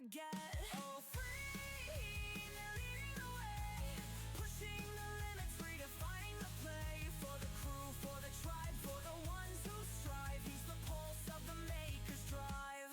forget. Oh, free, they're leading the way, pushing the limits, redefining the play. For the crew, for the tribe, for the ones who strive. He's the pulse of the maker's drive.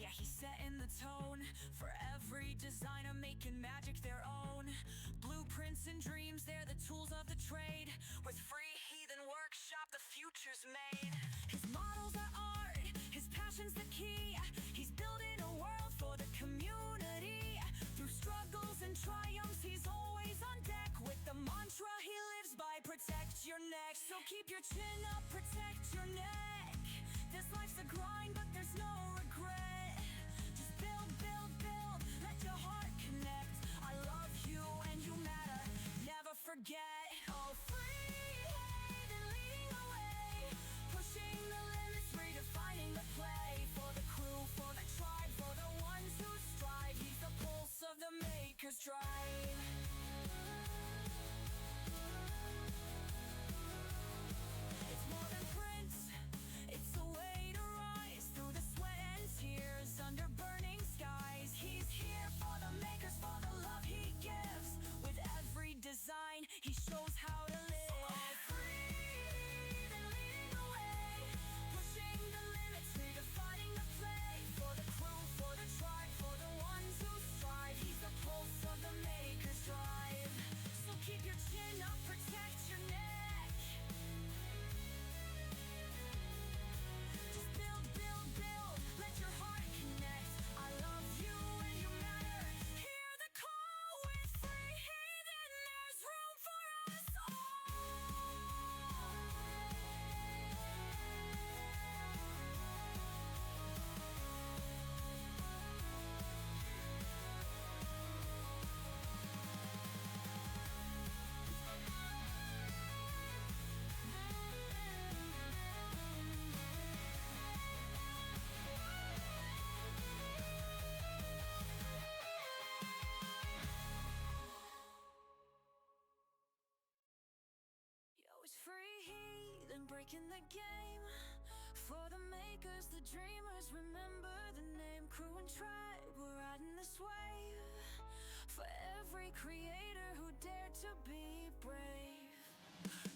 Yeah, he's setting the tone for every designer, making magic their own. Blueprints and dreams, they're the tools of the trade. With free Heathen workshop, the future's made. His models are art, his passion's the key. He's building a world for the community. Through struggles and triumphs, he's always on deck. With the mantra he lives by, protect your neck. So keep your chin up, protect your neck. This life's a grind, but there's no regret. Just build, build, build, let your heart connect. I love you and you matter, never forget. Oh, free, Heathen leading the way, pushing the limits, redefining the play. For the crew, for the tribe, for the ones who strive. He's the pulse of the maker's drive. It's more than print, it's a way to rise through the sweat and tears under burning skies. He's here for the makers, for the love he gives. With every design, he shows how to live. All free, then leading the way, pushing the limits, redefining the play. For the crew, for the tribe, for the ones who strive. He's the pulse of the maker's drive. So keep your chin up, protect your neck. Yo, it's free Heathen breaking the game. For the makers, the dreamers, remember the name. Crew and tribe, we're riding this wave. For every creator who dared to be brave.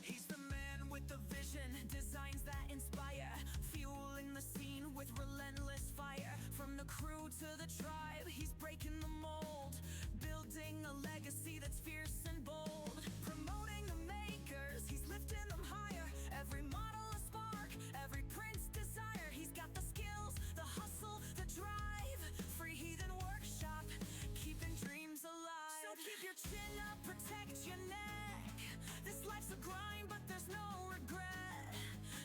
He's the man with the vision, designs that inspire, fueling the scene with relentless fire. From the crew to the tribe, he's breaking the mold, building a legacy that's fierce and bold. Promoting the makers, he's lifting them higher. Every model a spark, every print's desire. He's got the skills, the hustle, the drive. Free Heathen workshop, keeping dreams alive. So keep your chin up, protect your neck. This life's a grind, but there's no regret.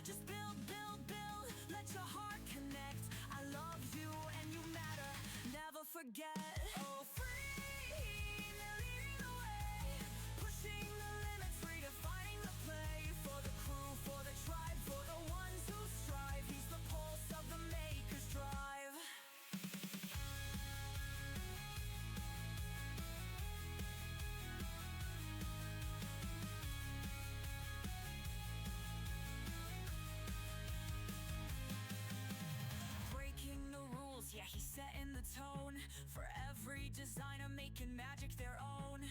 Just build, build, build, let your heart connect. I love you and you matter, never forget. Oh, free, they're leading the way, pushing the limits, redefining the play. For the crew, for the tribe, for the ones who strive. He's the pulse of the maker's drive. Yeah, he's setting the tone for every designer, making magic their own.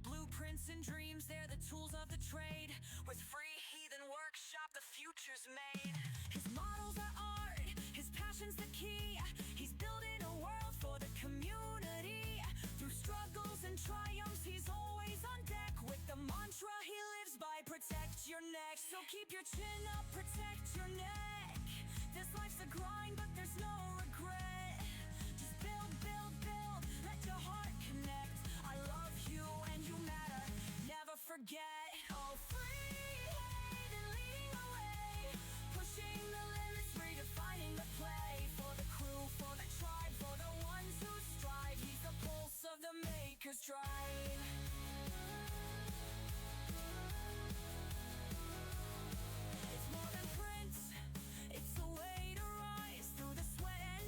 Blueprints and dreams, they're the tools of the trade. With free Heathen workshop, the future's made. His models are art, his passion's the key. He's building a world for the community. Through struggles and triumphs, he's always on deck. With the mantra he lives by, protect your neck. So keep your chin up, protect your neck. This life's a grind, but there's no regret. Just build, build, build, let your heart connect. I love you and you matter, never forget. Oh, free, Heathen leading the way, pushing the limits, redefining the play. For the crew, for the tribe, for the ones who strive. He's the pulse of the maker's drive. It's more than print, it's a way to rise through the sweat and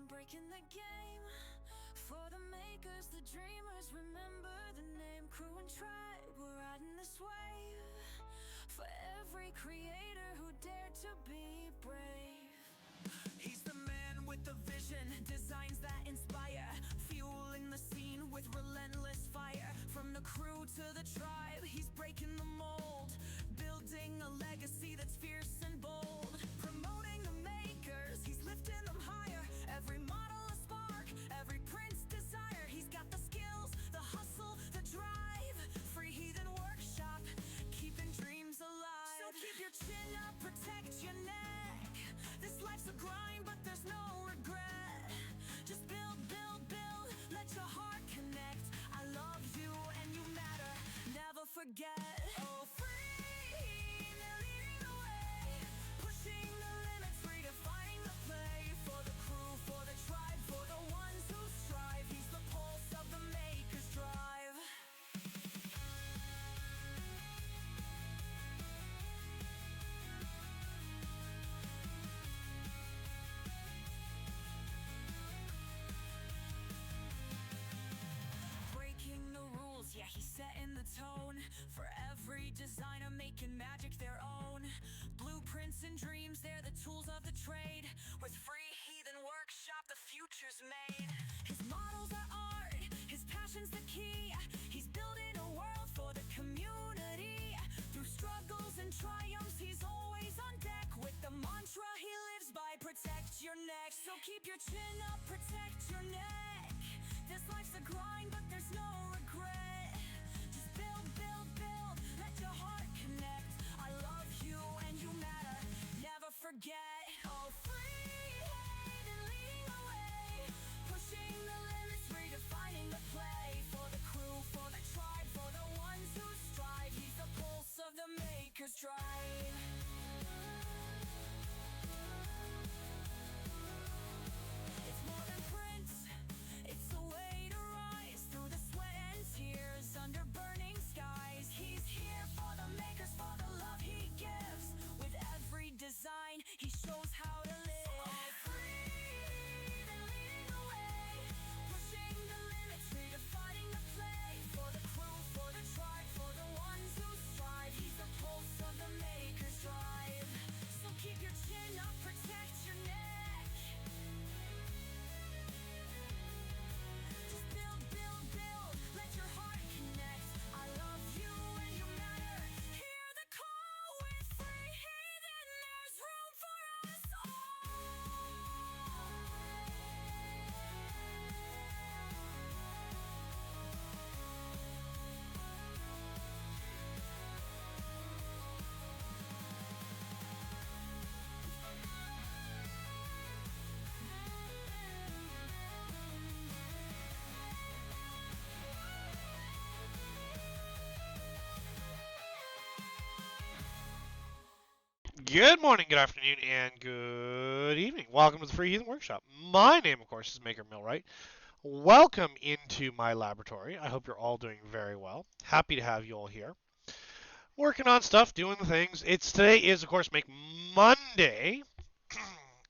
Heathen breaking the game. For the makers, the dreamers, remember the name. Crew and tribe, we're riding this wave. For every creator who dared to be brave. He's the man with the vision, designs that inspire, fueling the scene with relentless fire. From the crew to the tribe, he's breaking the mold, building a legacy that's fierce and bold. Promoting the makers, he's lifting them higher. Every model a spark, every print's desire. He's got the skills, the hustle, the drive. Free Heathen workshop, keeping dreams alive. So keep your chin up, protect your neck. This life's a grind, but there's no regret. Just build, build, build, let your heart connect. I love you and you matter, never forget. Oh, free, they're leading the way. Pushing the limits, redefining the play. For the crew, for the tribe, for the ones who strive. He's the pulse of the maker's drive. Breaking the rules, yeah, he's setting the tone. For every designer making magic their own. Blueprints and dreams, they're the tools of the trade. With Free Heathen workshop, the future's made. His models are art, his passion's the key. He's building a world for the community. Through struggles and triumphs, he's always on deck. With the mantra he lives by, protect your neck. So keep your chin up, protect your neck. This life's a grind, but there's no regret. Just build, build, build, let your heart connect. I love you and you matter, never forget. Oh, free Heathen leading the way. Pushing the limits, redefining the play. For the crew, for the tribe, for the ones who strive. He's the pulse of the maker's drive. It's more than print, it's a way to rise through the sweat and tears under burning skies. He's here for the makers, for the love he gives. With every design, he shows how to live. All free, they're leading the way. Pushing the limits, redefining the play. For the crew, for the tribe, for the ones who strive. He's the pulse of the maker's drive. So keep your chin up, protect your neck. Just build, build, build, let your heart connect. I love you and you matter. Hear the call with Free Heathen. There's room for us Good morning, good afternoon, and good evening. Welcome to the Free Heathen Workshop. My name, of course, is Maker Millwright. Welcome into my laboratory. I hope you're all doing very well. Happy to have you all here. Working on stuff, doing the things. Today is, of course, Make Monday,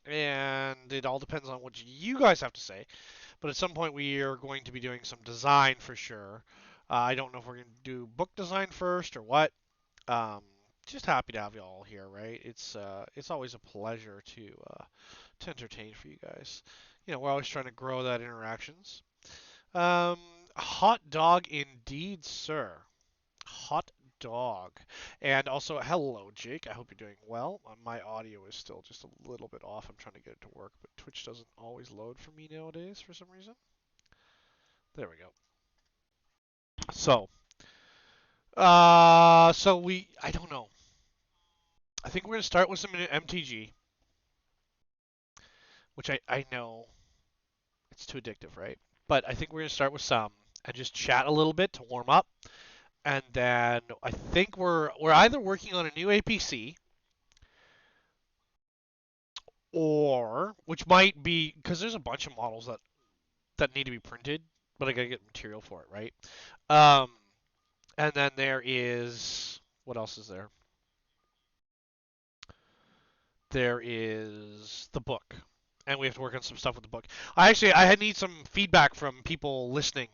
and it all depends on what you guys have to say. But at some point, we are going to be doing some design for sure. I don't know if we're going to do book design first or what. Um, just happy to have you all here, right? It's always a pleasure to entertain for you guys. You know, we're always trying to grow that interactions. Um, Hot dog indeed, sir. Hot dog. And also, hello, Jake. I hope you're doing well. My audio is still just a little bit off. I'm trying to get it to work, but Twitch doesn't always load for me nowadays for some reason. There we go. So, I don't know. I think we're going to start with some MTG, which I know it's too addictive, right? But I think we're going to start with some and just chat a little bit to warm up. And then I think we're either working on a new APC or which might be because there's a bunch of models that need to be printed, but I got to get material for it, right? And then there is what else is there? There is the book. and we have to work on some stuff with the book. I need some feedback from people listening,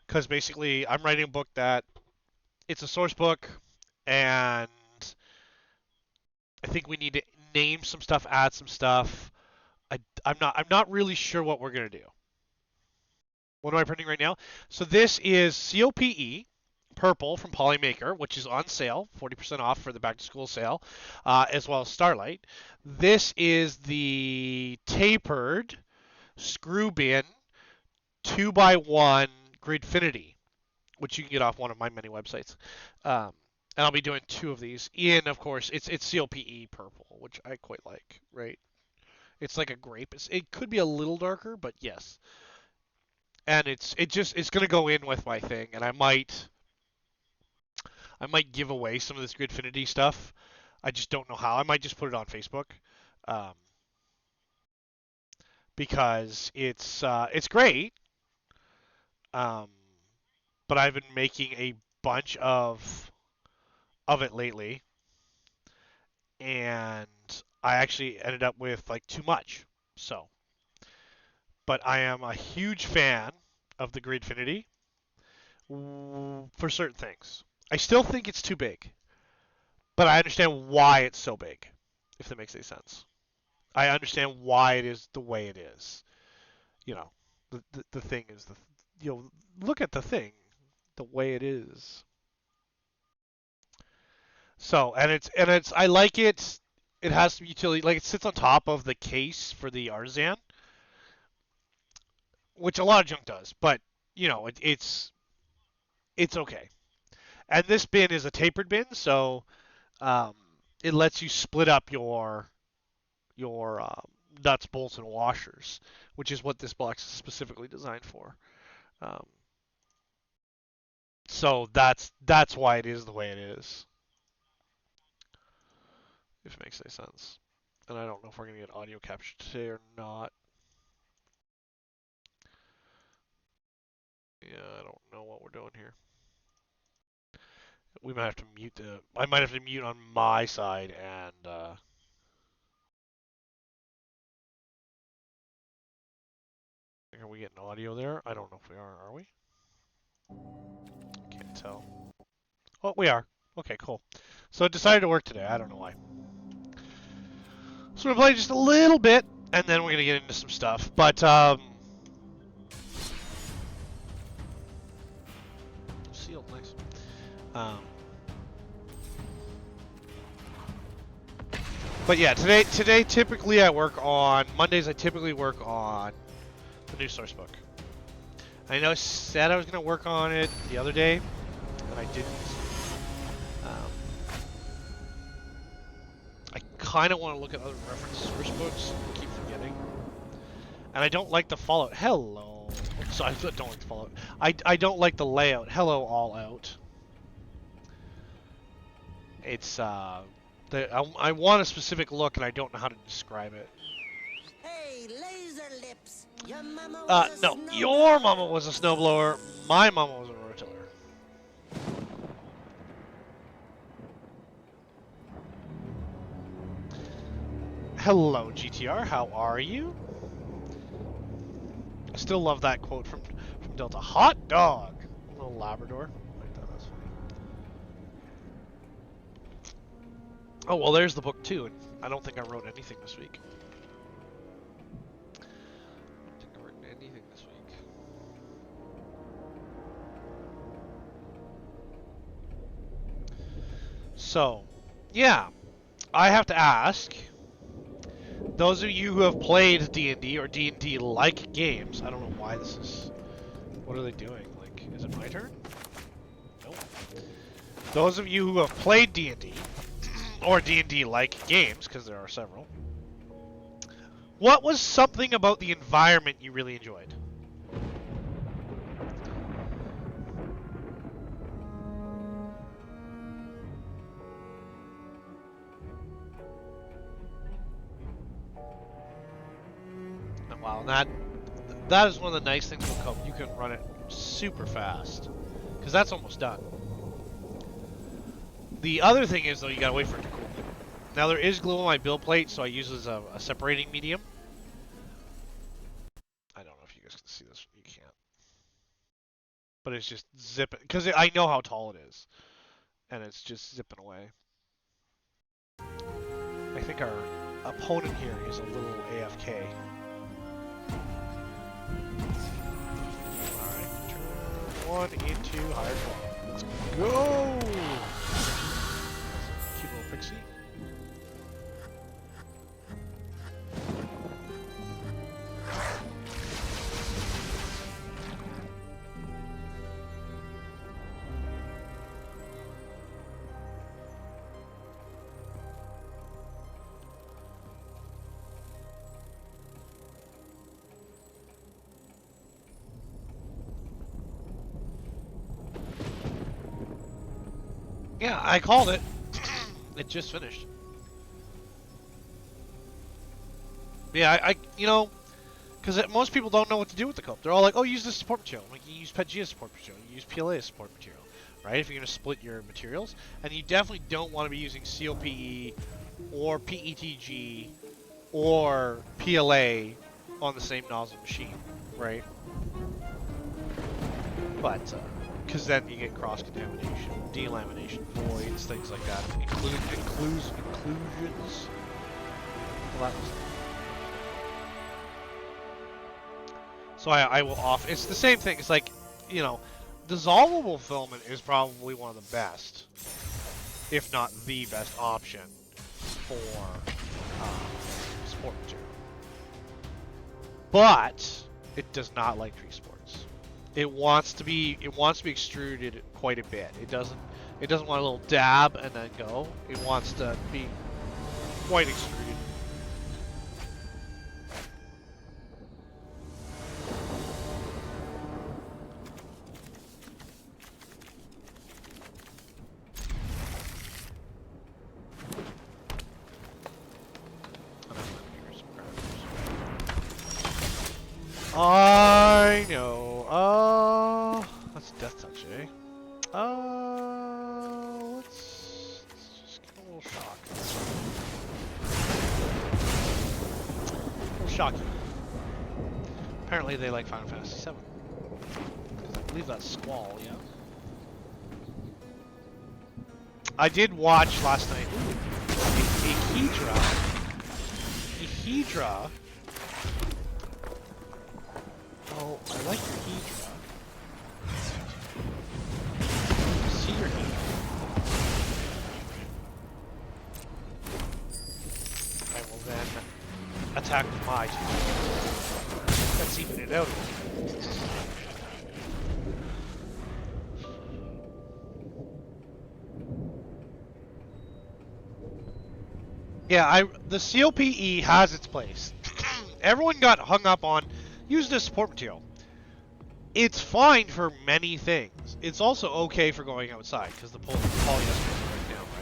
because basically I'm writing a book that it's a source book, and I think we need to name some stuff, add some stuff. I'm not really sure what we're gonna do. What am I printing right now? So this is COPE Purple from Polymaker, which is on sale, 40% off for the back to school sale, as well as Starlight. This is the tapered screw bin 2x1 Gridfinity, which you can get off one of my many websites. And I'll be doing 2 of these. Of course, it's COPE Purple, which I quite like, right? It's like a grape. It could be a little darker, but yes. And it's gonna go in with my thing, and I might give away some of this Gridfinity stuff. I just don't know how. I might just put it on Facebook, um, because it's great. Um, but I've been making a bunch of it lately, and I actually ended up with like too much. So, but I am a huge fan of the Gridfinity for certain things. I still think it's too big, but I understand why it's so big, if that makes any sense. I understand why it is the way it is. You know, the thing is look at the thing, the way it is. So, and it's I like it. It has some utility, like it sits on top of the case for the Artisan, which a lot of junk does, but it's okay. And this bin is a tapered bin, so um, it lets you split up your nuts, bolts, and washers, which is what this box is specifically designed for. Um, so that's why it is the way it is, if it makes any sense. And I don't know if we're gonna get audio capture today or not. Yeah, I don't know what we're doing here. We might have to mute I might have to mute on my side, and are we getting audio there? I don't know if we are. Are we? Can't tell. Oh, we are. Okay, cool. So it decided to work today. I don't know why. So we're playing just a little bit, and then we're gonna get into some stuff. But sealed, nice. But yeah, today typically I work on Mondays. I typically work on the new source book. I know I said I was gonna work on it the other day, but I didn't. I kind of want to look at other reference source books. I keep forgetting. And I don't like the Fallout. Hello. Sorry, I don't like the Fallout. I don't like the layout. Hello, All Out. It's I want a specific look, and I don't know how to describe it. Hey, laser lips. Your mama was no, your mama was a snowblower. My mama was a rotiller. Hello, GTR. How are you? I still love that quote from Delta. Hot dog. Little Labrador. Like that, that's funny. Oh well, there's the book too. And I don't think I wrote anything this week. So, yeah, I have to ask, those of you who have played D&D or D&D-like games, I don't know why this is, what are they doing? Like, is it my turn? Nope. Those of you who have played D&D, or D&D-like games, because there are several, what was something about the environment you really enjoyed? Wow, that is one of the nice things about Cope. You can run it super fast, because that's almost done. The other thing is, though, you gotta wait for it to cool. Now, there is glue on my build plate, so I use it as a separating medium. is just zipping, because I know how tall it is, and it's just zipping away. I think our opponent here is a little AFK. Alright, turn one into higher claw. Let's go! Cute little pixie. Yeah, I called it. It just finished. Yeah, I you know, because most people don't know what to do with the cope. They're all like, oh, use this support material. I'm like, you use PETG as support material. You use PLA as support material, right? If you're going to split your materials. And you definitely don't want to be using COPE or PETG or PLA on the same nozzle machine, right? But, because then you get cross-contamination, delamination, voids, things like that. Inclusions. Well, that was... So I will off. It's the same thing. It's like, you know, dissolvable filament is probably one of the best, if not the best option for sport material. But it does not like tree sports. It wants to be extruded quite a bit. It doesn't want a little dab and then go. It wants to be quite extruded. I know. That's Death Touch, eh? Let's just get a little shock. A little shocky. Apparently they like Final Fantasy VII. I believe that's Squall, yeah? I did watch last night a Hedra. Oh, I like your Hedra. See your Hedra. I will then attack with my two. Let's even it out. Yeah, the COPE has its place. Everyone got hung up on use this support material. It's fine for many things. It's also okay for going outside because the polyester is right now, right?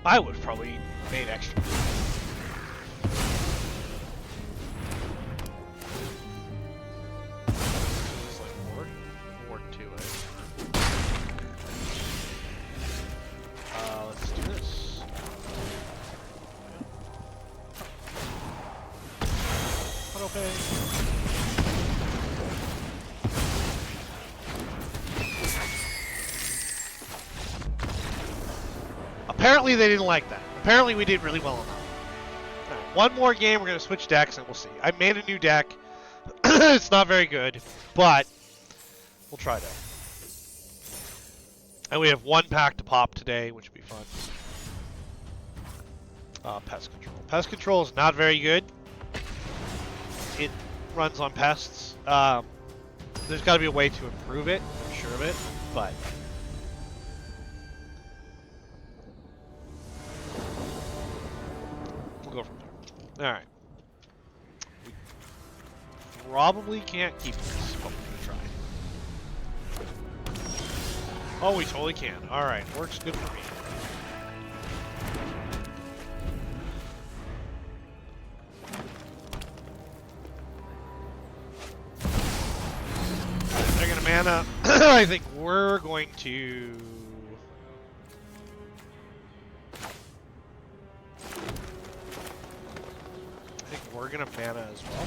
I would have probably made extra. This is like Ward 2, eh? Let's do this. Auto-pay. Apparently they didn't like that. Apparently we did really well on that. Right, one more game, we're going to switch decks and we'll see. I made a new deck. It's not very good, but we'll try that. And we have one pack to pop today, which will be fun. Pest Control. Pest Control is not very good. It runs on pests. there's got to be a way to improve it. I'm sure of it, but. We'll go from there. Alright. We probably can't keep this, but we're gonna try. Oh, we totally can. Alright, works good for me. They're gonna mana. I think we're going to. We're gonna mana as well.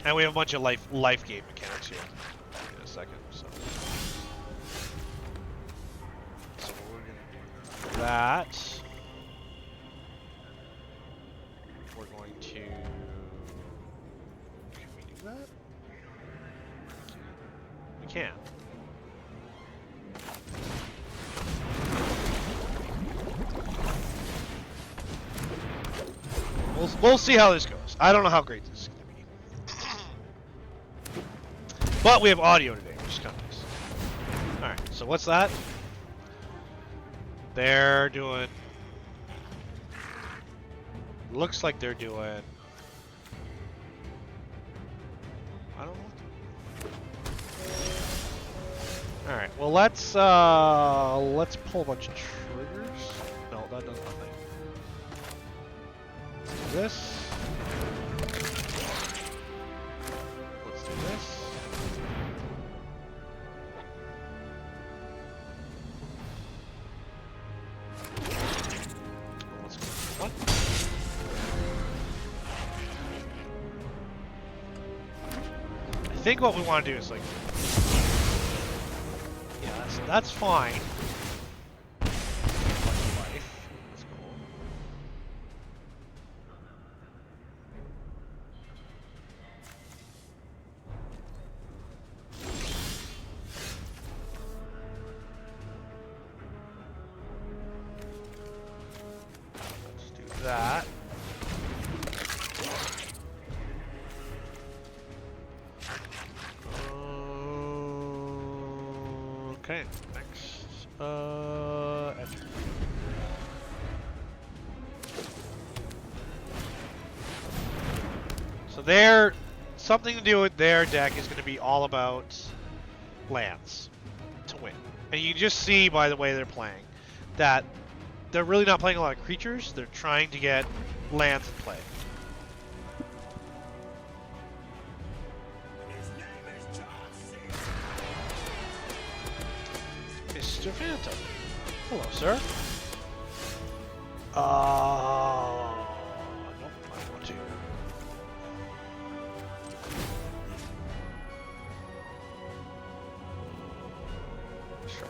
And we have a bunch of life game mechanics here in a second. So we're gonna do that. We're going to. Can we do that? We can. We'll see how this goes. I don't know how great this is going to be. But we have audio today, which is kind of nice. Alright, so what's that? They're doing... Looks like they're doing... I don't know. Alright, well let's pull a bunch of triggers. No, that does nothing. This. Let's do this. Let's go for one. I think what we want to do is like, yeah, that's fine. That. Okay, next. Enter. So something to do with their deck is going to be all about lands to win. And you just see by the way they're playing that they're really not playing a lot of creatures. They're trying to get lands in play. Mr. Phantom. Hello, sir. Nope, I don't want to. Sure.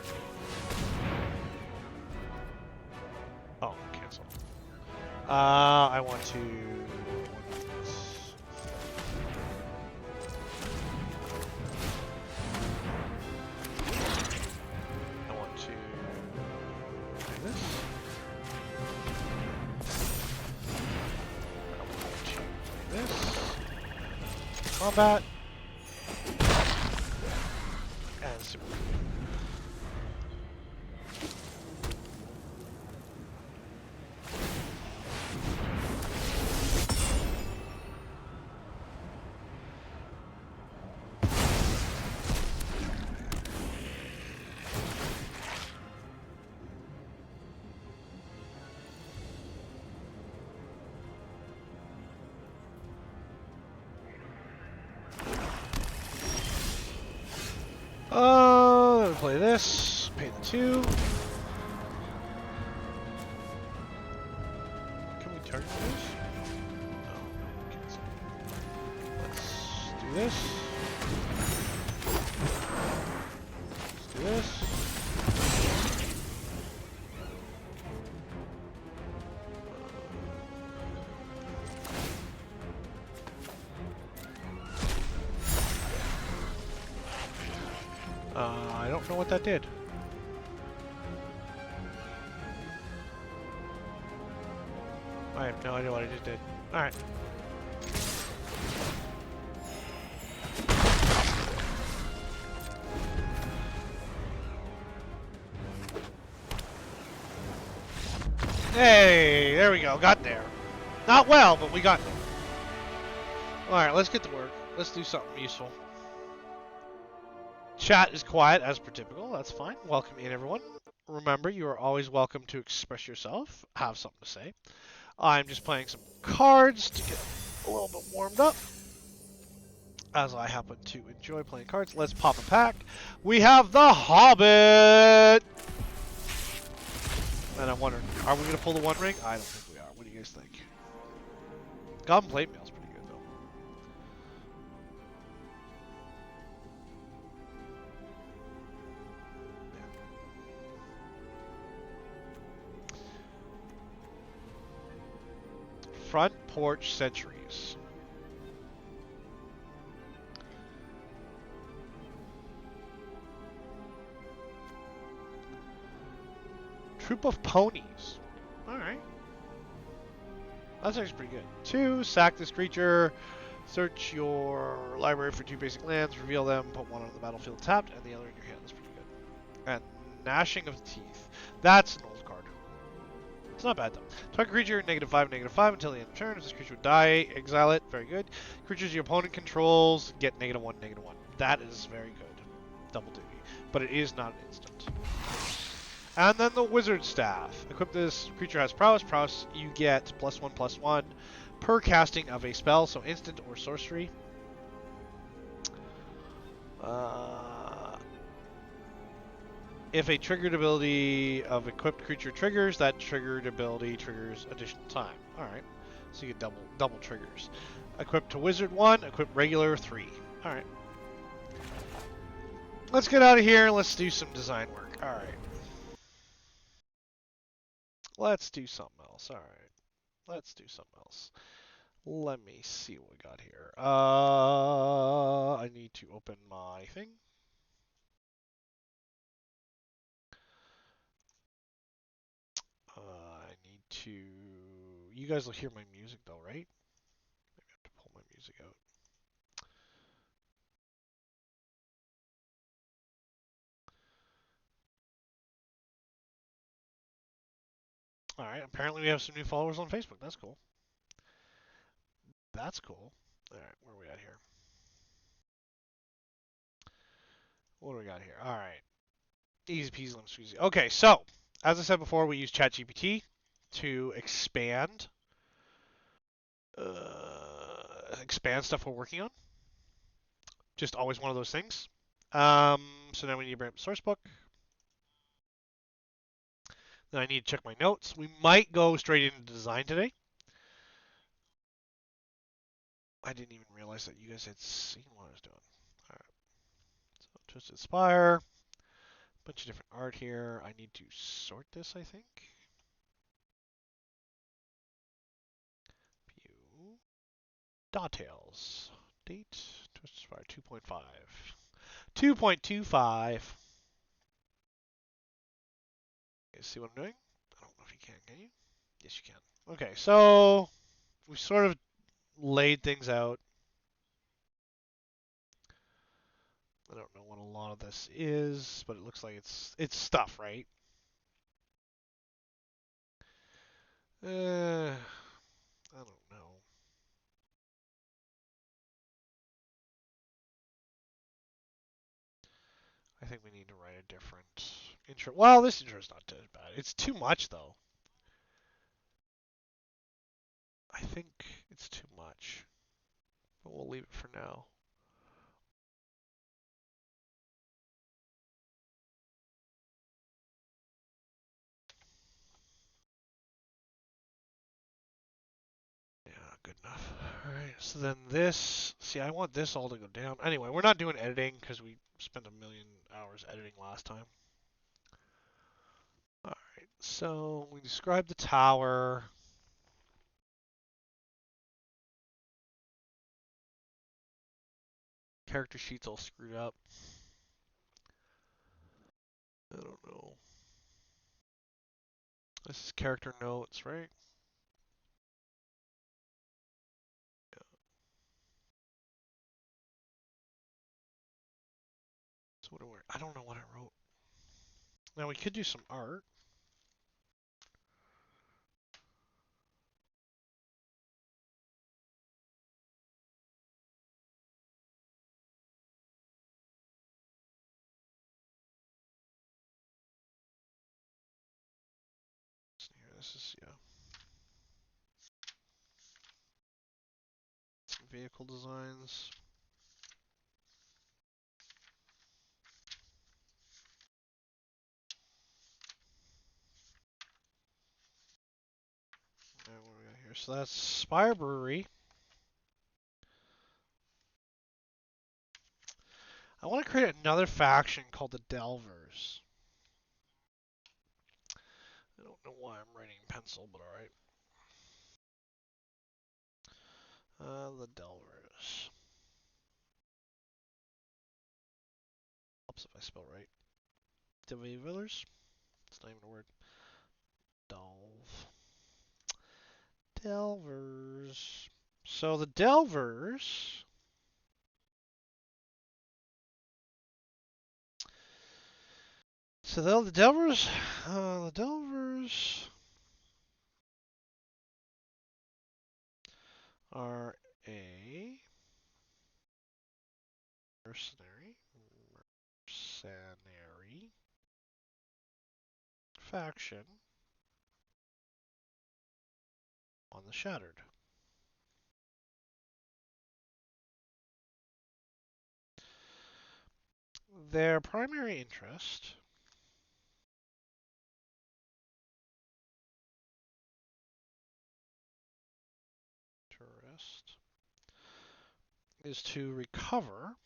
Oh, cancel. I want to... I want to do this. I want to do this. Combat. And super. Play this, pay the 2. Can we target this? No, cancel. Let's do this. Let's do this. I don't know what that did. I have no idea what I just did. Alright. Hey, there we go. Got there. Not well, but we got there. Alright, let's get to work. Let's do something useful. Chat is quiet as per typical. That's fine. Welcome in, everyone. Remember, you are always welcome to express yourself, have something to say. I'm just playing some cards to get a little bit warmed up, as I happen to enjoy playing cards. Let's pop a pack. We have the Hobbit! And I'm wondering, are we going to pull the One Ring? I don't think we are. What do you guys think? Goblin Plate Mail's pretty good, though. Front Porch Sentries. Troop of Ponies. Alright. That's actually pretty good. 2, sack this creature, search your library for 2 basic lands, reveal them, put one on the battlefield tapped, and the other in your hand. That's pretty good. And Gnashing of Teeth. That's an old card. It's not bad, though. Target creature, -5, -5 until the end of turn. If this creature would die, exile it. Very good. Creatures your opponent controls get -1, -1. That is very good. Double duty. But it is not an instant. And then the Wizard Staff. Equip this creature has prowess. Prowess, you get +1/+1 per casting of a spell, so instant or sorcery. If a triggered ability of equipped creature triggers, that triggered ability triggers additional time. Alright. So you get double triggers. Equip to Wizard 1, equip regular 3. Alright. Let's get out of here and let's do some design work. Alright. Let's do something else. Alright. Let's do something else. Let me see what we got here. I need to open my thing. I need to... You guys will hear my music though, right? Maybe I have to pull my music out. Alright, apparently we have some new followers on Facebook. That's cool. That's cool. Alright, where are we at here? What do we got here? Alright. Easy peasy lemon squeezy. Okay, so, as I said before, we use ChatGPT to expand stuff we're working on. Just always one of those things. So now we need to bring up the source book. Then I need to check my notes. We might go straight into design today. I didn't even realize that you guys had seen what I was doing. Alright. So Twisted Spire. Bunch of different art here. I need to sort this, I think. View. Details. Date. Twisted Spire 2.5. 2.25. Okay, see what I'm doing? I don't know if you can you? Yes, you can. Okay, so we sort of laid things out. I don't know what a lot of this is, but it looks like it's stuff, right? I don't know. I think we need to write a different intro. Well, this intro is not too bad. It's too much, though. I think it's too much. But we'll leave it for now. Yeah, good enough. Alright, so then this... See, I want this all to go down. Anyway, we're not doing editing because we spent 1,000,000 hours editing last time. Alright, so we describe the tower. Character sheet's all screwed up. I don't know. This is character notes, right? So what do I don't know what I wrote. Now we could do some art. Here, this is some vehicle designs. And what do we got here? So that's Spire Brewery. I want to create another faction called the Delvers. I don't know why I'm writing in pencil, but alright. The Delvers. Helps if I spell right. Delvers? It's not even a word. Delvers. So the Delvers. So the Delvers. The Delvers are a mercenary faction on the Shattered. Their primary interest is to recover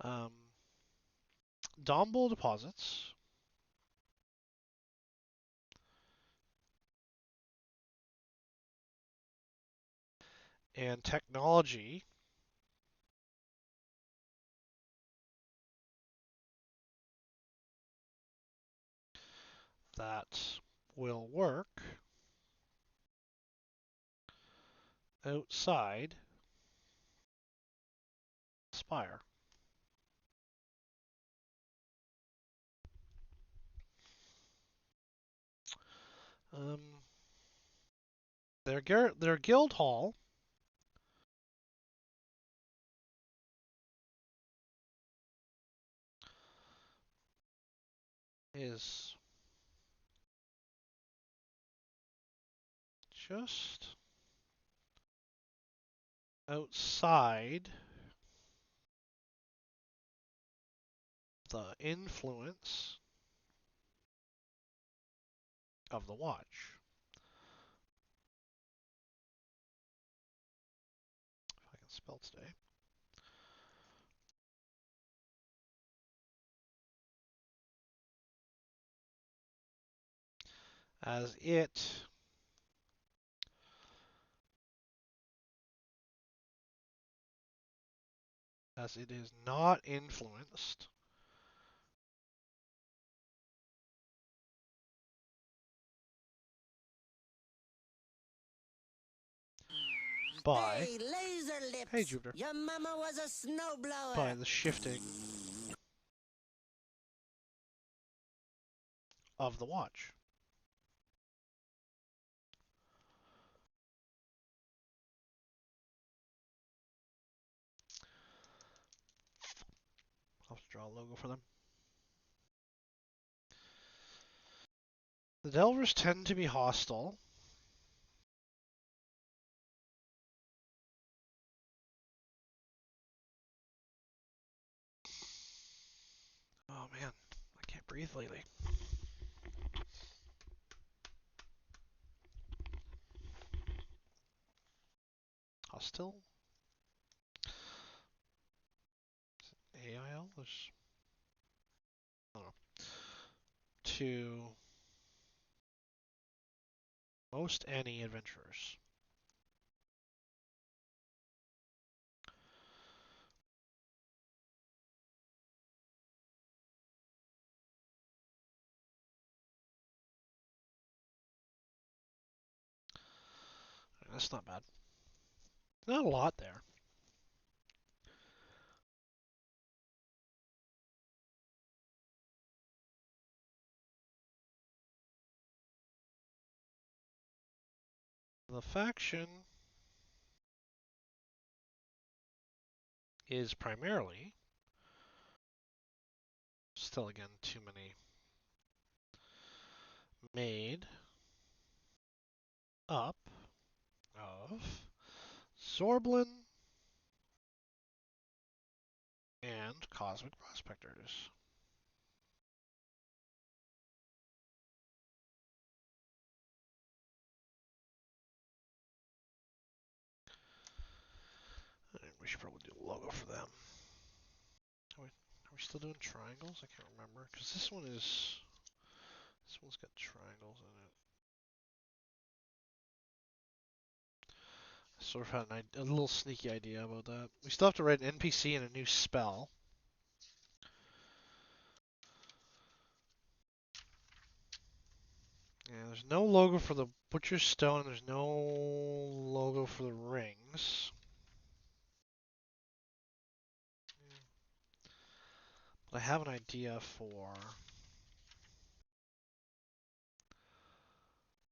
um, Domble deposits and technology that will work outside Spire. Um, their guild hall is just outside the influence of the watch. If I can spell today. As it is not influenced by Hey, laser lips. Hey, Jupiter. Your mama was a snowblower. By the shifting of the watch. I'll have to draw a logo for them. The Delvers tend to be hostile. Oh man, I can't breathe lately. Hostile? AIL? There's, I don't know. To most any adventurers. That's not bad. Not a lot there. The faction is primarily, still again too many, made up of Zorblin and Cosmic Prospectors. And we should probably do a logo for them. Are we still doing triangles? I can't remember. Because this one's got triangles in it. I sort of had a little sneaky idea about that. We still have to write an NPC and a new spell. Yeah, there's no logo for the Butcher's Stone, and there's no logo for the rings. But I have an idea for...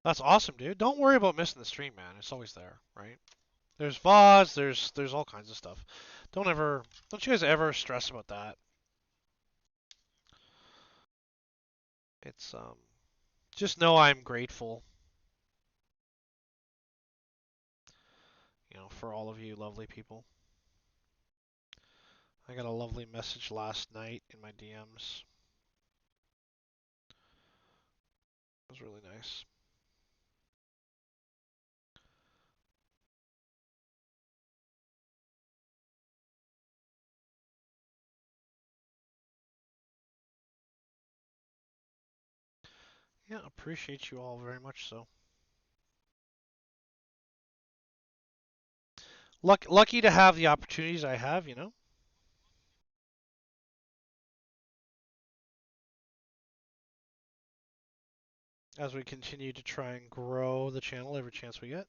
That's awesome, dude. Don't worry about missing the stream, man. It's always there, right? There's VODs, there's all kinds of stuff. Don't you guys ever stress about that. It's, just know I'm grateful, for all of you lovely people. I got a lovely message last night in my DMs. It was really nice. Yeah, appreciate you all very much so. Lucky to have the opportunities I have, as we continue to try and grow the channel every chance we get.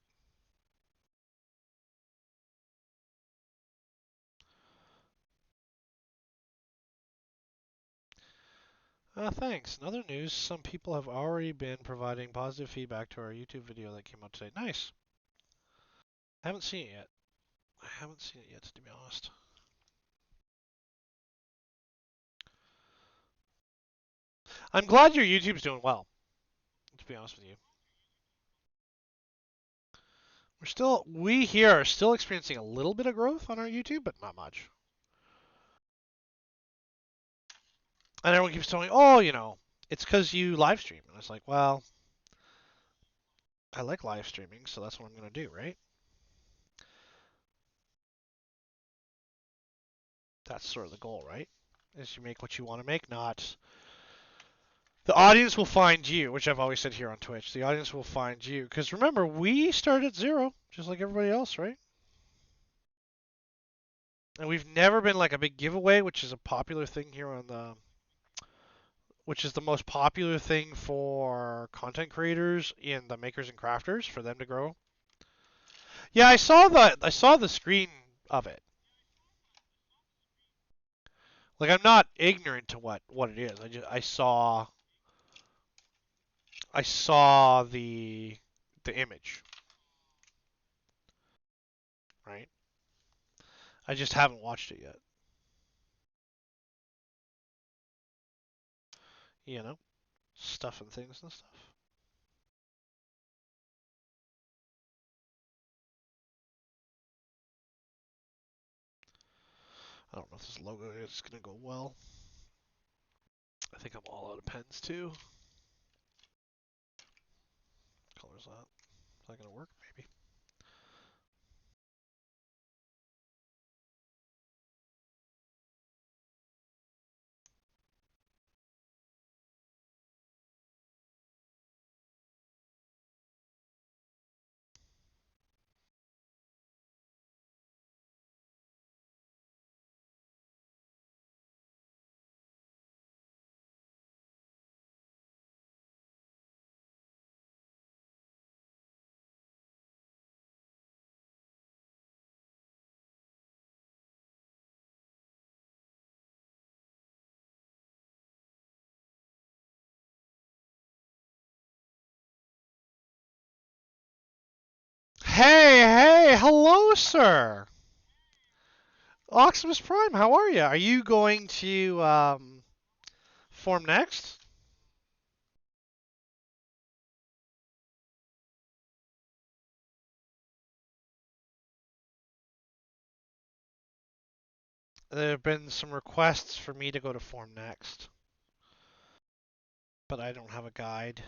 Thanks. In other news, some people have already been providing positive feedback to our YouTube video that came out today. Nice. Haven't seen it yet. I haven't seen it yet, to be honest. I'm glad your YouTube's doing well, to be honest with you. We here are still experiencing a little bit of growth on our YouTube, but not much. And everyone keeps telling me, oh, it's because you live stream. And it's like, well, I like live streaming, so that's what I'm going to do, right? That's sort of the goal, right? Is you make what you want to make, not... The audience will find you, which I've always said here on Twitch. The audience will find you. Because remember, we started at 0, just like everybody else, right? And we've never been like a big giveaway, which is a popular thing here on the... Which is the most popular thing for content creators in the makers and crafters, for them to grow. Yeah, I saw the screen of it. Like, I'm not ignorant to what it is. I saw the image, right? I just haven't watched it yet. Stuff and things and stuff. I don't know if this logo is gonna go well. I think I'm all out of pens too. What color is that? Is that gonna work? Maybe. Hey, hello, sir. Optimus Prime, how are you? Are you going to form next? There have been some requests for me to go to form next, but I don't have a guide.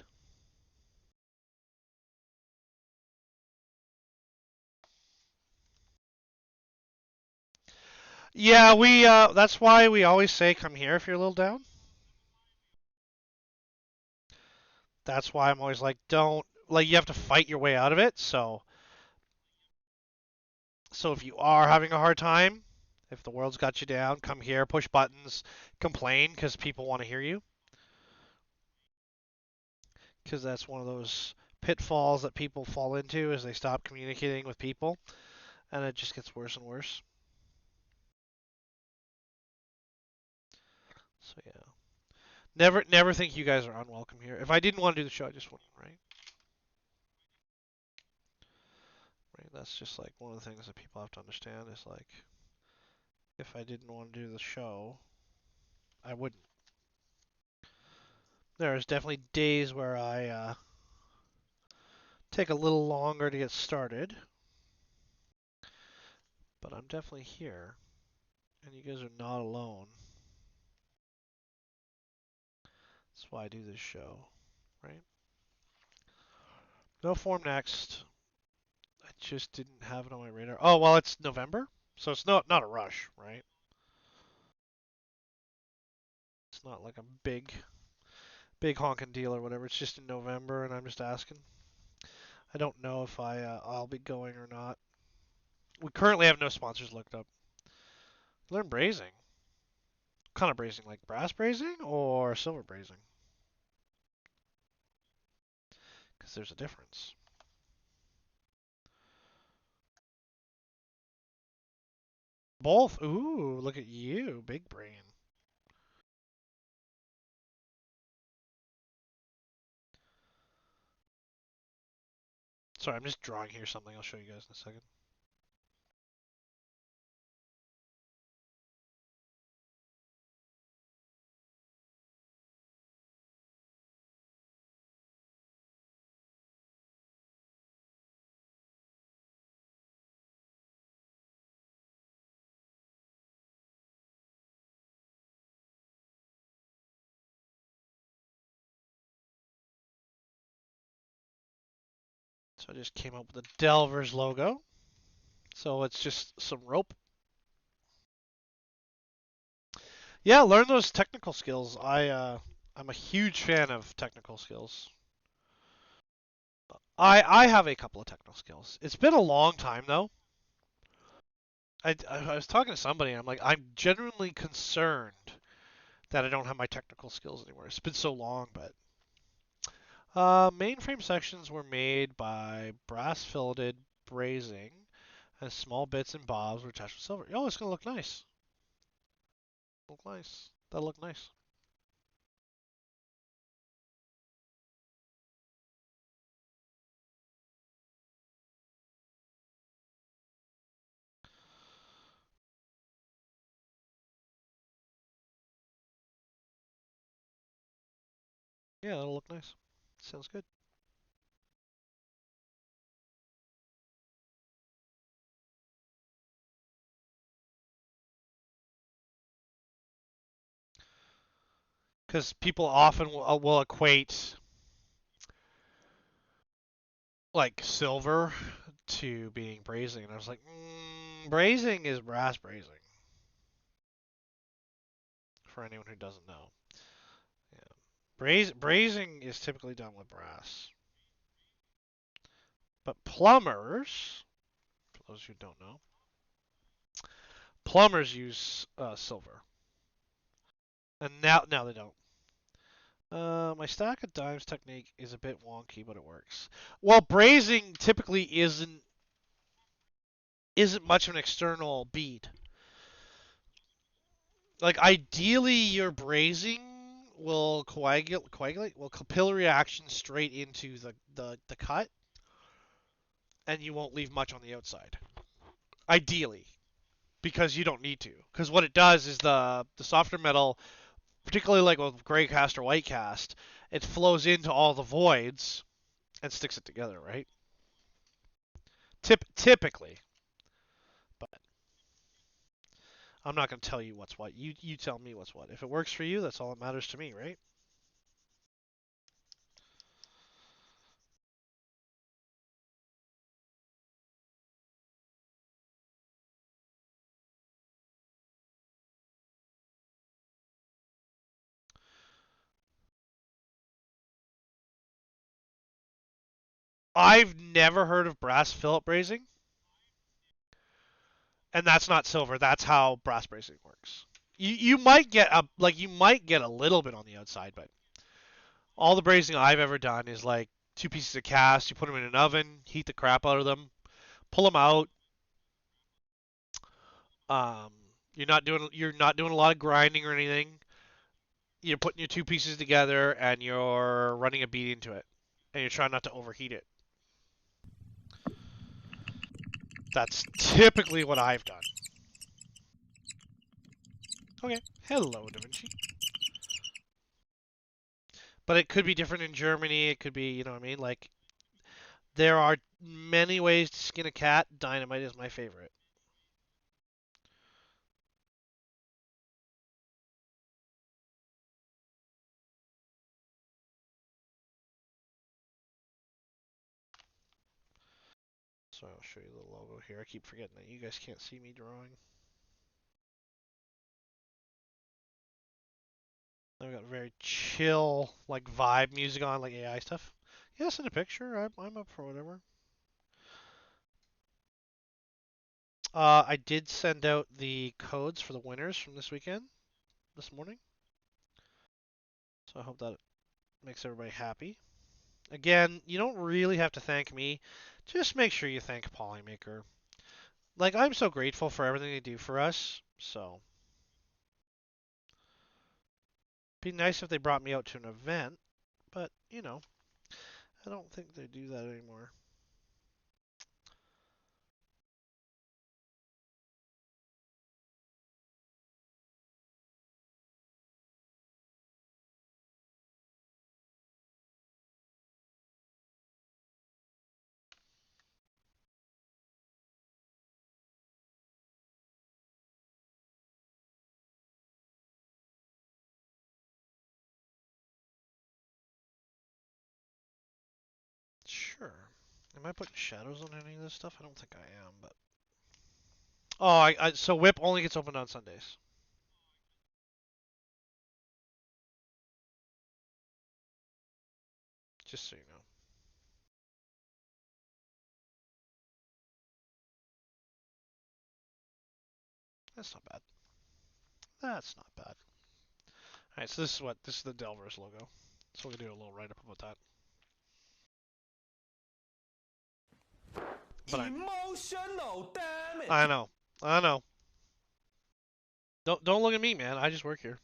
Yeah, we that's why we always say come here if you're a little down. That's why I'm always like don't like you have to fight your way out of it. So if you are having a hard time, if the world's got you down, come here, push buttons, complain because people want to hear you. Because that's one of those pitfalls that people fall into as they stop communicating with people, and it just gets worse and worse. So yeah, never think you guys are unwelcome here. If I didn't want to do the show, I just wouldn't, right? Right. That's just like one of the things that people have to understand is like, if I didn't want to do the show, I wouldn't. There's definitely days where I take a little longer to get started, but I'm definitely here, and you guys are not alone. That's why I do this show, right? No form next. I just didn't have it on my radar. Oh, well, it's November, so it's not a rush, right? It's not like a big honking deal or whatever. It's just in November, and I'm just asking. I don't know if I'll be going or not. We currently have no sponsors looked up. Learn brazing. What kind of brazing, like brass brazing or silver brazing? Because there's a difference. Both. Ooh, look at you, big brain. Sorry, I'm just drawing here something. I'll show you guys in a second. So I just came up with the Delvers logo. So it's just some rope. Yeah, learn those technical skills. I'm a huge fan of technical skills. I have a couple of technical skills. It's been a long time though. I was talking to somebody and I'm like I'm genuinely concerned that I don't have my technical skills anymore. It's been so long, but mainframe sections were made by brass filleted brazing and small bits and bobs were attached with silver. Oh, it's gonna look nice. Look nice. That'll look nice. Yeah, that'll look nice. Sounds good. Because people often will equate like silver to being brazing, and I was like, brazing is brass brazing. For anyone who doesn't know, yeah, brazing is typically done with brass, but plumbers, for those who don't know, plumbers use silver, and now they don't. My stack of dimes technique is a bit wonky, but it works. Well, brazing typically isn't much of an external bead. Like ideally, your brazing will coagulate, will capillary action straight into the cut. and you won't leave much on the outside. Ideally, because you don't need to. Because what it does is the softer metal, particularly like with gray cast or white cast, it flows into all the voids and sticks it together, right? Typically, but I'm not gonna tell you what's what. You tell me what's what. If it works for you, that's all that matters to me, right? I've never heard of brass fillet brazing, and that's not silver. That's how brass brazing works. You might get a little bit on the outside, but all the brazing I've ever done is like two pieces of cast. You put them in an oven, heat the crap out of them, pull them out. Um, you're not doing a lot of grinding or anything. You're putting your two pieces together and you're running a bead into it, and you're trying not to overheat it. That's typically what I've done. Okay, hello, Da Vinci. But it could be different in Germany. It could be, you know what I mean? Like, there are many ways to skin a cat. Dynamite is my favorite. So I'll show you the logo here. I keep forgetting that you guys can't see me drawing. I've got very chill, like vibe music on, like AI stuff. Yes, in a picture. I'm up for whatever. I did send out the codes for the winners from this weekend, this morning. So I hope that makes everybody happy. Again, you don't really have to thank me. Just make sure you thank Polymaker. Like, I'm so grateful for everything they do for us. So, it'd be nice if they brought me out to an event, but, I don't think they do that anymore. Sure. Am I putting shadows on any of this stuff? I don't think I am, but. Oh, so Whip only gets opened on Sundays. Just so you know. That's not bad. That's not bad. Alright, so this is the Delvers logo. So we're gonna do a little write up about that. But Emotional, damn it! I know. I know. Don't look at me, man. I just work here.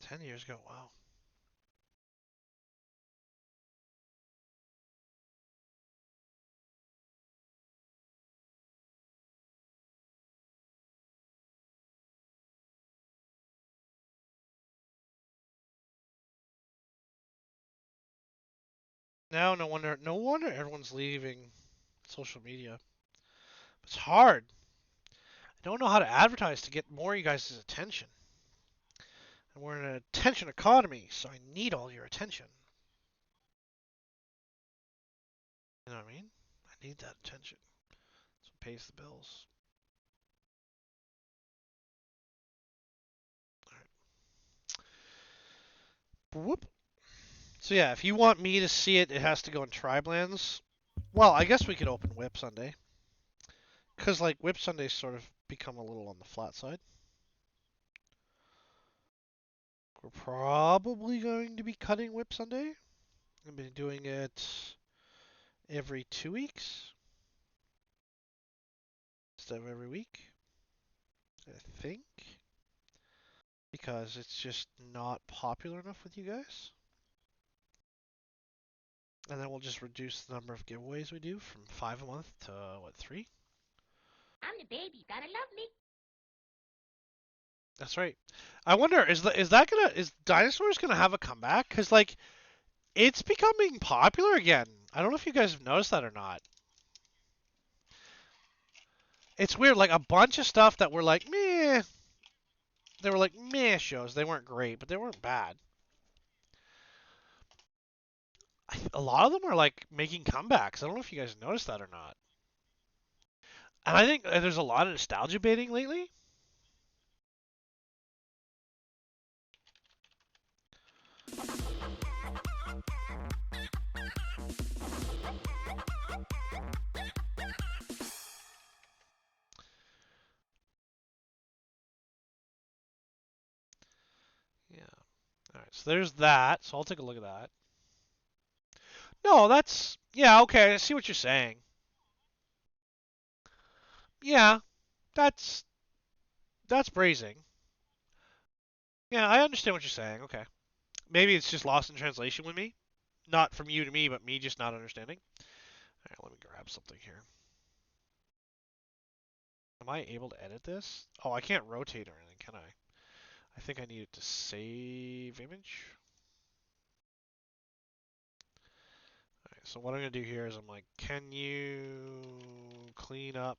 $10 ago, wow. Now, no wonder everyone's leaving social media. It's hard. I don't know how to advertise to get more of you guys' attention. And we're in an attention economy, so I need all your attention. You know what I mean? I need that attention. That's what pays the bills. All right. Whoop. So yeah, if you want me to see it, it has to go in Triblans. Well, I guess we could open Whip Sunday. Because, like, Whip Sunday's sort of become a little on the flat side. We're probably going to be cutting Whip Sunday. I've been doing it every 2 weeks. instead of every week. I think. Because it's just not popular enough with you guys. And then we'll just reduce the number of giveaways we do from 5 a month to, what, 3? I'm the baby. Gotta love me. That's right. I wonder, is dinosaurs gonna have a comeback? Cause like it's becoming popular again. I don't know if you guys have noticed that or not. It's weird. Like a bunch of stuff that were like meh. They were like meh shows. They weren't great, but they weren't bad. A lot of them are like making comebacks. I don't know if you guys noticed that or not. And I think there's a lot of nostalgia baiting lately. Yeah. All right. So there's that. So I'll take a look at that. No, that's yeah. Okay, I see what you're saying. Yeah, that's braising. Yeah, I understand what you're saying. Okay. Maybe it's just lost in translation with me. Not from you to me, but me just not understanding. All right, let me grab something here. Am I able to edit this? Oh, I can't rotate or anything, can I? I think I need it to save image. All right, so what I'm going to do here is I'm like, can you clean up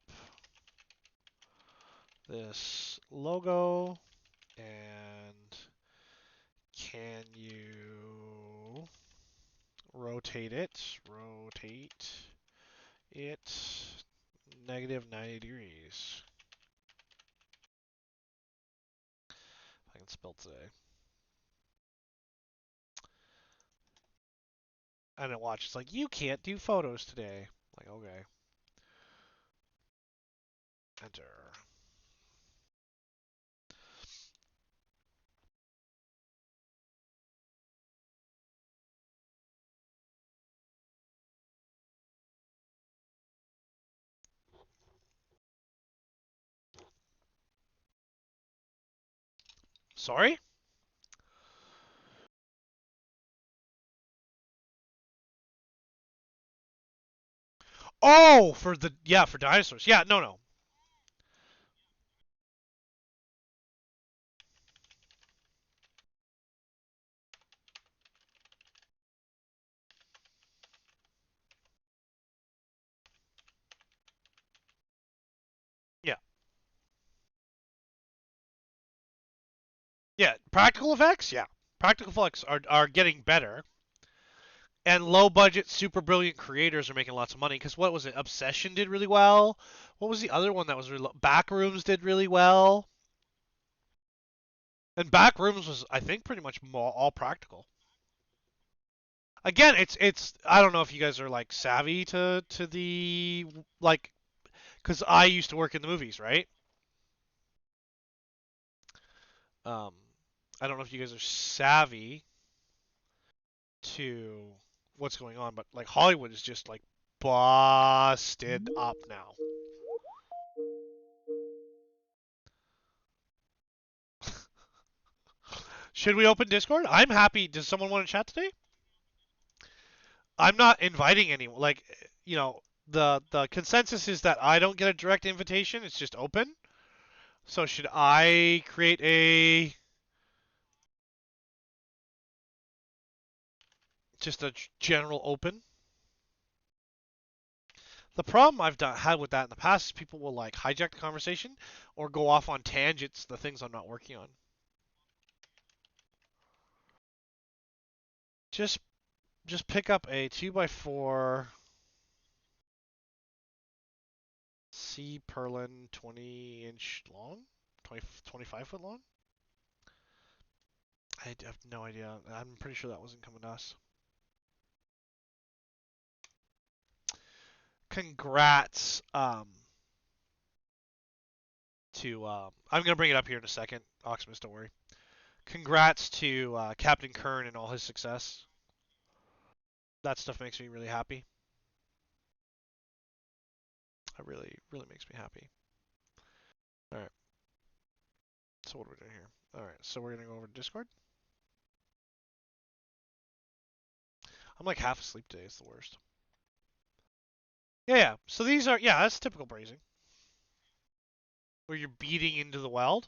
this logo? And can you rotate it? Rotate it negative 90 degrees. If I can spell today. And then watch, it's like, you can't do photos today. Like, okay. Enter. Sorry? Oh, for dinosaurs. Yeah, no. Yeah. Yeah, practical effects? Yeah. Practical effects are getting better. And low budget, super brilliant creators are making lots of money. Because what was it? Obsession did really well. What was the other one that was really Backrooms did really well. And Backrooms was, I think, pretty much all practical. Again, it's I don't know if you guys are like savvy to the like because I used to work in the movies, right? Um, I don't know if you guys are savvy to what's going on, but like Hollywood is just like busted up now. Should we open Discord? I'm happy. Does someone want to chat today? I'm not inviting anyone. Like, the consensus is that I don't get a direct invitation. It's just open. So should I create just a general open? The problem I've had with that in the past is people will like hijack the conversation or go off on tangents, the things I'm not working on. Just pick up a 2x4 C purlin 20-inch long, 25 foot long. I have no idea. I'm pretty sure that wasn't coming to us. Congrats I'm gonna bring it up here in a second. Oximus, don't worry. Congrats to Captain Kern and all his success. That stuff makes me really happy. It really makes me happy. So what are we doing here? All right, so we're gonna go over to Discord. I'm like half asleep today. It's the worst. Yeah. So these are that's typical brazing where you're beating into the weld.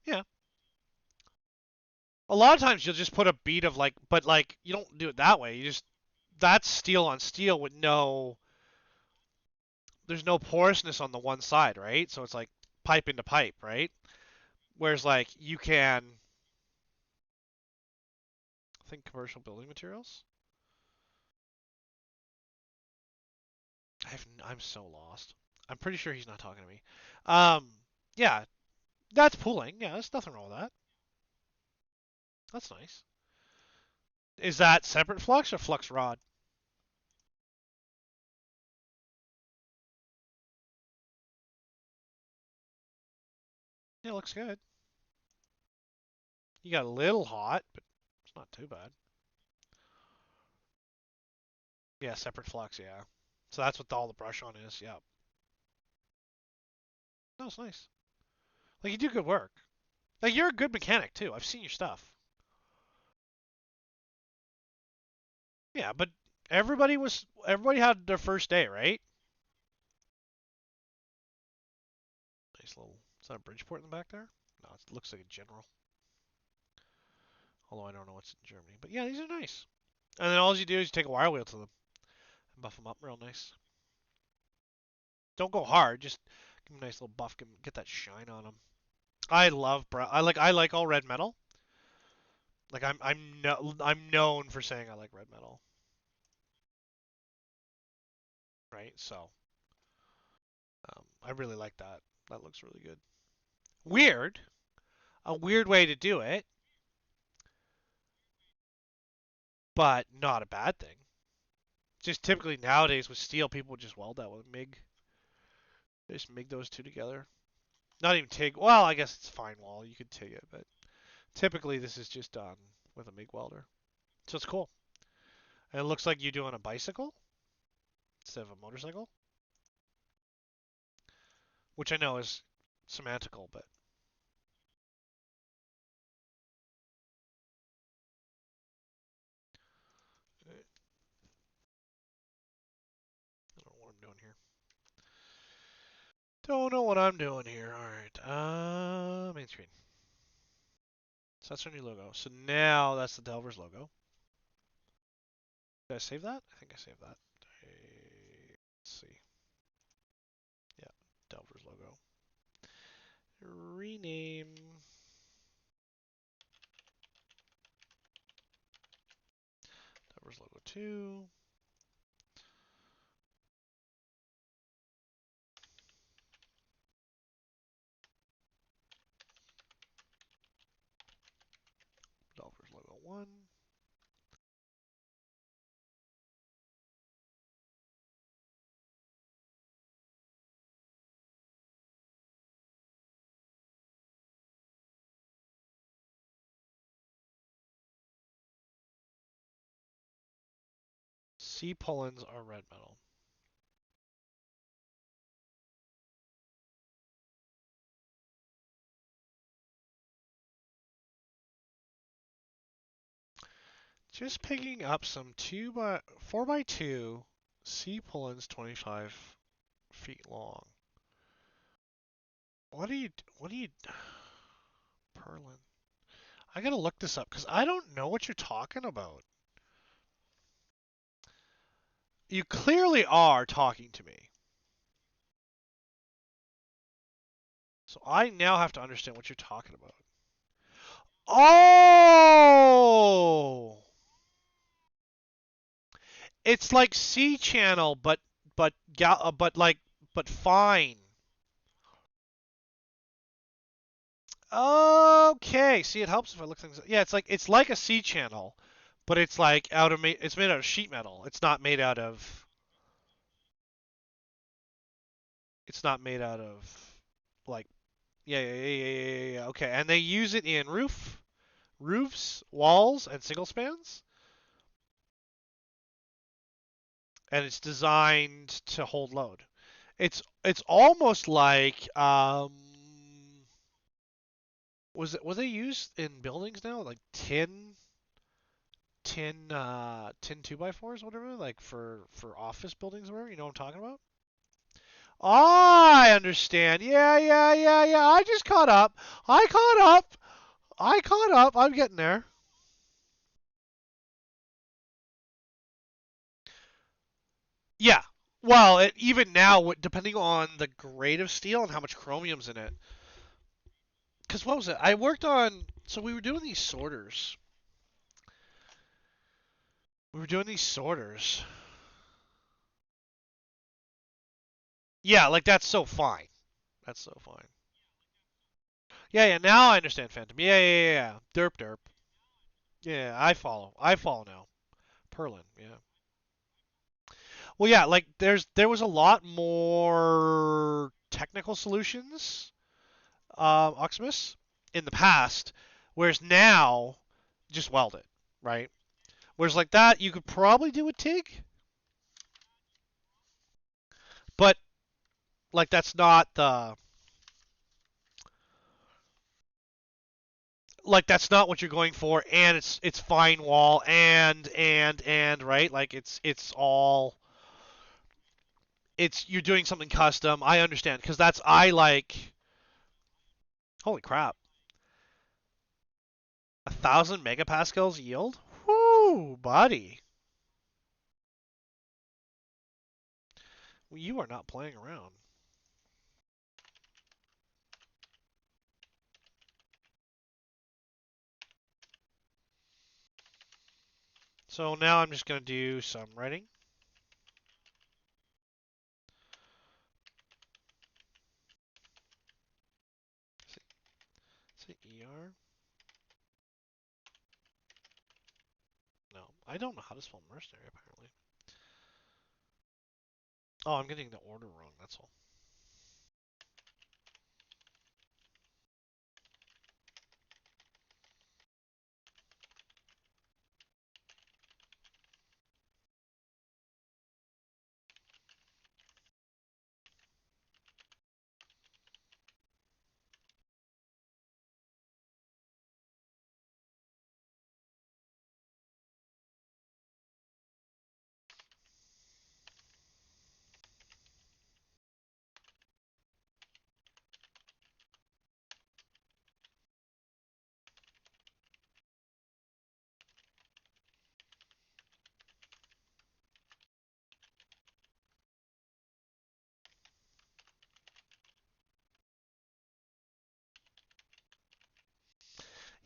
Yeah. A lot of times you'll just put a bead of but you don't do it that way. You just that's steel on steel with there's no porousness on the one side, right? So it's like pipe into pipe, right? Whereas you can think commercial building materials. I'm so lost. I'm pretty sure he's not talking to me. Yeah, that's pooling. Yeah, there's nothing wrong with that. That's nice. Is that separate flux or flux rod? Yeah, it looks good. You got a little hot, but it's not too bad. Yeah, separate flux, yeah. So that's what all the brush on is, yeah. No, it's nice. You do good work. You're a good mechanic too. I've seen your stuff. Yeah, but everybody had their first day, right? Nice little. Is that a Bridgeport in the back there? No, it looks like a general. Although I don't know what's in Germany. But yeah, these are nice. And then all you do is you take a wire wheel to them and buff them up real nice. Don't go hard. Just give them a nice little buff. Get that shine on them. I love I like all red metal. I'm known for saying I like red metal. Right? So I really like that. That looks really good. Weird. A weird way to do it, but not a bad thing. Just typically nowadays with steel, people would just weld that with MIG. They just MIG those two together. Not even TIG. Well, I guess it's fine wall. You could TIG it, but typically this is just done with a MIG welder. So it's cool. And it looks like you do on a bicycle instead of a motorcycle, which I know is semantical, but I don't know what I'm doing here. Don't know what I'm doing here. All right. Main screen. So that's our new logo. So now that's the Delvers logo. Did I save that? I think I saved that. Let's see. Yeah, Delvers logo. Rename. Delvers logo 2. Delvers logo 1. C pull-ins are red metal. Just picking up some 4x2 C pull-ins 25 feet long. What do you Perlin? I gotta look this up because I don't know what you're talking about. You clearly are talking to me. So I now have to understand what you're talking about. Oh! It's like C channel, but fine. Okay. See, it helps if I look things up. Yeah, it's like a C channel, but it's it's made out of sheet metal. It's not made out of like yeah. Okay, and they use it in roofs, walls, and single spans, and it's designed to hold load. It's almost like Was they used in buildings now? Like tin 2x4s, whatever, like for office buildings or whatever. You know what I'm talking about? I understand. Yeah. I just caught up. I caught up. I caught up. I'm getting there. Yeah. Well, even now, depending on the grade of steel and how much chromium's in it. Because what was it? I worked on. So we were doing these sorters. Yeah, like that's so fine. That's so fine. Yeah. Now I understand Phantom. Yeah. Derp. Yeah, I follow. I follow now. Perlin. Yeah. Well, yeah, like there was a lot more technical solutions, Oximus, in the past, whereas now just weld it, right? Whereas like that you could probably do with TIG, but like that's not the like that's not what you're going for, and it's fine wall and right, like it's all it's you're doing something custom. I understand because that's I like. Holy crap. 1,000 megapascals yield? Whoo, buddy. You are not playing around. So now I'm just going to do some writing. Is it ER? No, I don't know how to spell mercenary apparently. Oh, I'm getting the order wrong, that's all.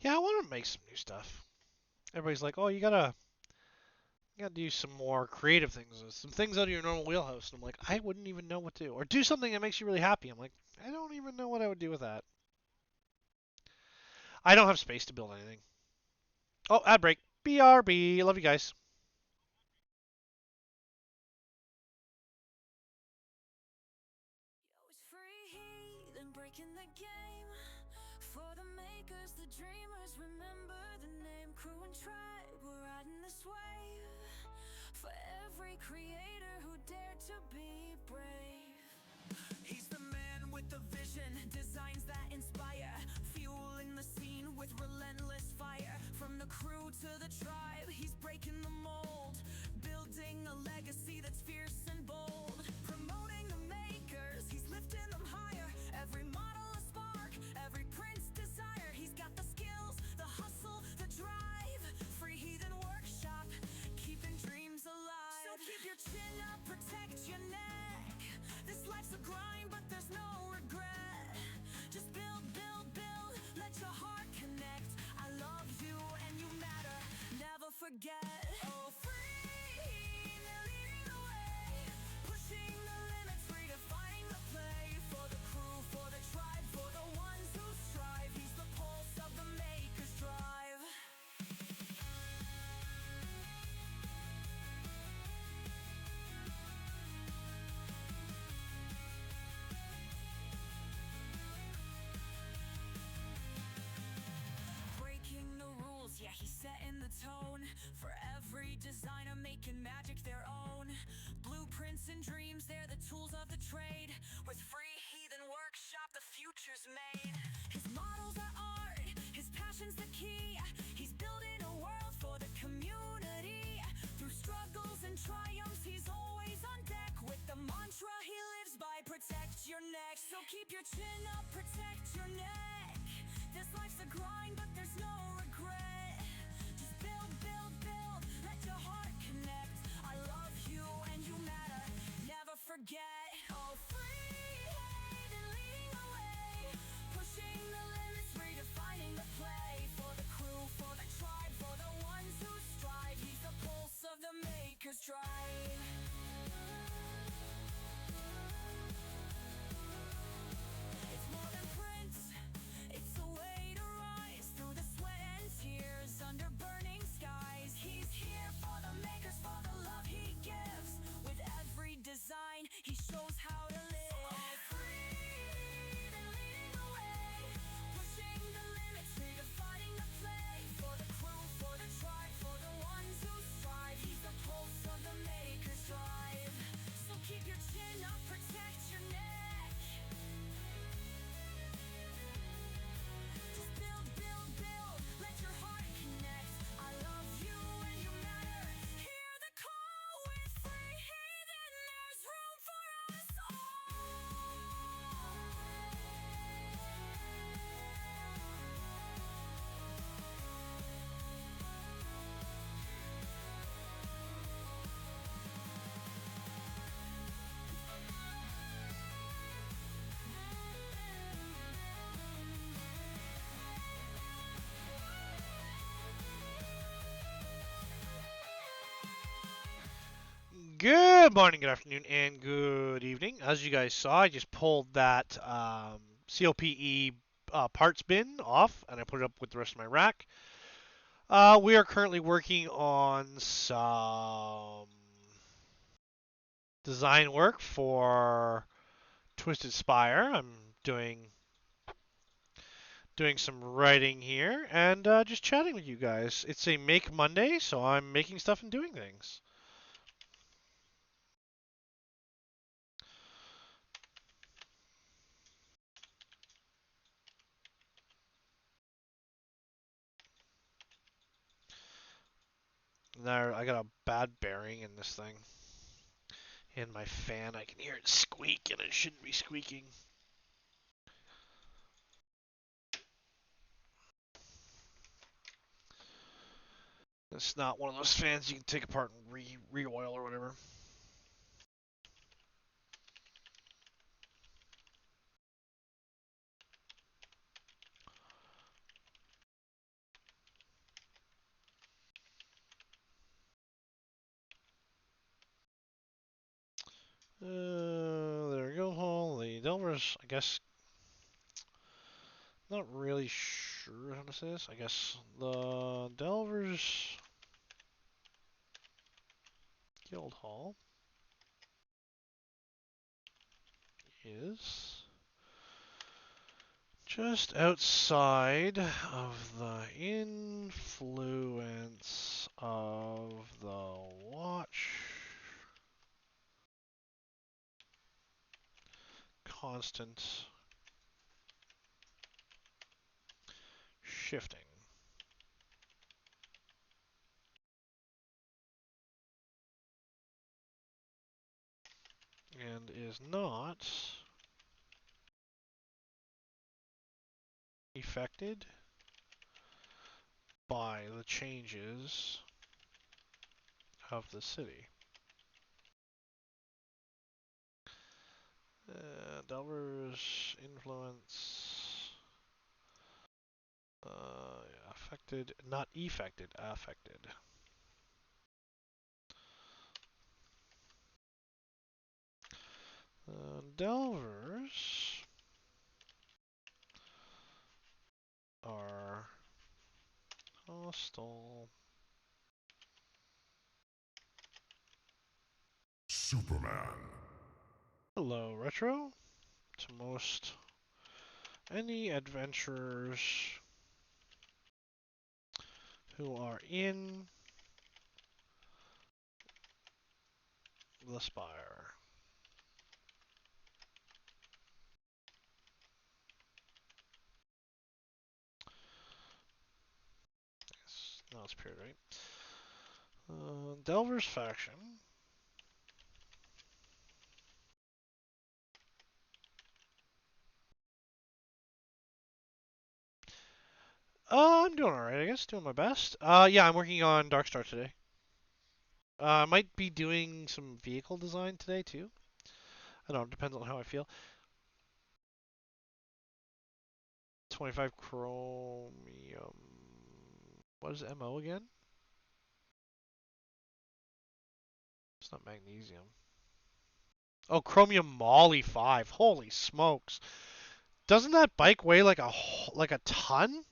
Yeah, I want to make some new stuff. Everybody's like, oh, you gotta do some more creative things, some things out of your normal wheelhouse. And I'm like, I wouldn't even know what to do. Or do something that makes you really happy. I'm like, I don't even know what I would do with that. I don't have space to build anything. Oh, ad break. BRB. Love you guys. Yo, it's free heathen breaking the game. For the makers, the dreamers, remember the name. Crew and tribe, we're riding this wave. For every creator who dared to be brave. He's the man with the vision, designs that inspire, fueling the scene with relentless fire. From the crew to the tribe, he's breaking the mold, building a legacy that's fierce and bold. Promoting the makers, he's lifting them higher. Every model a spark, every print's desire. He's got the skills, the hustle, the drive. Free Heathen Workshop, keeping dreams alive. So keep your chin up, protect your neck. This life's a grind, but there's no regret. Just build, let your heart connect. I love you and you matter, never forget. Oh, free, they're leading the way. Pushing the limits, redefining the play. For the crew, for the tribe, for the ones who strive. He's the pulse of the maker's drive. Breaking the rules, yeah, he's setting the tone. For every designer making magic their own. Blueprints and dreams, they're the tools of the trade. With Free Heathen Workshop, the future's made. His models are art, passion's the key. He's building a world for the community. Through struggles and triumphs, he's always on deck. With the mantra he lives by, protect your neck. So keep your chin up, protect your neck. This life's a grind, but there's no regret. Just build, build, build, let your heart connect. I love you and you matter, never forget. Oh, free Heathen leading the way, pushing the limits, redefining the play. For the crew, for the tribe, for the ones who strive. He's the pulse of the maker's drive. It's more than print, it's a way to rise through the sweat and tears under burning skies. He's here for the makers, for the love he gives. With every design, he shows how to live. All free, then leading the way, pushing the limits, redefining the play. For the crew, for the tribe, for the ones who strive. He's the pulse of the maker's drive. So keep your chin up, protect your neck. Just build, build, build, let your heart connect. I love you and you matter. Hear the call with free Heathen. There's room for us all. Good morning, good afternoon, and good evening. As you guys saw, I just pulled that CLPE parts bin off, and I put it up with the rest of my rack. We are currently working on some design work for Twisted Spire. I'm doing some writing here and just chatting with you guys. It's a Make Monday, so I'm making stuff and doing things. There, I got a bad bearing in this thing. In my fan, I can hear it squeak, and it shouldn't be squeaking. It's not one of those fans you can take apart and re-oil or whatever. There we go. Holy Delvers, I guess. Not really sure how to say this. I guess the Delvers Guild Hall is just outside of the influence of the watch constant shifting and is not affected by the changes of the city. Delver's influence affected, not effected, affected. Delvers are hostile. Superman. Hello, Retro. To most any adventurers who are in the Spire. Oh, it's period, right? Delver's faction. I'm doing alright, I guess. Doing my best. Yeah, I'm working on Darkstar today. I might be doing some vehicle design today, too. I don't know, it depends on how I feel. 25 chromium. What is MO again? It's not magnesium. Oh, chromium moly 5. Holy smokes. Doesn't that bike weigh like a ton?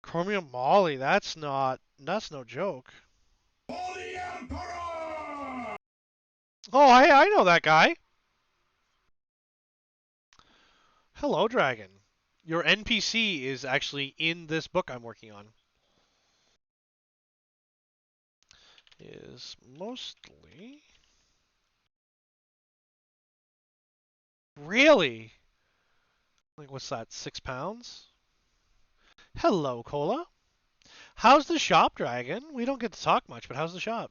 Chromium moly, that's no joke. For the Emperor! Oh, hey, I know that guy. Hello, Dragon. Your NPC is actually in this book I'm working on. Is mostly... Really? Like, what's that, 6 pounds? Hello, Cola. How's the shop, Dragon? We don't get to talk much, but how's the shop?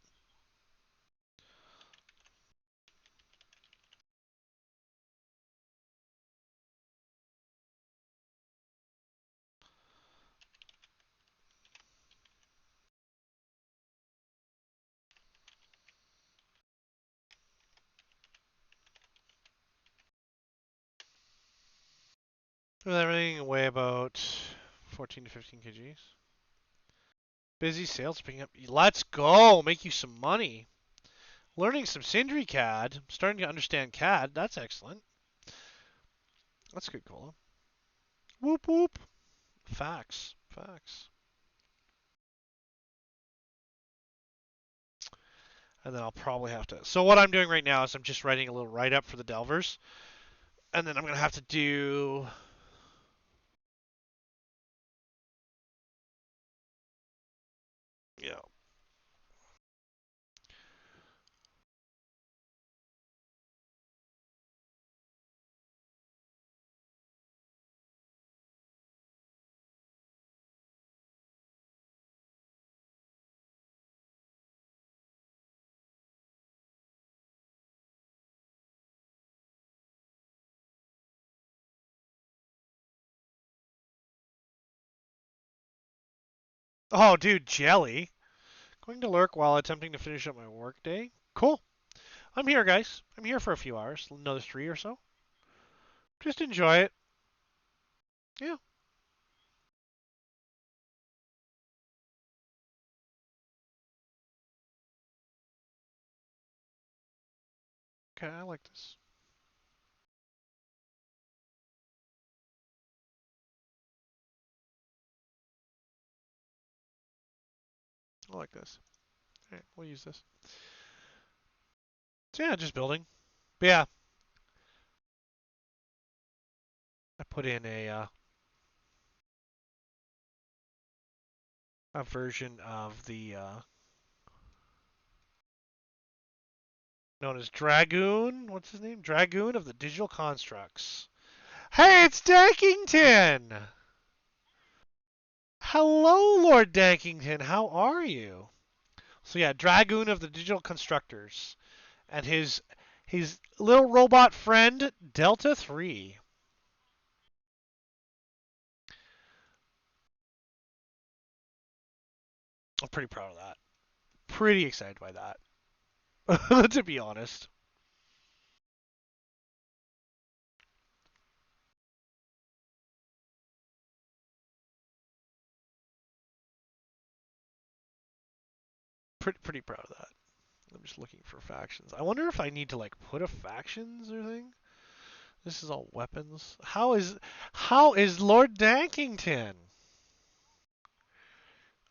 With everything, weigh about 14 to 15 kgs. Busy sales picking up. Let's go! Make you some money. Learning some Sindri CAD. Starting to understand CAD. That's excellent. That's good, Cola. Whoop whoop. Facts. Facts. And then I'll probably have to. So what I'm doing right now is I'm just writing a little write-up for the Delvers. And then I'm going to have to do... Yeah. Oh, dude, jelly. Going to lurk while attempting to finish up my workday. Cool. I'm here, guys. I'm here for a few hours. Another 3 or so. Just enjoy it. Yeah. Okay, I like this. I like this. All right, we'll use this. So yeah, just building. But yeah, I put in a version of the known as Dragoon. What's his name? Dragoon of the Digital Constructs. Hey, it's Dankington! Hello, Lord Dankington. How are you? So yeah, Dragoon of the Digital Constructors, and his little robot friend Delta 3. I'm pretty proud of that. Pretty excited by that, to be honest. Pretty proud of that. I'm just looking for factions. I wonder if I need to like put a factions or thing. This is all weapons. How is Lord Dankington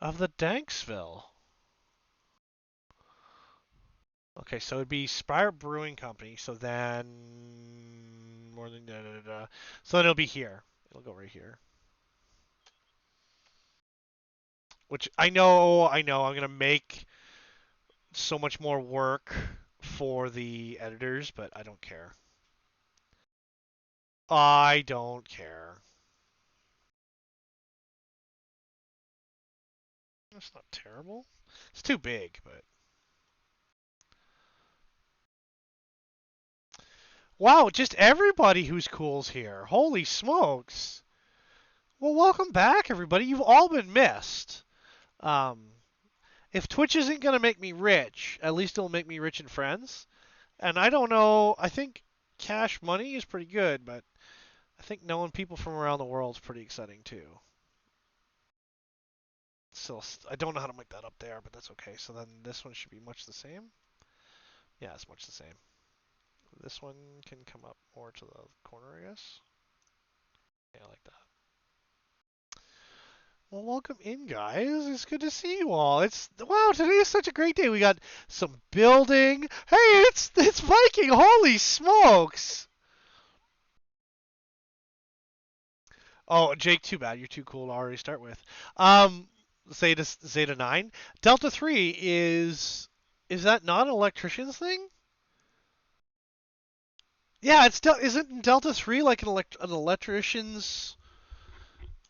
of the Danksville? Okay, so it'd be Spire Brewing Company. So then more than da, da, da, da. So then it'll be here. It'll go right here. Which I know I'm gonna make so much more work for the editors, but I don't care. I don't care. That's not terrible. It's too big, but wow, just everybody who's cool's here. Holy smokes. Well, welcome back, everybody. You've all been missed. Um, if Twitch isn't gonna make me rich, at least it'll make me rich in friends. And I don't know. I think cash money is pretty good, but I think knowing people from around the world is pretty exciting too. So I don't know how to make that up there, but that's okay. So then this one should be much the same. Yeah, it's much the same. This one can come up more to the corner, I guess. Yeah, I like that. Well, welcome in, guys. It's good to see you all. It's wow, today is such a great day. We got some building. Hey, it's Viking. Holy smokes! Oh, Jake, too bad. You're too cool to already start with. Zeta 9. Delta 3 is that not an electrician's thing? Yeah, isn't Delta 3 like an electrician's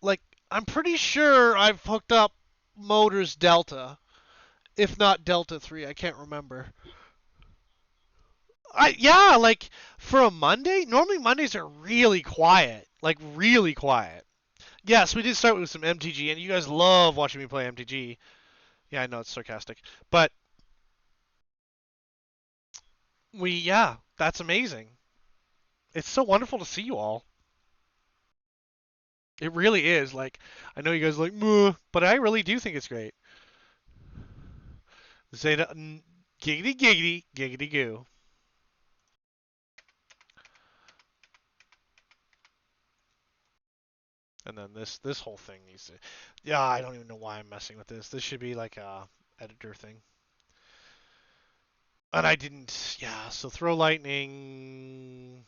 like I'm pretty sure I've hooked up motors Delta, if not Delta 3, I can't remember. Yeah, like for a Monday, normally Mondays are really quiet, like really quiet. Yes, we did start with some MTG, and you guys love watching me play MTG. Yeah, I know it's sarcastic, but yeah, that's amazing. It's so wonderful to see you all. It really is. Like, I know you guys are like, "Muh," but I really do think it's great. Zeta, giggity giggity, giggity goo. And then this whole thing needs to. Yeah, I don't even know why I'm messing with this. This should be like a editor thing. And I didn't. Yeah, so throw lightning.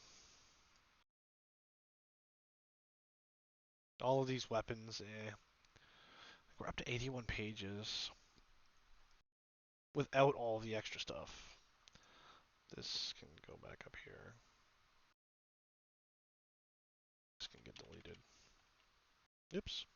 All of these weapons. We're up to 81 pages without all the extra stuff. This can go back up here. This can get deleted. Oops.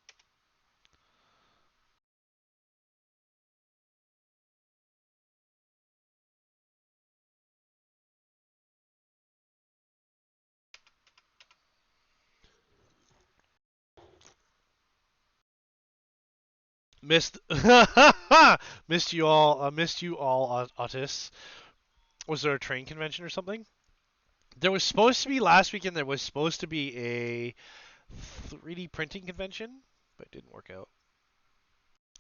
Missed, missed you all. Missed you all, autists. Was there a train convention or something? There was supposed to be last weekend. There was supposed to be a 3D printing convention, but it didn't work out.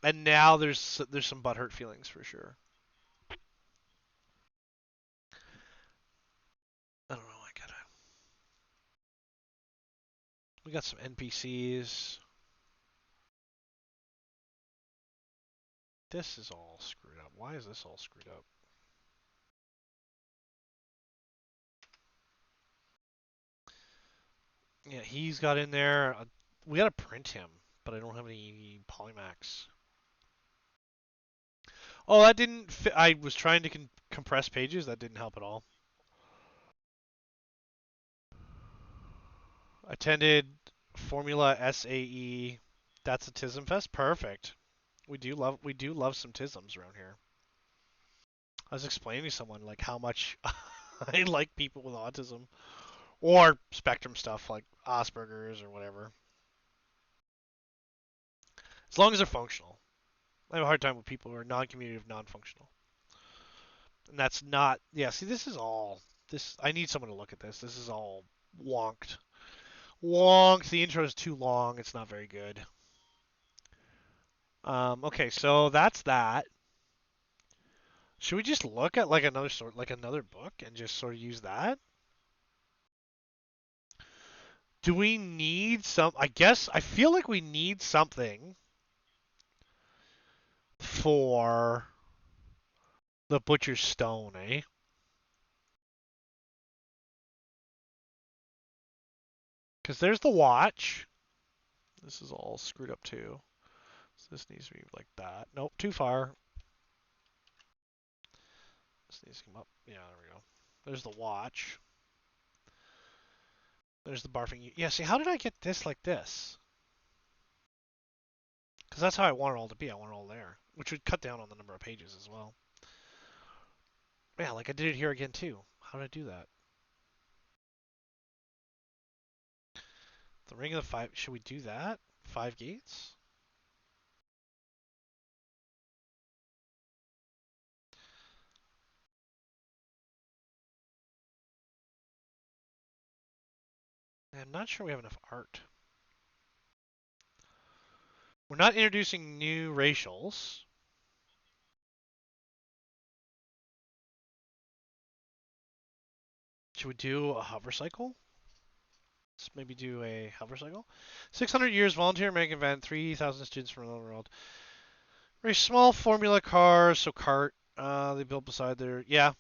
And now there's some butthurt feelings for sure. I don't know. We got some NPCs. This is all screwed up. Why is this all screwed up? Yeah, he's got in there. We gotta print him, but I don't have any Polymax. Oh, that didn't fit. I was trying to compress pages. That didn't help at all. Attended Formula SAE. That's a Tism Fest. Perfect. We do love some Tisms around here. I was explaining to someone like how much I like people with autism or spectrum stuff like Asperger's or whatever. As long as they're functional. I have a hard time with people who are non-communicative, non-functional. And that's not. Yeah, see, this is all. This. I need someone to look at this. This is all wonked. Wonked. The intro is too long. It's not very good. Okay, so that's that. Should we just look at like another book and just sort of use that? Do we need some? I guess I feel like we need something for the Butcher's Stone, eh? Because there's the watch. This is all screwed up too. So this needs to be like that. Nope, too far. This needs to come up. Yeah, there we go. There's the watch. There's the barfing. Yeah, see, how did I get this like this? Because that's how I want it all to be. I want it all there, which would cut down on the number of pages as well. Yeah, like I did it here again too. How did I do that? The Ring of the Five. Should we do that? 5 gates? I'm not sure we have enough art. We're not introducing new racials. Should we do a hover cycle? Let's maybe do a hover cycle. 600 years volunteer American event. 3,000 students from around the world. Very small formula cars. So cart. They built beside their. Yeah.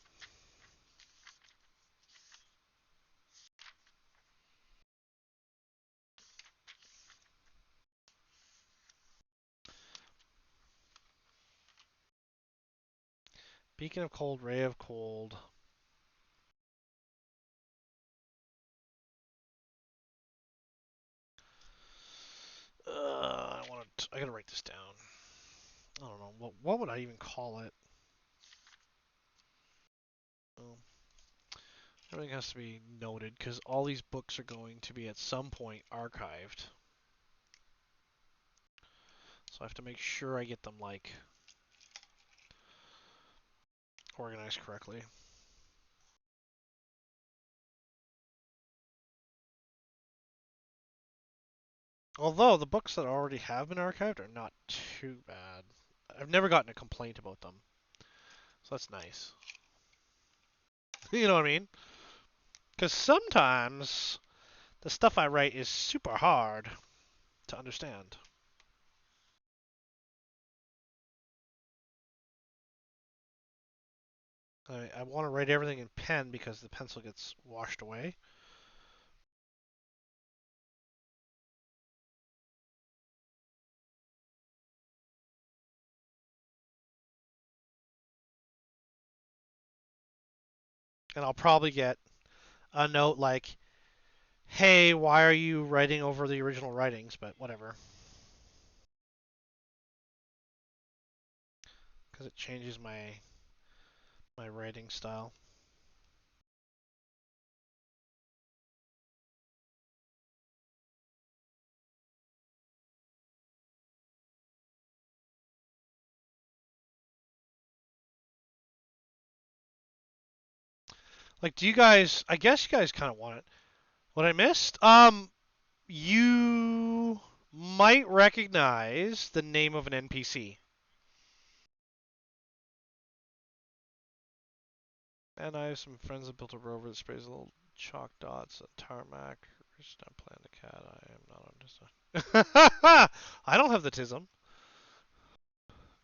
Beacon of cold. Ray of cold. I want to. I gotta write this down. I don't know. What would I even call it? Well, everything has to be noted because all these books are going to be at some point archived. So I have to make sure I get them like organized correctly. Although the books that already have been archived are not too bad. I've never gotten a complaint about them. So that's nice. You know what I mean? Because sometimes the stuff I write is super hard to understand. I want to write everything in pen because the pencil gets washed away. And I'll probably get a note like, hey, why are you writing over the original writings? But whatever. Because it changes my writing style. Like, do you guys? I guess you guys kind of want it. What I missed? You might recognize the name of an NPC. And I have some friends that built a rover that sprays little chalk dots on tarmac. Rich not playing the cat. I am not on this. I don't have the tism.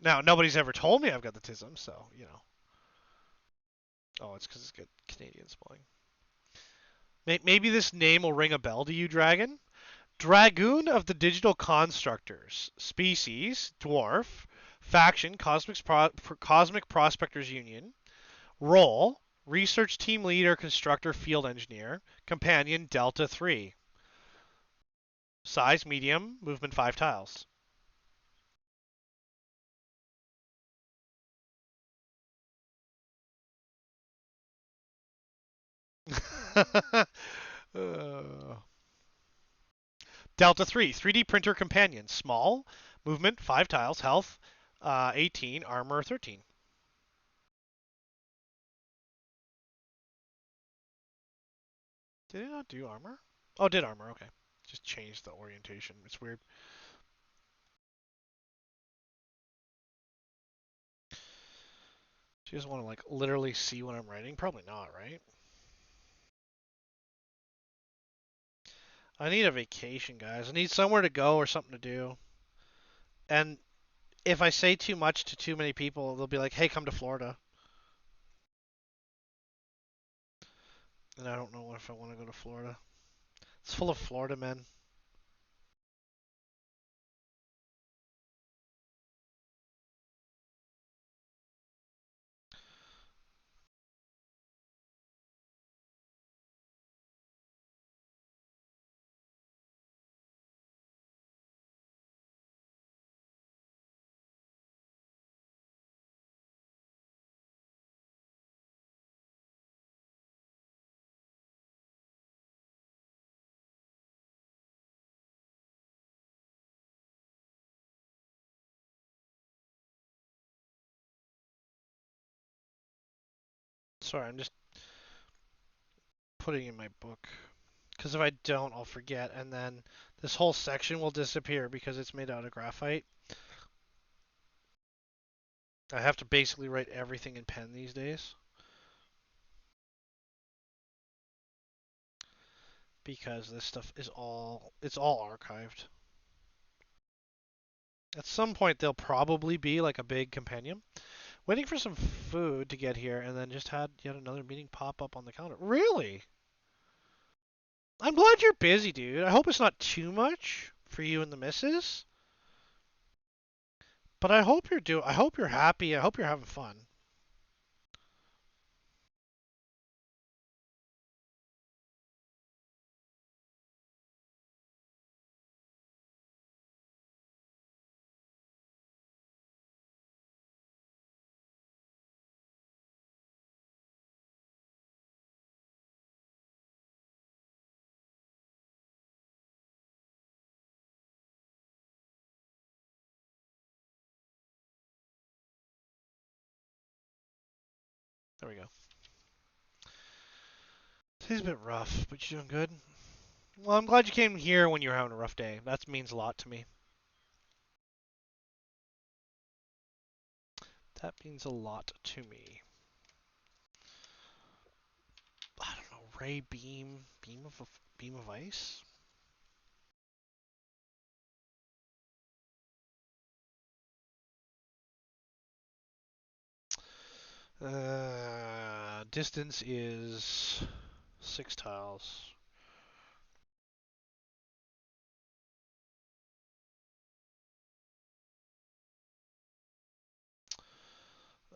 Now, nobody's ever told me I've got the tism, so, you know. Oh, it's because it's got Canadian spelling. Maybe this name will ring a bell to you, Dragon. Dragoon of the Digital Constructors. Species, Dwarf. Faction, Cosmic Prospectors Union. Role, Research Team Leader, Constructor, Field Engineer. Companion, Delta 3. Size, medium. Movement, 5 tiles. uh, Delta 3, 3D Printer Companion. Small. Movement, 5 tiles. Health, 18. Armor, 13. Did it not do armor? Oh, it did armor. Okay. Just changed the orientation. It's weird. Do you just want to like literally see what I'm writing? Probably not, right? I need a vacation, guys. I need somewhere to go or something to do. And if I say too much to too many people, they'll be like, "Hey, come to Florida." And I don't know if I want to go to Florida. It's full of Florida men. Sorry, I'm just putting in my book. Because if I don't, I'll forget, and then this whole section will disappear because it's made out of graphite. I have to basically write everything in pen these days. Because this stuff is it's all archived. At some point, there'll probably be like a big compendium. Waiting for some food to get here, and then just had yet another meeting pop up on the counter. Really? I'm glad you're busy, dude. I hope it's not too much for you and the missus. But I hope I hope you're happy. I hope you're having fun. There we go. Today's a bit rough, but you doing good? Well, I'm glad you came here when you were having a rough day. That means a lot to me. That means a lot to me. I don't know, ray beam of ice. Distance is 6 tiles.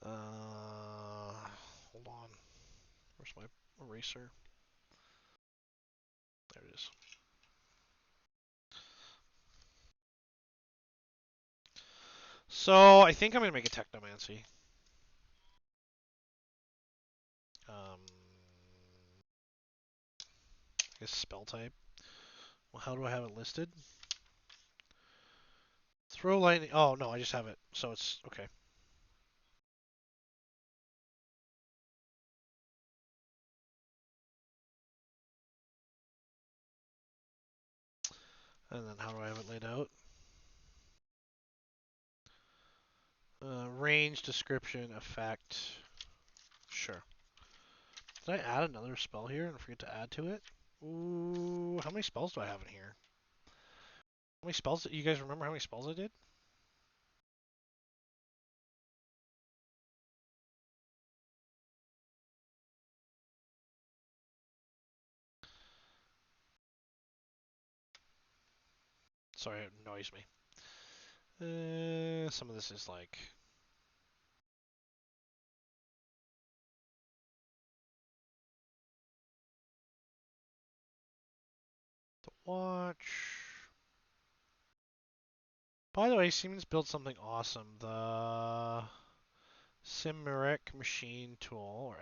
Hold on. Where's my eraser? There it is. So I think I'm gonna make a technomancy. I guess spell type. Well, how do I have it listed? Throw lightning. Oh no, I just have it. So it's okay. And then how do I have it laid out? Range, description, effect. Sure. Did I add another spell here and forget to add to it? Ooh, how many spells do I have in here? How many spells? You guys remember how many spells I did? Sorry, it annoys me. Some of this is like the watch. By the way, Siemens built something awesome. The Simeric Machine Tool, or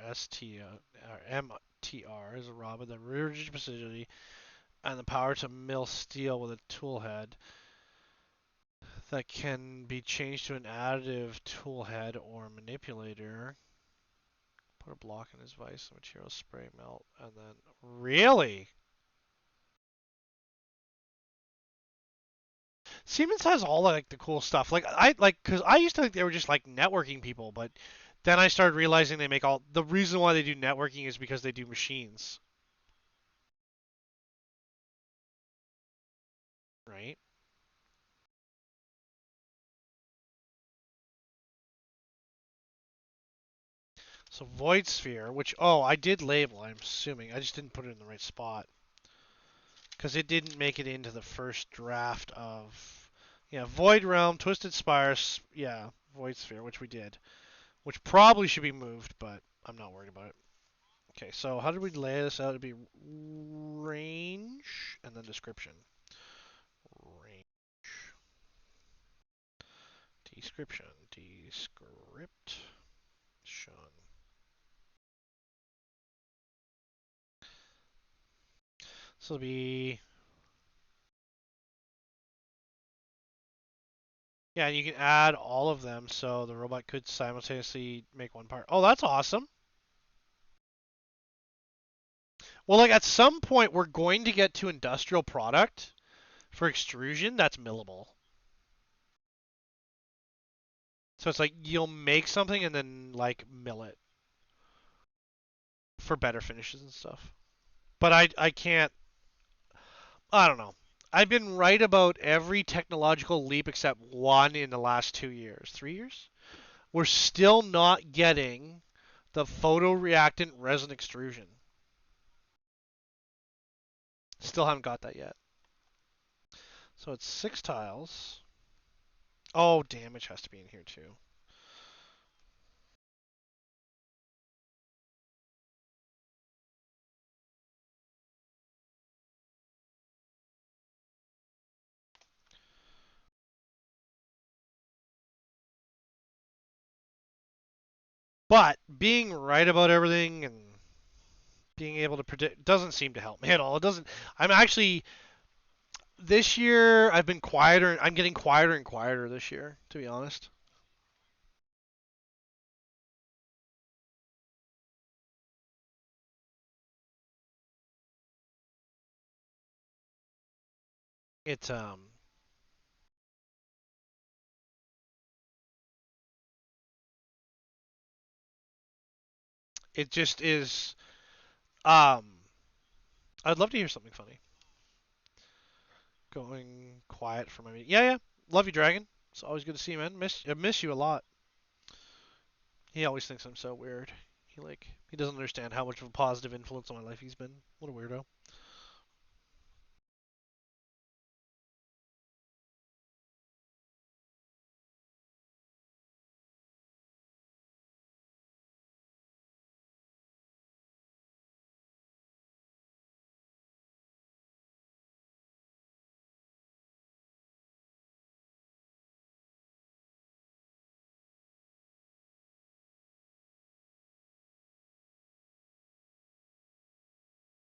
MTR, is a robot that rearranges precision and the power to mill steel with a tool head that can be changed to an additive tool head or manipulator. Put a block in his vise, material spray melt, and then really? Siemens has all like the cool stuff. Cause I used to think they were just like networking people, but then I started realizing they make all the reason why they do networking is because they do machines, right? So Void Sphere, which I did label, I'm assuming. I just didn't put it in the right spot. Because it didn't make it into the first draft of Void Realm, Twisted Spire, yeah, Void Sphere, which we did. Which probably should be moved, but I'm not worried about it. Okay, so how did we lay this out? It'd be range and then description. Range. Description. Description. So it'll be. Yeah, and you can add all of them so the robot could simultaneously make one part. Oh, that's awesome. Well, like at some point we're going to get to industrial product for extrusion that's millable. So it's like you'll make something and then like mill it for better finishes and stuff. But I can't. I don't know. I've been right about every technological leap except one in the last 2 years. 3 years? We're still not getting the photoreactant resin extrusion. Still haven't got that yet. So it's 6 tiles. Oh, damage has to be in here too. But being right about everything and being able to predict doesn't seem to help me at all. It doesn't. I'm actually this year I've been quieter. I'm getting quieter and quieter this year, to be honest. It's it just is um I'd love to hear something funny. Going quiet for my meeting. Yeah, yeah. Love you, Dragon. It's always good to see you, man. I miss you a lot. He always thinks I'm so weird. He doesn't understand how much of a positive influence on my life he's been. What a weirdo.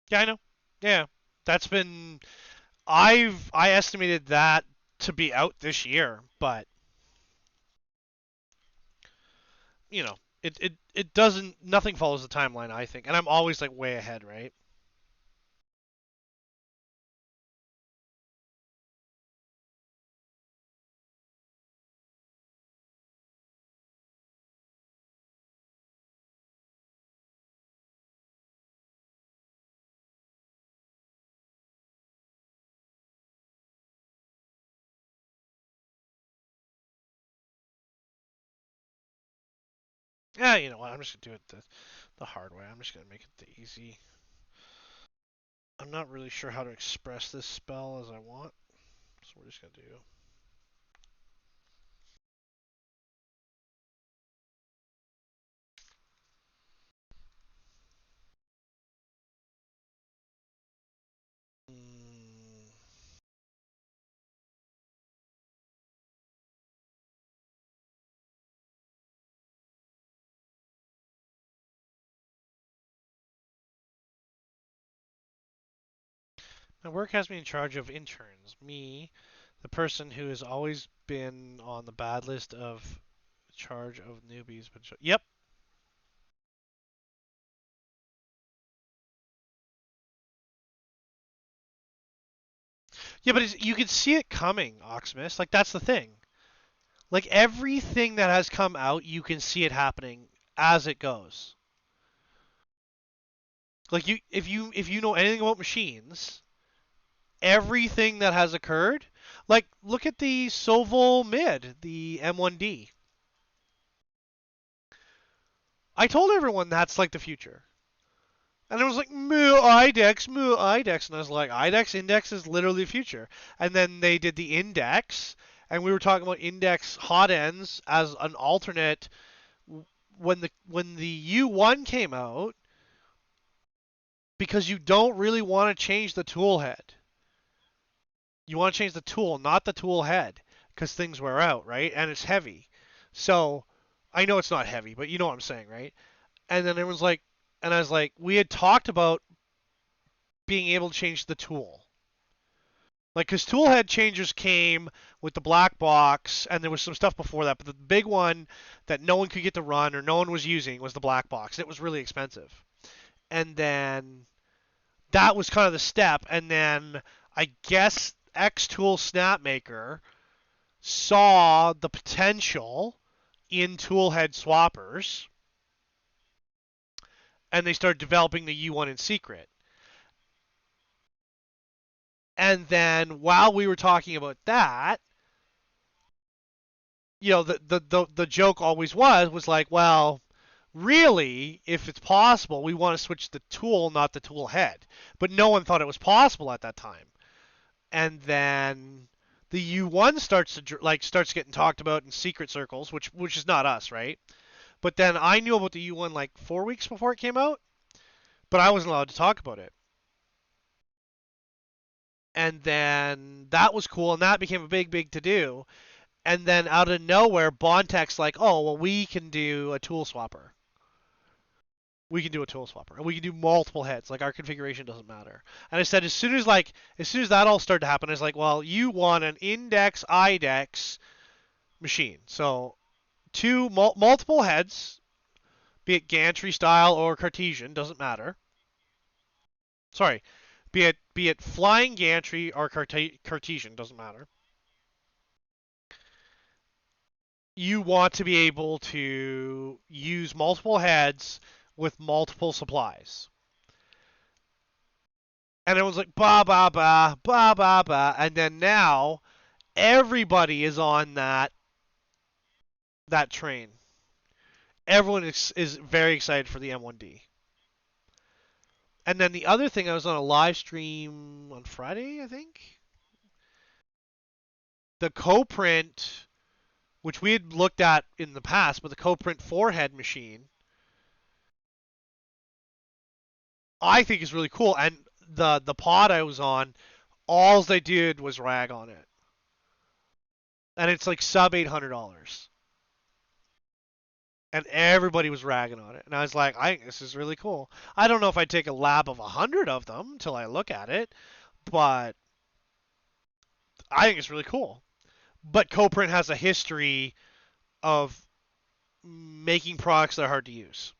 Yeah, I know. Yeah. That's been I estimated that to be out this year, but it doesn't nothing follows the timeline, I think. And I'm always like way ahead, right? Yeah, you know what? I'm just gonna do it the hard way. I'm just gonna make it the easy. I'm not really sure how to express this spell as I want, so we're just gonna do. Mm, my work has me in charge of interns. Me, the person who has always been on the bad list of charge of newbies. But yep. Yeah, but you can see it coming, Oxmus. Like that's the thing. Like everything that has come out, you can see it happening as it goes. Like if you know anything about machines, everything that has occurred, like look at the Sovol mid, the M1D. I told everyone that's like the future. And it was like moo IDEX, and I was like, IDEX index is literally the future. And then they did the index, and we were talking about index hot ends as an alternate when the U1 came out, because you don't really want to change the tool head. You want to change the tool, not the tool head, because things wear out, right? And it's heavy. So I know it's not heavy, but you know what I'm saying, right? And then everyone's like, and I was like, we had talked about being able to change the tool. Like, because tool head changers came with the black box, and there was some stuff before that, but the big one that no one could get to run or no one was using was the black box. It was really expensive. And then that was kind of the step. And then I guess X Tool Snapmaker saw the potential in toolhead swappers, and they started developing the U1 in secret. And then while we were talking about that, the joke always was like, well, really, if it's possible, we want to switch the tool, not the tool head. But no one thought it was possible at that time. And then the U1 starts getting talked about in secret circles, which is not us, right? But then I knew about the U1 like 4 weeks before it came out, but I wasn't allowed to talk about it. And then that was cool, and that became a big to do. And then out of nowhere, Bontech's like, oh, well, we can do a tool swapper. We can do a tool swapper, and we can do multiple heads. Like, our configuration doesn't matter. And I said, as soon as that all started to happen, I was like, well, you want an index IDEX machine. So multiple heads, be it gantry style or Cartesian, doesn't matter. Sorry, be it flying gantry or Cartesian, doesn't matter. You want to be able to use multiple heads with multiple supplies. And everyone's like, ba ba ba, ba ba ba. And then now everybody is on that train. Everyone is very excited for the M1D. And then the other thing, I was on a live stream on Friday, I think. The co-print, which we had looked at in the past, but the co-print four-head machine, I think is really cool. And the pod I was on, all they did was rag on it. And it's like sub $800. And everybody was ragging on it. And I was like, I think this is really cool. I don't know if I'd take a lab of 100 of them until I look at it, but I think it's really cool. But Coprint has a history of making products that are hard to use.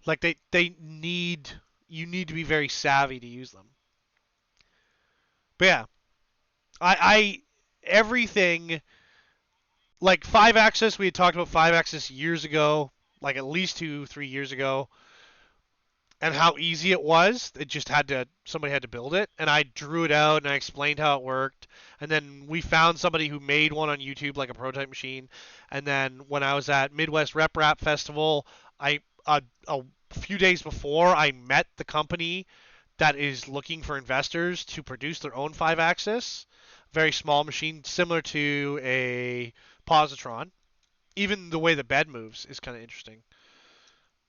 Like you need to be very savvy to use them. But yeah, I everything like 5-axis. We had talked about 5-axis years ago, like at least 2-3 years ago, and how easy it was. It just somebody had to build it, and I drew it out and I explained how it worked. And then we found somebody who made one on YouTube, like a prototype machine. And then when I was at Midwest Rep Rap Festival, a few days before, I met the company that is looking for investors to produce their own 5-axis, very small machine, similar to a positron. Even the way the bed moves is kind of interesting,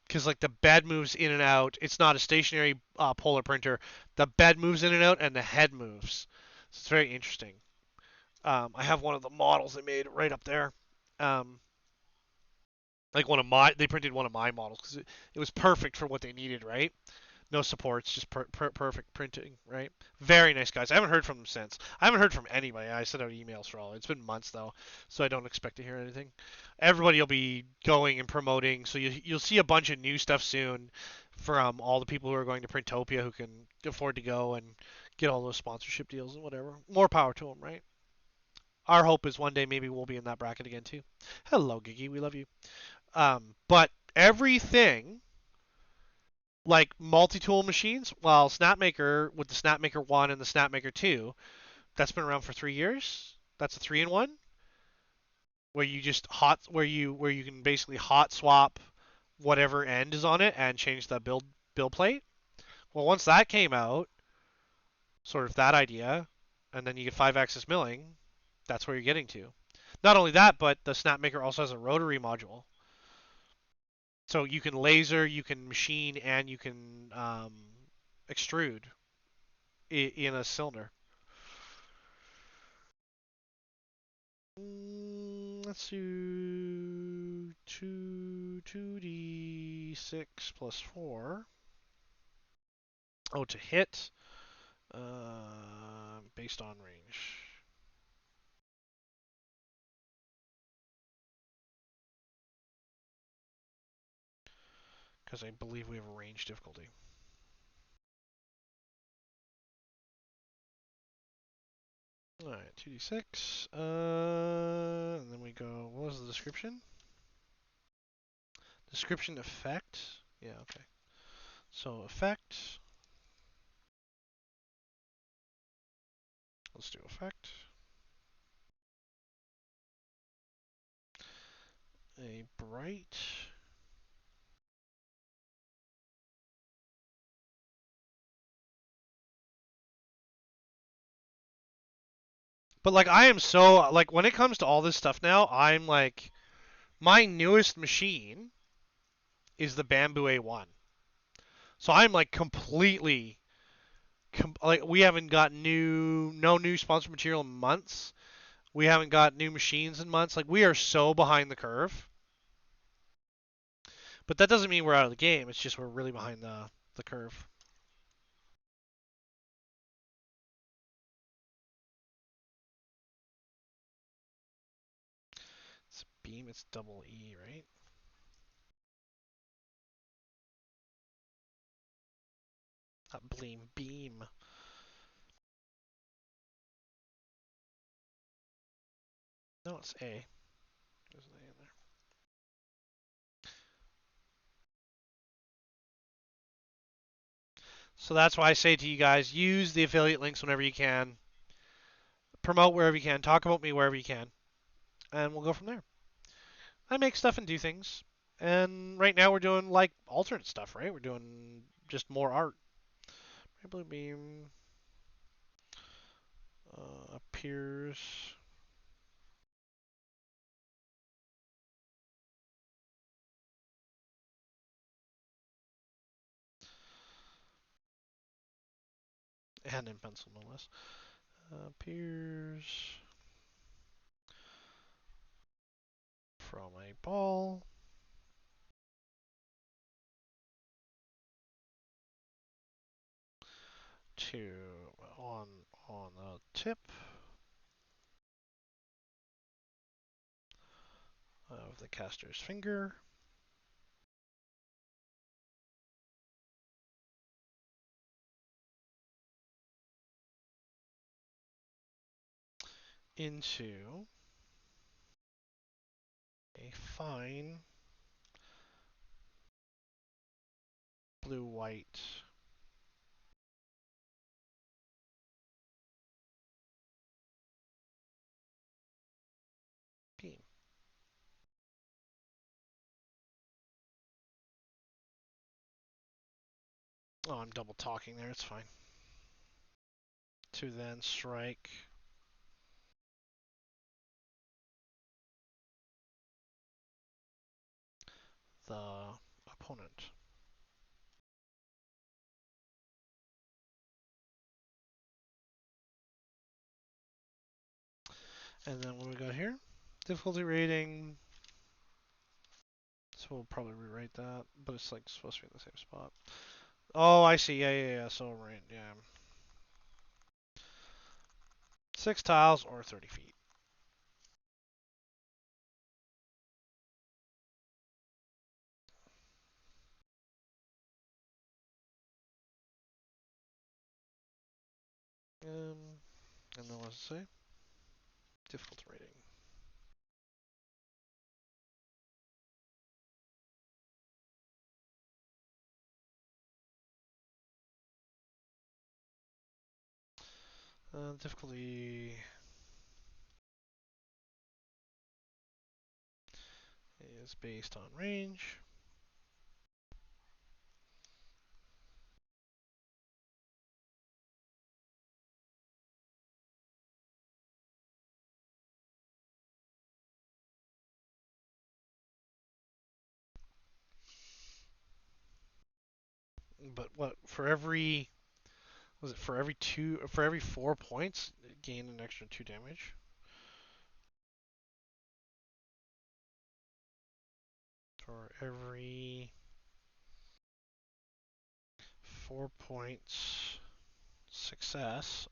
because like the bed moves in and out. It's not a stationary polar printer. The bed moves in and out, and the head moves. So it's very interesting. I have one of the models they made right up there. Um, like they printed one of my models because it was perfect for what they needed, right? No supports, just perfect printing, right? Very nice guys. I haven't heard from them since. I haven't heard from anybody. I sent out emails for all. It's been months though, so I don't expect to hear anything. Everybody will be going and promoting, so you'll see a bunch of new stuff soon from all the people who are going to Printopia who can afford to go and get all those sponsorship deals and whatever. More power to them, right? Our hope is one day maybe we'll be in that bracket again too. Hello, Gigi. We love you. But everything like multi-tool machines, while Snapmaker with the Snapmaker 1 and the Snapmaker 2, that's been around for 3 years. That's a 3-in-1 where you can basically hot swap whatever end is on it and change the build plate. Well, once that came out, sort of that idea, and then you get 5-axis milling, that's where you're getting to. Not only that, but the Snapmaker also has a rotary module. So you can laser, you can machine, and you can extrude in a cylinder. Let's do 2d6 plus 4. Oh, to hit, based on range. Because I believe we have a range difficulty. Alright, 2d6. And then we go, what was the description? Description effect? Yeah, okay. So effect. Let's do effect. A bright. But like I am so like when it comes to all this stuff now, I'm like my newest machine is the Bamboo A1. So I'm like completely like we haven't got no new sponsored material in months. We haven't got new machines in months. Like we are so behind the curve. But that doesn't mean we're out of the game. It's just we're really behind the curve. It's beam, it's double E, right? Not bleam, beam. No, it's A. There's an A in there. So that's why I say to you guys, use the affiliate links whenever you can. Promote wherever you can. Talk about me wherever you can. And we'll go from there. I make stuff and do things. And right now we're doing like alternate stuff, right? We're doing just more art. Blue beam appears. And in pencil, no less. Appears from a ball to on a tip of the caster's finger into a fine blue-white beam. Oh, I'm double talking there, it's fine. To then strike the opponent. And then what do we got here? Difficulty rating. So we'll probably rewrite that, but it's like supposed to be in the same spot. Oh, I see. Yeah. So right, yeah. 6 tiles or 30 feet. And then what does it say? Difficulty rating. Difficulty is based on range. But what for every was it for every 4 points gain an extra 2 damage? For every 4 points success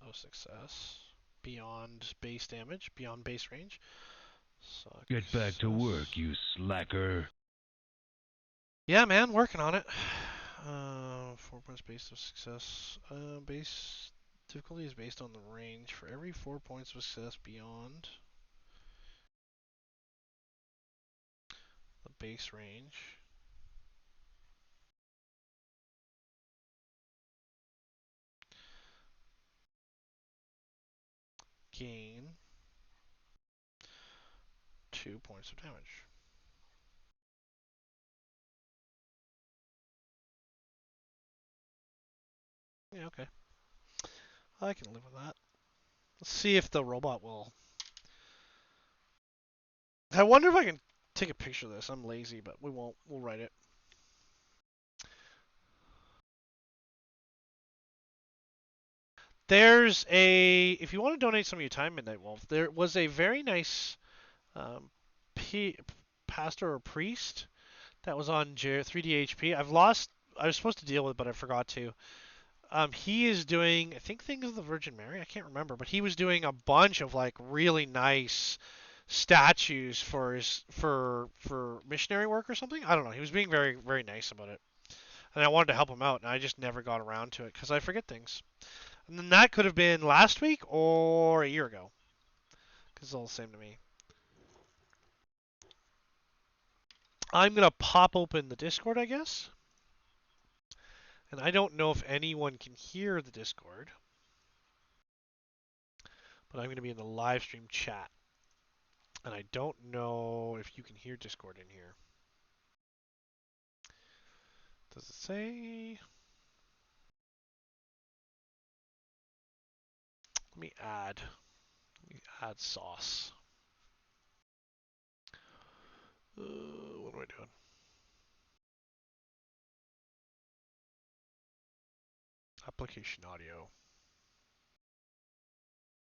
beyond base damage, beyond base range. Get back to work, you slacker. Yeah, man, working on it. 4 points base of success. Base Difficulty is based on the range. For every 4 points of success beyond the base range, gain 2 points of damage. Yeah, okay. I can live with that. Let's see if the robot will. I wonder if I can take a picture of this. I'm lazy, but we won't. We'll write it. There's a. If you want to donate some of your time, Midnight Wolf, there was a very nice um, pastor or priest that was on 3DHP. I've lost. I was supposed to deal with it, but I forgot to. He is doing, I think, Things of the Virgin Mary. I can't remember, but he was doing a bunch of like really nice statues for his for missionary work or something. I don't know. He was being very very nice about it, and I wanted to help him out, and I just never got around to it because I forget things. And then that could have been last week or a year ago, because it's all the same to me. I'm gonna pop open the Discord, I guess. And I don't know if anyone can hear the Discord, but I'm going to be in the live stream chat. And I don't know if you can hear Discord in here. Does it say? Let me add. Let me add sauce. What am I doing? Application audio.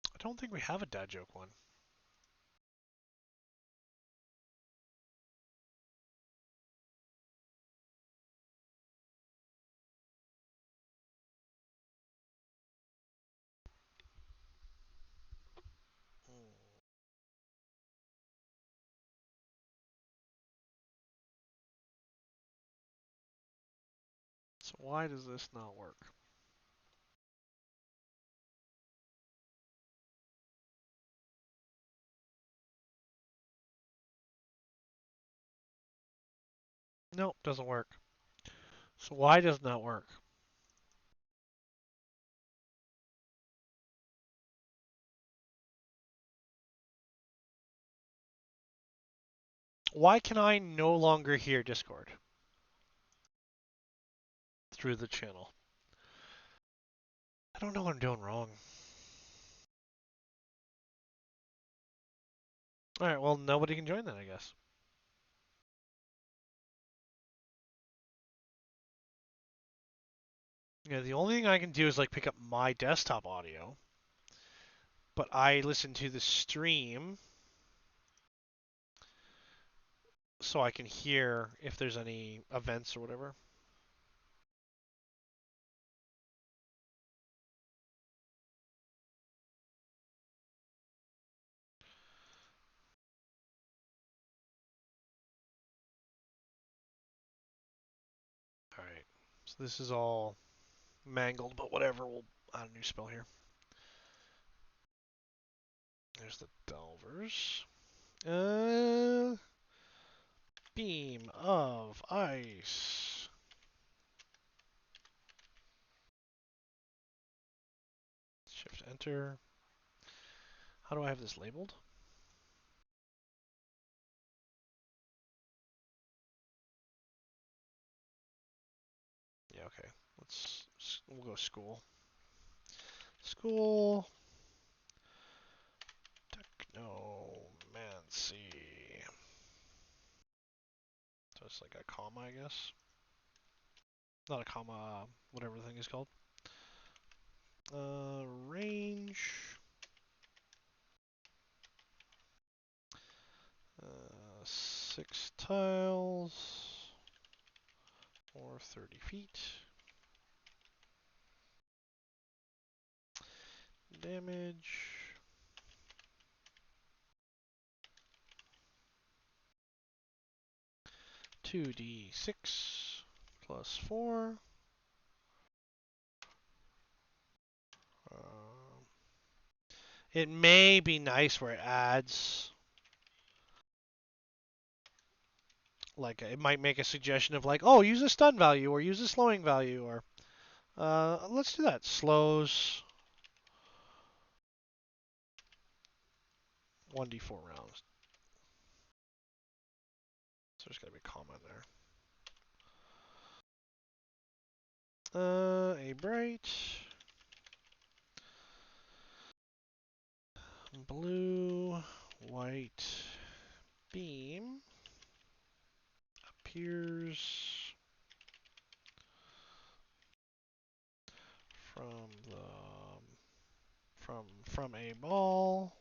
I don't think we have a dad joke one. So why does this not work? Nope, doesn't work. So why does not work? Why can I no longer hear Discord through the channel? I don't know what I'm doing wrong. Alright, well, nobody can join then, I guess. Yeah, the only thing I can do is like pick up my desktop audio, but I listen to the stream so I can hear if there's any events or whatever. Alright, so this is all mangled, but whatever, we'll add a new spell here. There's the Delvers. Beam of Ice. Shift Enter. How do I have this labeled? Yeah, okay. We'll go school. School. Technomancy. So it's like a comma, I guess. Not a comma, whatever the thing is called. Range. 6 tiles. Or 30 feet. Damage. $2d6 plus 4. It may be nice where it adds, like, it might make a suggestion of like, oh, use a stun value or use a slowing value, or let's do that. Slows 1d4 rounds. So there's got to be a comma there. A bright blue white beam appears from from a ball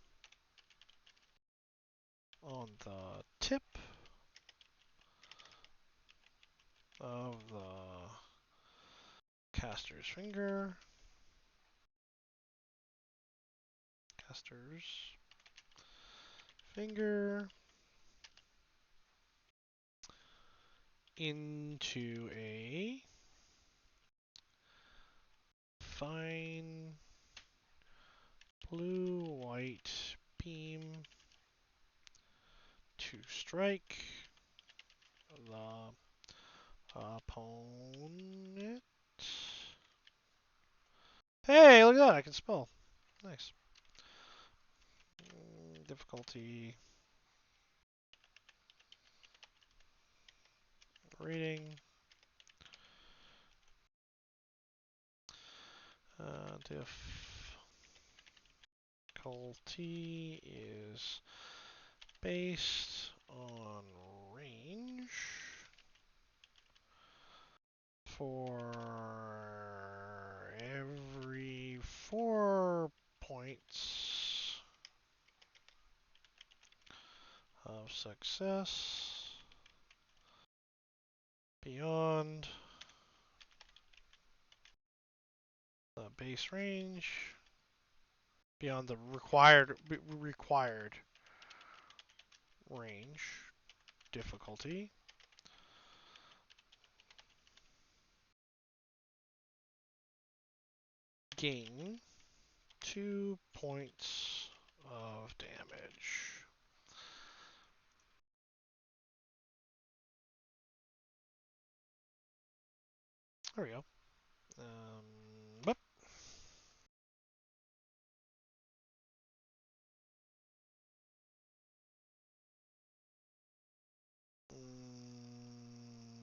on the tip of the caster's finger. Caster's finger into a fine blue-white beam to strike the opponent. Hey, look at that! I can spell. Nice. Difficulty rating. Difficulty is based on range for every 4 points of success beyond the base range, beyond the required range difficulty. Gain 2 points of damage. There we go. Whoop.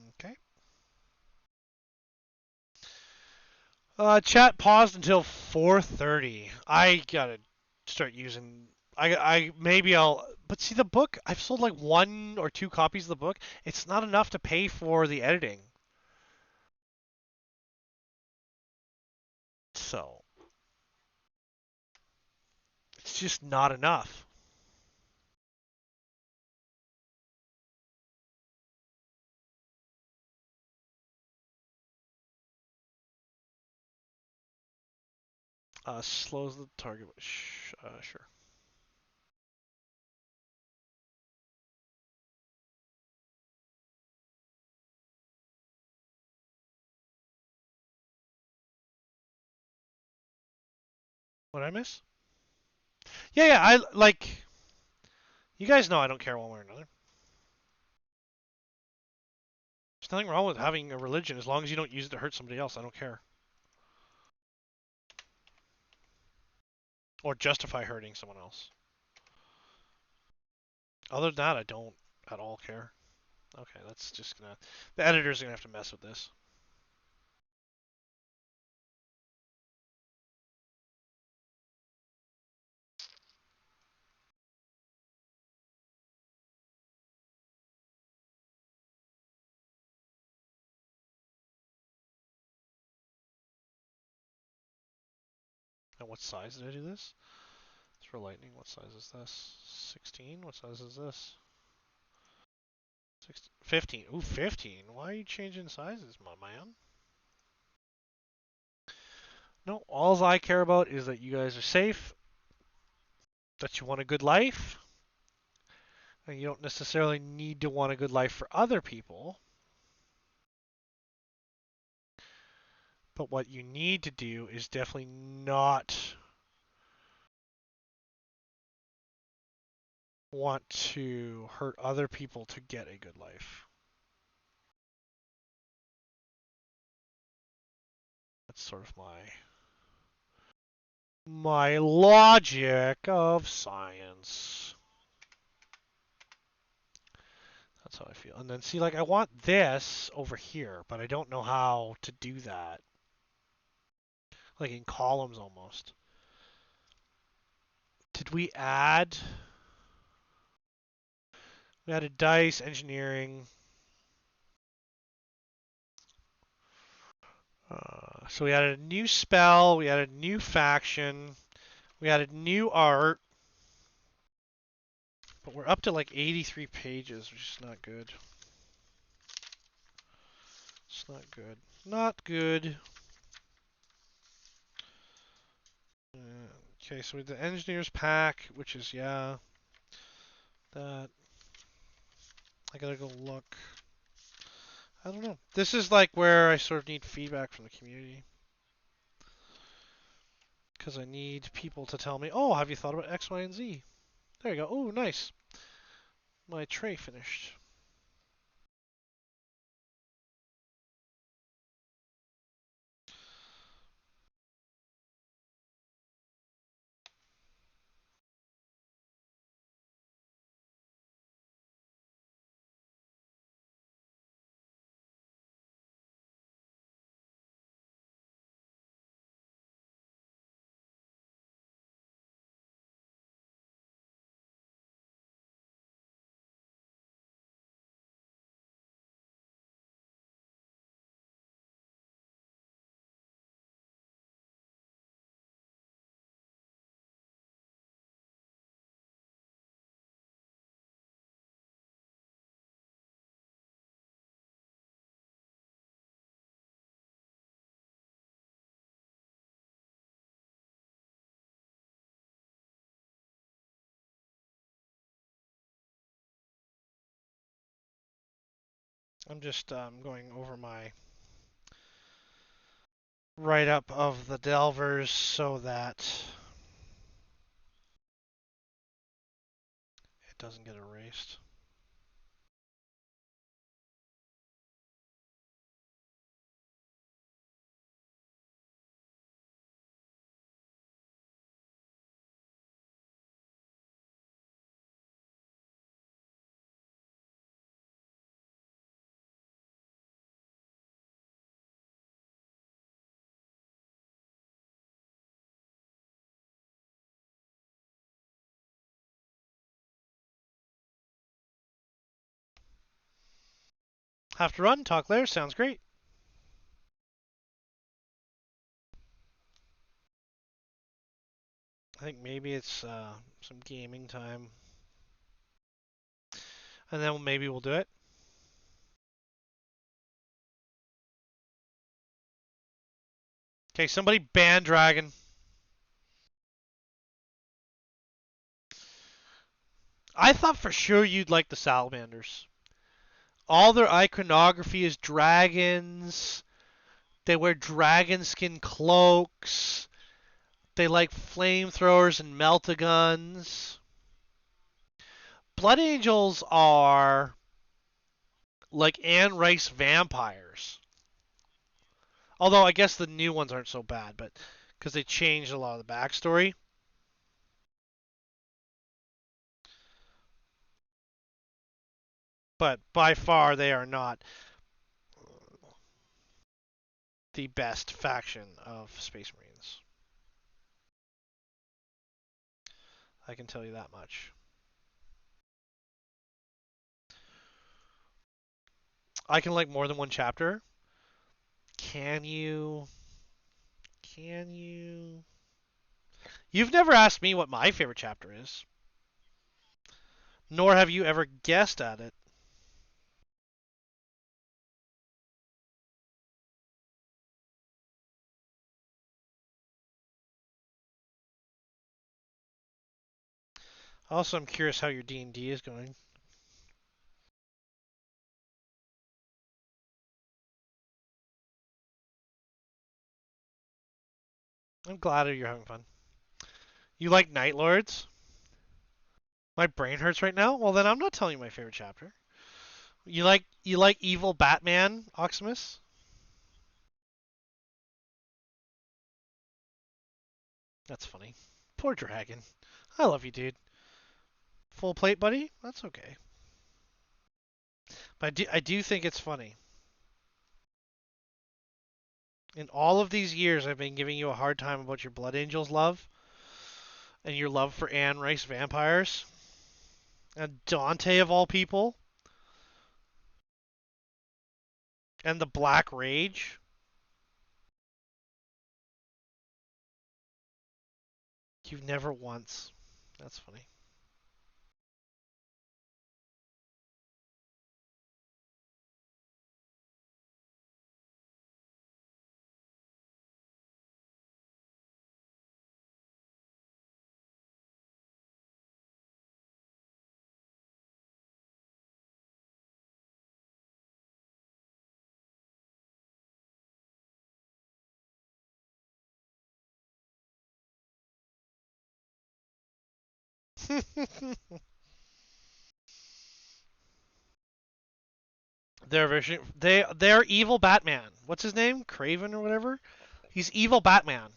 Okay. Chat paused until 4:30. I gotta start using. Maybe I'll. But see, the book. I've sold like 1 or 2 copies of the book. It's not enough to pay for the editing. So it's just not enough. Slows the target. Sure. What did I miss? Yeah. I like. You guys know I don't care one way or another. There's nothing wrong with having a religion as long as you don't use it to hurt somebody else. I don't care. Or justify hurting someone else. Other than that, I don't at all care. Okay, that's just gonna. The editor's gonna have to mess with this. And what size did I do this? It's for lightning. What size is this? 16? What size is this? 16, 15. Ooh, 15. Why are you changing sizes, my man? No, all I care about is that you guys are safe, that you want a good life, and you don't necessarily need to want a good life for other people. But what you need to do is definitely not want to hurt other people to get a good life. That's sort of my logic of science. That's how I feel. And then see, like, I want this over here, but I don't know how to do that. Like in columns almost. Did we add? We added dice, engineering. So we added a new spell, we added a new faction, we added new art. But we're up to like 83 pages, which is not good. It's not good. Not good. Okay, so with the engineers pack, which is, yeah, that. I gotta go look. I don't know. This is like where I sort of need feedback from the community. Because I need people to tell me, oh, have you thought about X, Y, and Z? There you go. Oh, nice. My tray finished. I'm just going over my write-up of the Delvers so that it doesn't get erased. Have to run, talk later, sounds great. I think maybe it's some gaming time. And then maybe we'll do it. Okay, somebody ban Dragon. I thought for sure you'd like the Salamanders. All their iconography is dragons. They wear dragon skin cloaks. They like flamethrowers and melt-a-guns. Blood Angels are like Anne Rice vampires. Although I guess the new ones aren't so bad, but because they changed a lot of the backstory. But by far they are not the best faction of Space Marines. I can tell you that much. I can like more than one chapter. Can you? Can you? You've never asked me what my favorite chapter is. Nor have you ever guessed at it. Also, I'm curious how your D&D is going. I'm glad you're having fun. You like Night Lords? My brain hurts right now? Well, then I'm not telling you my favorite chapter. You like evil Batman, Oximus? That's funny. Poor dragon. I love you, dude. Full plate, buddy? That's okay. But I do think it's funny. In all of these years, I've been giving you a hard time about your Blood Angels love and your love for Anne Rice vampires. And Dante, of all people. And the Black Rage. You've never once. That's funny. They're evil Batman. What's his name? Craven or whatever? He's evil Batman.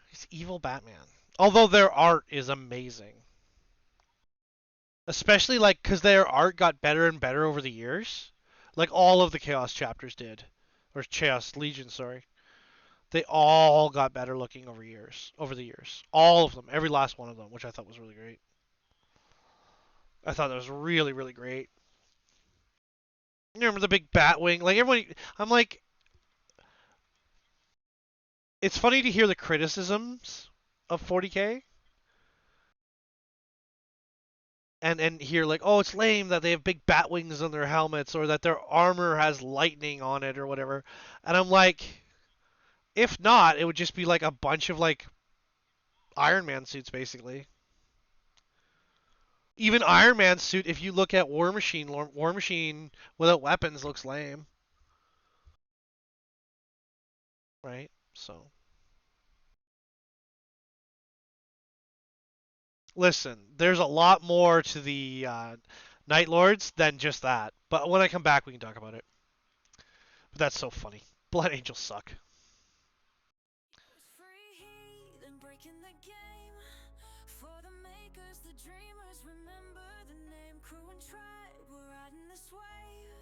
He's evil Batman. Although their art is amazing. Especially like cuz their art got better and better over the years. Like all of the Chaos chapters did. Or Chaos Legion, sorry. They all got better looking over the years. All of them, every last one of them, which I thought was really great. I thought that was really, really great. You remember the big bat wing? Like everybody, I'm like, it's funny to hear the criticisms of 40K and hear like, oh, it's lame that they have big bat wings on their helmets or that their armor has lightning on it or whatever. And I'm like, if not, it would just be like a bunch of like Iron Man suits basically. Even Iron Man's suit, if you look at War Machine without weapons looks lame, right? So, listen, there's a lot more to the Night Lords than just that. But when I come back, we can talk about it. But that's so funny. Blood Angels suck. Free heathen breaking the game. For the makers, the dreamers, remember the name. Crew and tribe, we're riding this wave.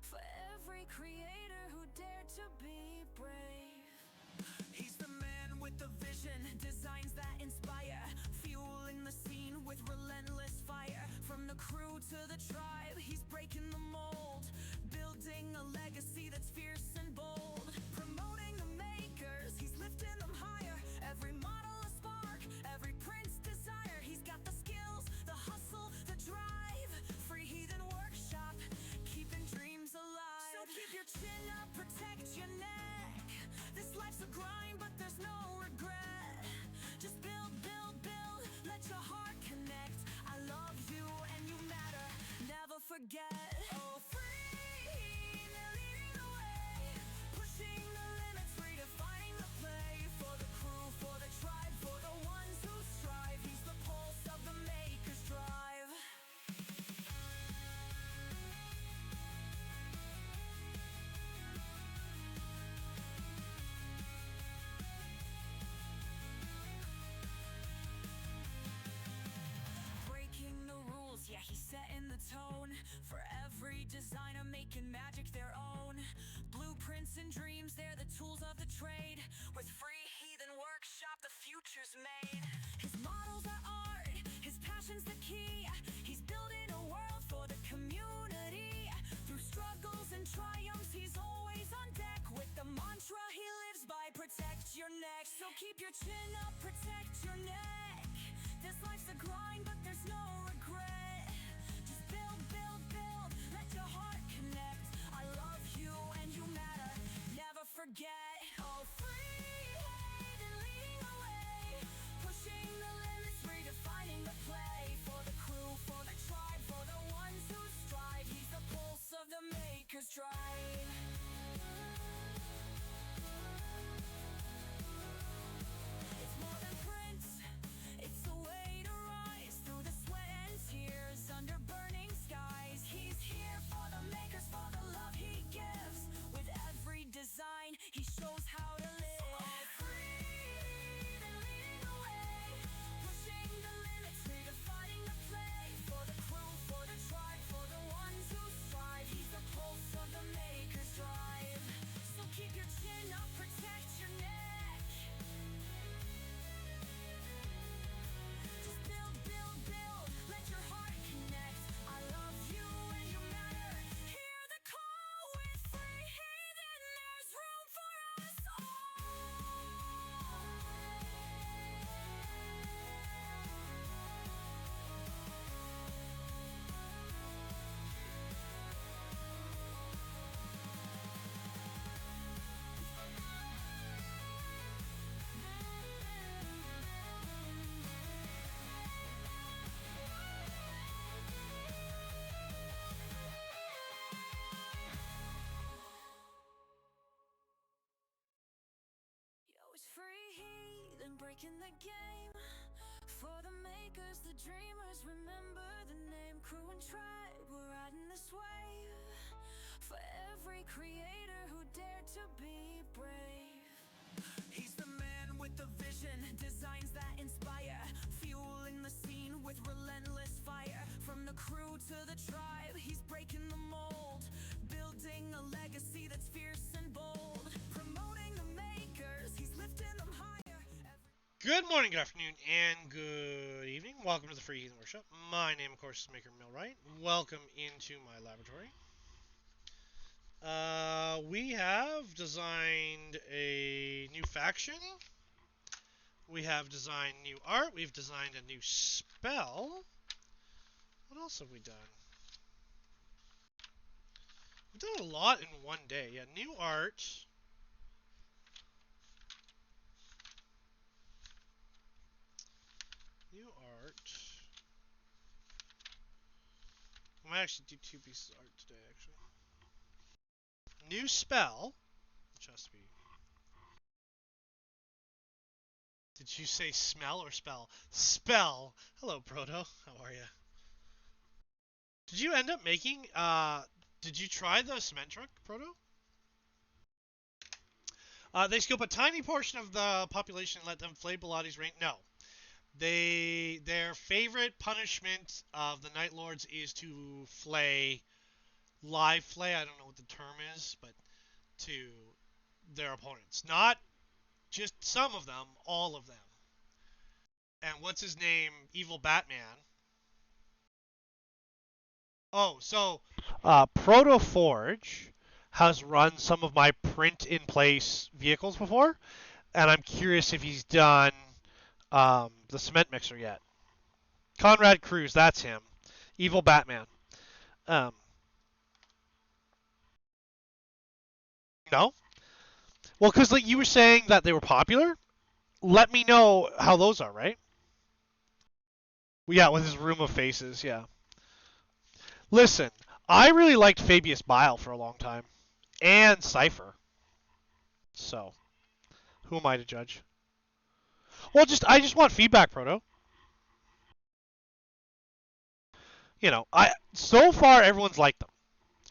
For every creator who dared to be brave. He's the man with the vision, designs that inspire, fueling the scene with relentless fire. From the crew to the tribe, he's breaking the mold, building a legacy that's fierce and bold. Promoting the makers, he's lifting them higher. Every model a spark, every prince desire. He's got the skills, the hustle, the drive. Free Heathen Workshop, keeping dreams alive. So keep your chin up, protect your neck. This life's a grind, but there's no regret. Just build, build, build, let your heart connect. I love you and you matter, never forget. Oh, free, they're leading the way, pushing the limits, redefining the play. For the crew, for the tribe, for the ones who strive. He's the pulse of the maker's drive. Breaking the rules, yeah, he's setting the tone. For every designer making magic their own. Blueprints and dreams, they're the tools of the trade. With Free Heathen Workshop, the future's made. His models are art, his passion's the key. He's building a world for the community. Through struggles and triumphs, he's always on deck. With the mantra he lives by, protect your neck. So keep your chin up, protect your neck. This life's a grind, but there's no regret. Just build, build, build, let your heart connect. I love you and you matter, never forget. Oh, free Heathen leading the way, pushing the limits, redefining the play. For the crew, for the tribe, for the ones who strive. He's the pulse of the maker's drive. It's more than prints, it's a way breaking the game. For the makers, the dreamers, remember the name. Crew and tribe, we're riding this wave. For every creator who dared to be brave. He's the man with the vision, designs that inspire, fueling the scene with relentless fire. From the crew to the tribe, he's breaking the mold, building a legacy that's fierce and bold. Promoting the makers, he's lifting them higher. Good morning, good afternoon, and good evening. Welcome to the Free Heathen Workshop. My name, of course, is Maker Millwright. Welcome into my laboratory. We have designed a new faction. We have designed new art. We've designed a new spell. What else have we done? We've done a lot in one day. Yeah, new art. New art. I might actually do 2 pieces of art today, actually. New spell, which has to be. Did you say smell or spell? Spell. Hello, Proto. How are you? Did you end up making? Did you try the cement truck, Proto? They scope a tiny portion of the population and let them flay Biloti's reign. No. Their favorite punishment of the Night Lords is to flay, live flay, I don't know what the term is, but to their opponents. Not just some of them, all of them. And what's his name? Evil Batman. Oh, so Proto Forge has run some of my print-in-place vehicles before, and I'm curious if he's done the cement mixer yet. Conrad Cruz, that's him. Evil Batman. No? Well, because like you were saying that they were popular, let me know how those are, right? Yeah, with his room of faces, yeah. Listen, I really liked Fabius Bile for a long time. And Cypher. So, who am I to judge? Well, I just want feedback, Proto. You know, so far everyone's liked them.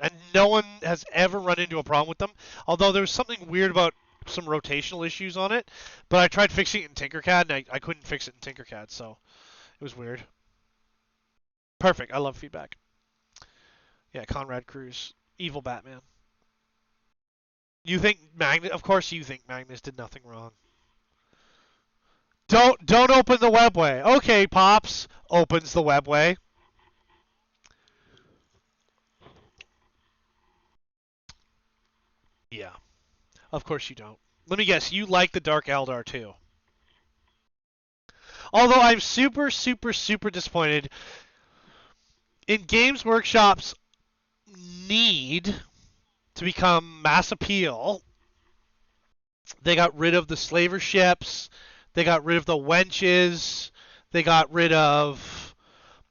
And no one has ever run into a problem with them. Although there was something weird about some rotational issues on it. But I tried fixing it in Tinkercad, and I couldn't fix it in Tinkercad, so it was weird. Perfect. I love feedback. Yeah, Conrad Cruz. Evil Batman. You think Magnus... Of course you think Magnus did nothing wrong. Don't open the webway. Okay, Pops. Opens the webway. Yeah. Of course you don't. Let me guess, you like the Dark Eldar too. Although I'm super, super, super disappointed in Games Workshop's need to become mass appeal. They got rid of the slaver ships. They got rid of the wenches. They got rid of...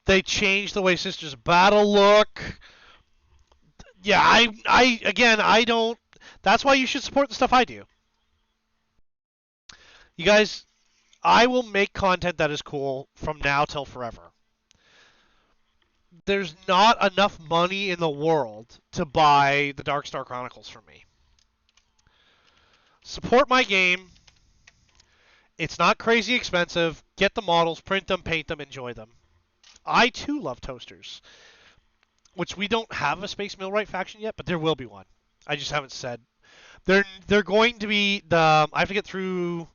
They changed the way Sisters of Battle look. Yeah, I don't... That's why you should support the stuff I do. You guys, I will make content that is cool from now till forever. There's not enough money in the world to buy the Darkstar Chronicles from me. Support my game. It's not crazy expensive. Get the models, print them, paint them, enjoy them. I too love toasters, which we don't have a Space Millwright faction yet, but there will be one. I just haven't said. They're going to be I have to get through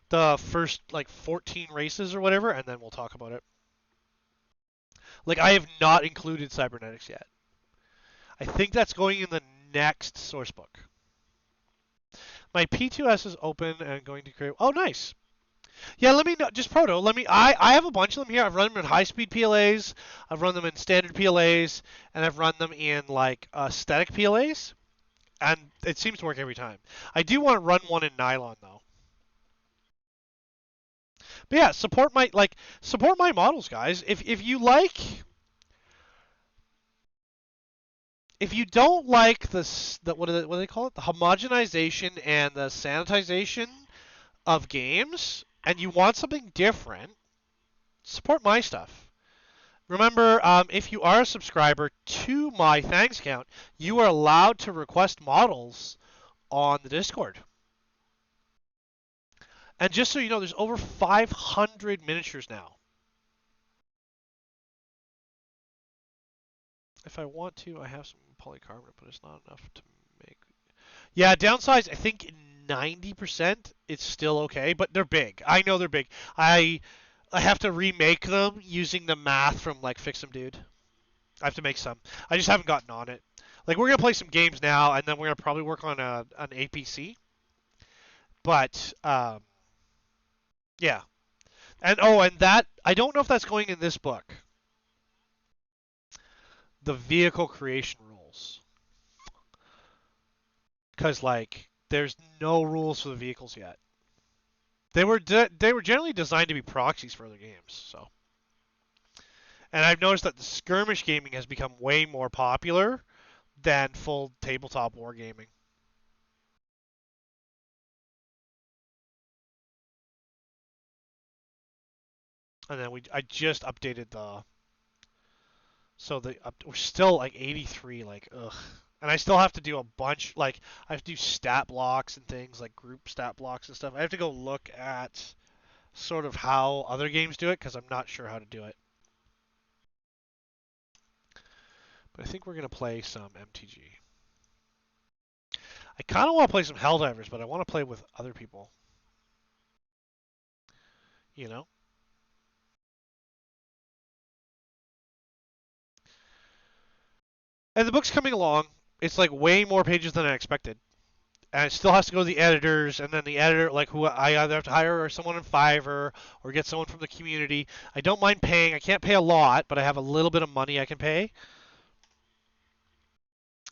the first like 14 races or whatever, and then we'll talk about it. Like I have not included cybernetics yet. I think that's going in the next source book. My P2S is open and going to create. Oh, nice. Yeah, let me know. Just Proto. Let me. I have a bunch of them here. I've run them in high-speed PLAs. I've run them in standard PLAs, and I've run them in like static PLAs, and it seems to work every time. I do want to run one in nylon though. But yeah, support my models, guys. If you like. If you don't like what do they call it? The homogenization and the sanitization of games, and you want something different, support my stuff. Remember, if you are a subscriber to my thanks account, you are allowed to request models on the Discord. And just so you know, there's over 500 miniatures now. If I want to, I have some polycarbonate, but it's not enough to make. Yeah, downsize, I think 90% it's still okay, but they're big. I know they're big. I have to remake them using the math from like Fix 'em Dude. I have to make some. I just haven't gotten on it. Like we're gonna play some games now, and then we're gonna probably work on an APC. But yeah, and that I don't know if that's going in this book. The vehicle creation rules, because like there's no rules for the vehicles yet. They were generally designed to be proxies for other games, so. And I've noticed that the skirmish gaming has become way more popular than full tabletop wargaming. And then I just updated the. So we're still like 83, like ugh. And I still have to do a bunch, like I have to do stat blocks and things, like group stat blocks and stuff. I have to go look at sort of how other games do it because I'm not sure how to do it. But I think we're gonna play some MTG. I kind of want to play some Helldivers, but I want to play with other people. You know? And the book's coming along. It's like way more pages than I expected. And it still has to go to the editors, and then the editor, like who I either have to hire someone in Fiverr or get someone from the community. I don't mind paying. I can't pay a lot, but I have a little bit of money I can pay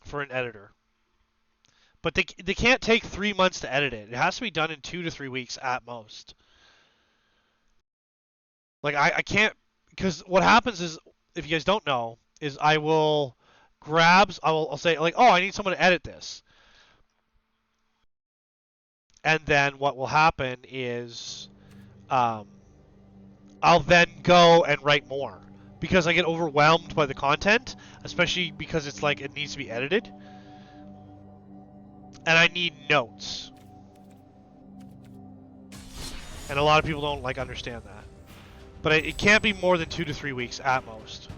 for an editor. But they can't take 3 months to edit it. It has to be done in 2 to 3 weeks at most. Like I can't, because what happens is, if you guys don't know, is I'll say like, oh, I need someone to edit this. And then what will happen is I'll then go and write more because I get overwhelmed by the content, especially because it's like it needs to be edited. And I need notes. And a lot of people don't like understand that. But it can't be more than 2 to 3 weeks at most.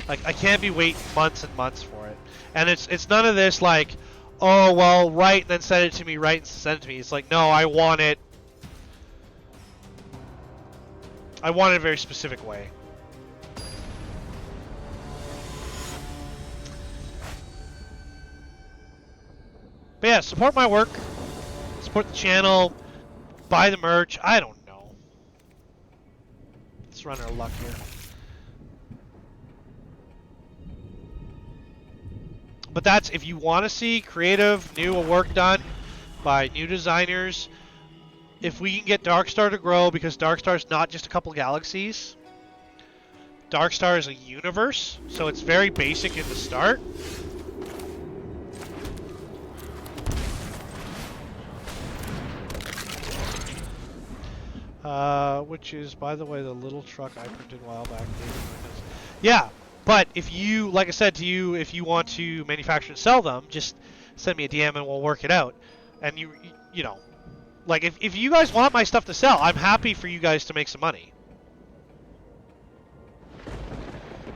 Like I can't be waiting months and months for it. And it's none of this like, oh well, write and then send it to me, write and send it to me. It's like, no, I want it a very specific way. But yeah, support my work, support the channel, buy the merch. I don't know. Let's run our luck here. But that's if you want to see creative, new work done by new designers. If we can get Darkstar to grow, because Darkstar is not just a couple galaxies. Darkstar is a universe, so it's very basic in the start. Which is, by the way, the little truck I printed a while back. Yeah, but if you, like I said to you, if you want to manufacture and sell them, just send me a DM and we'll work it out. And you know, like if you guys want my stuff to sell, I'm happy for you guys to make some money.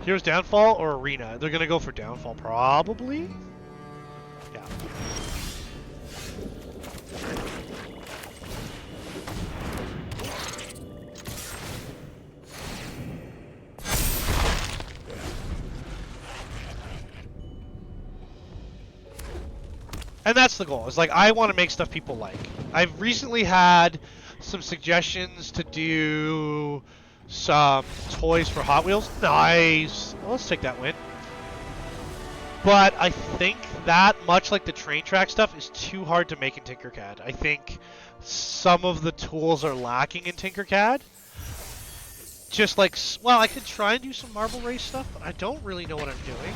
Heroes Downfall or Arena? They're gonna go for Downfall, probably. Yeah. And that's the goal. It's like I want to make stuff people like. I've recently had some suggestions to do some toys for Hot Wheels. Nice. Well, let's take that win. But I think that, much like the train track stuff, is too hard to make in Tinkercad. I think some of the tools are lacking in Tinkercad. Just like, well, I could try and do some marble race stuff, but I don't really know what I'm doing.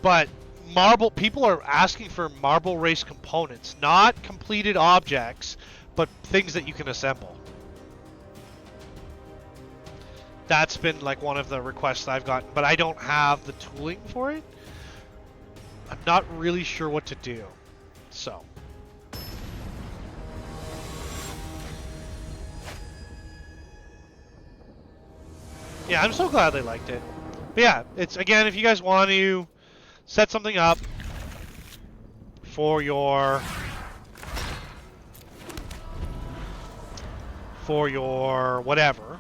But marble. People are asking for marble race components, not completed objects, but things that you can assemble. That's been like one of the requests I've gotten, but I don't have the tooling for it. I'm not really sure what to do. So. Yeah, I'm so glad they liked it. But yeah, it's again, if you guys want to set something up for your whatever.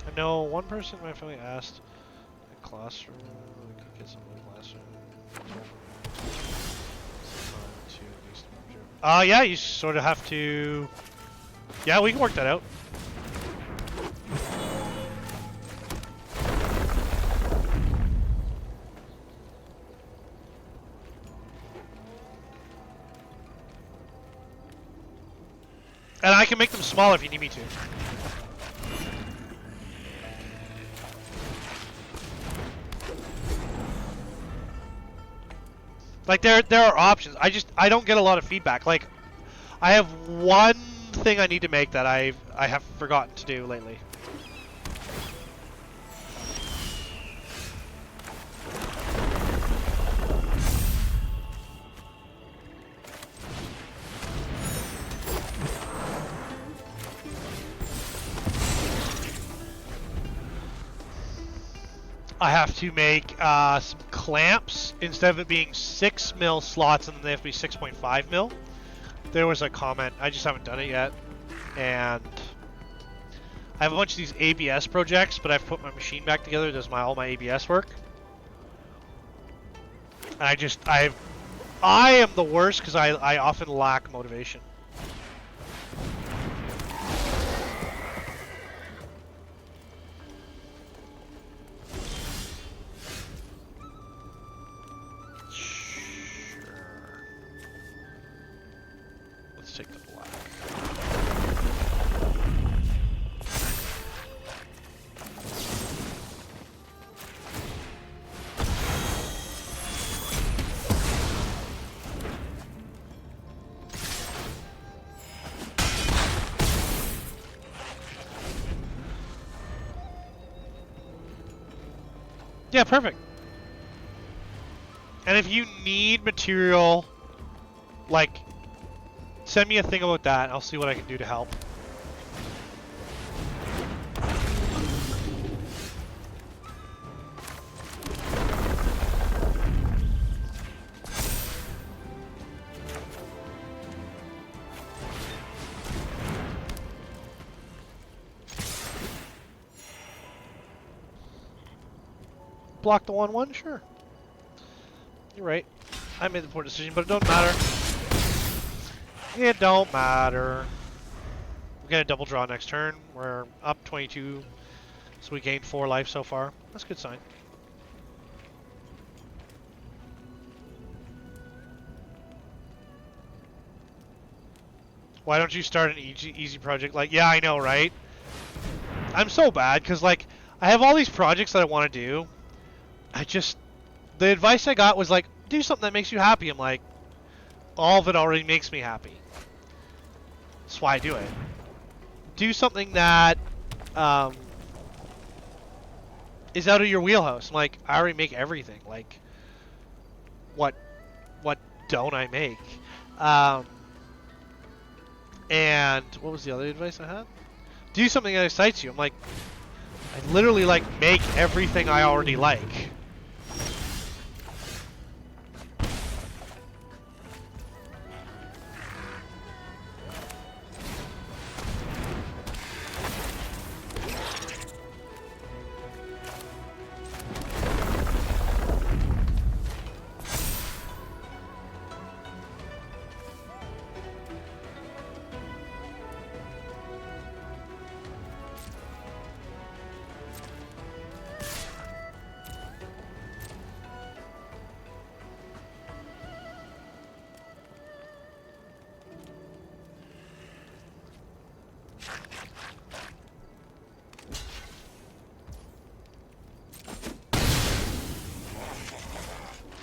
I know one person in my family asked a classroom, we could get some in the classroom. Yeah, you sort of have to... Yeah, we can work that out. And I can make them smaller if you need me to. Like there are options. I don't get a lot of feedback. Like I have one thing I need to make that I have forgotten to do lately. I have to make some clamps instead of it being 6 mil slots, and then they have to be 6.5 mil. There was a comment. I just haven't done it yet, and I have a bunch of these ABS projects, but I've put my machine back together. It does all my ABS work, and I am the worst because I often lack motivation. Take the black. Yeah, perfect. And if you need material, like, send me a thing about that, and I'll see what I can do to help. Block the 1-1? Sure. You're right. I made the poor decision, but it don't matter. It don't matter. We're gonna double draw next turn. We're up 22, so we gained 4 life so far. That's a good sign. Why don't you start an easy project? Like, yeah, I know, right? I'm so bad, because, like, I have all these projects that I want to do. The advice I got was, like, do something that makes you happy. I'm like, all of it already makes me happy. That's why I do it. Do something that is out of your wheelhouse. I'm like, I already make everything. Like, what don't I make? And what was the other advice I had? Do something that excites you. I'm like, I literally like make everything I already like.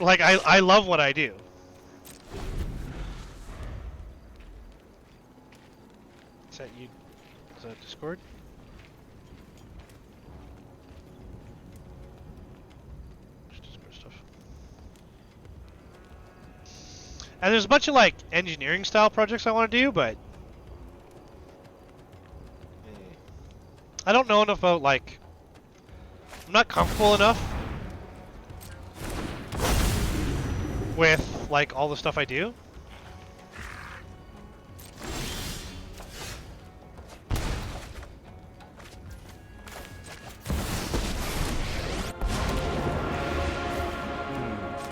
Like, I love what I do. Is that you? Is that Discord? Just Discord stuff. And there's a bunch of like engineering style projects I want to do, but I don't know enough about like. I'm not comfortable enough with like all the stuff I do.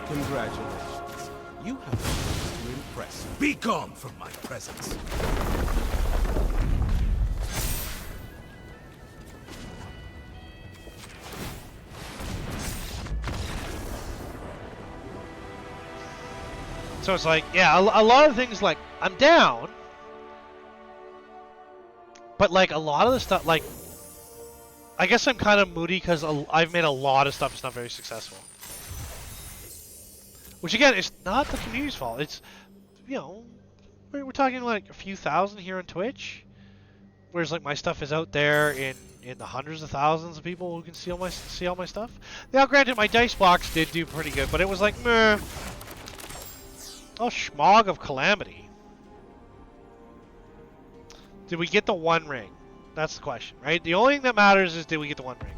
Congratulations. You have to impress. Be gone from my presence. So it's like, yeah, a lot of things like I'm down, but like a lot of the stuff, like I guess I'm kind of moody because I've made a lot of stuff that's not very successful. Which again, it's not the community's fault. It's, you know, we're talking like a few thousand here on Twitch, whereas like my stuff is out there in the hundreds of thousands of people who can see all my stuff. Now, granted, my dice box did do pretty good, but it was like meh. Oh, Schmog of Calamity. Did we get the one ring? That's the question, right? The only thing that matters is did we get the one ring?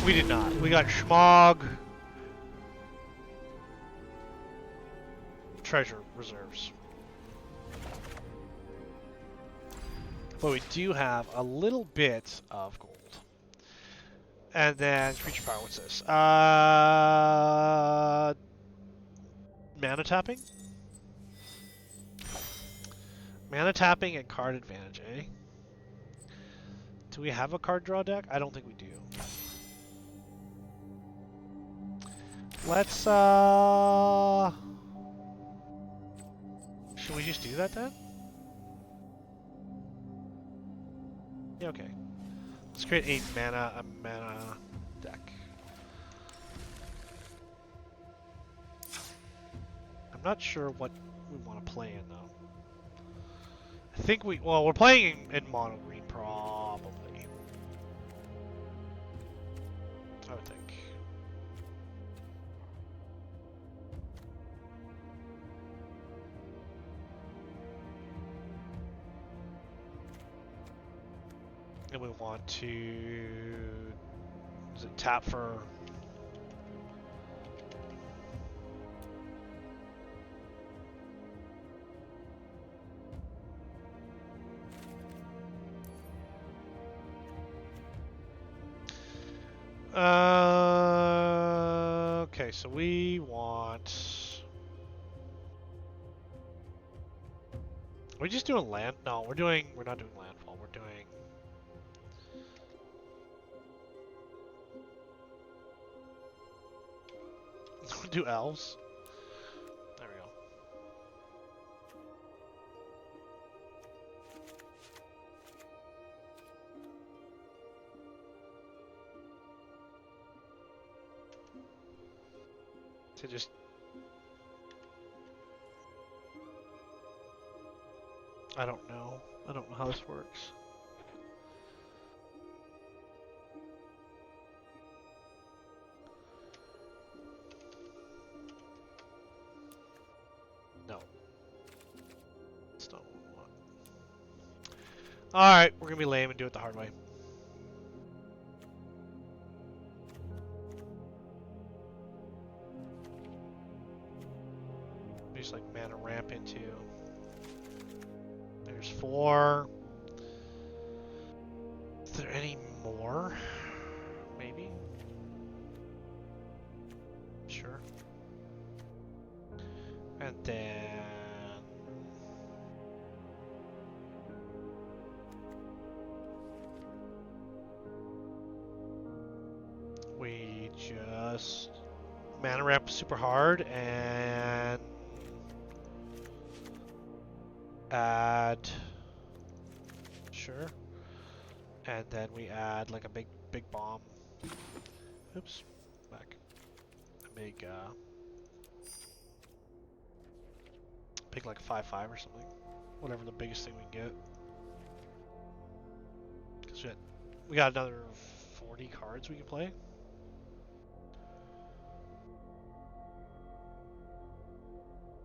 We did not. We got Schmog treasure reserves. But we do have a little bit of gold. And then creature power, what's this? Mana tapping? Mana tapping and card advantage, eh? Do we have a card draw deck? I don't think we do. Let's, should we just do that then? Yeah, okay. Let's create a mana deck. I'm not sure what we want to play in though. I think we're playing in mono green probably. I would think. And we want to, is it tap for, okay, so we want, are we just doing land? No, we're not doing landfall, we're doing, do elves. There we go. To just I don't know how this works. No. It's not what we want. Alright, we're gonna be lame and do it the hard way. Just like mana ramp into. There's 4. Is there any more? Maybe? Sure. And then we just mana ramp super hard and add, sure, and then we add like a big bomb. Oops, back. A big Pick like 5/5 or something. Whatever the biggest thing we can get. 'Cause we got another 40 cards we can play.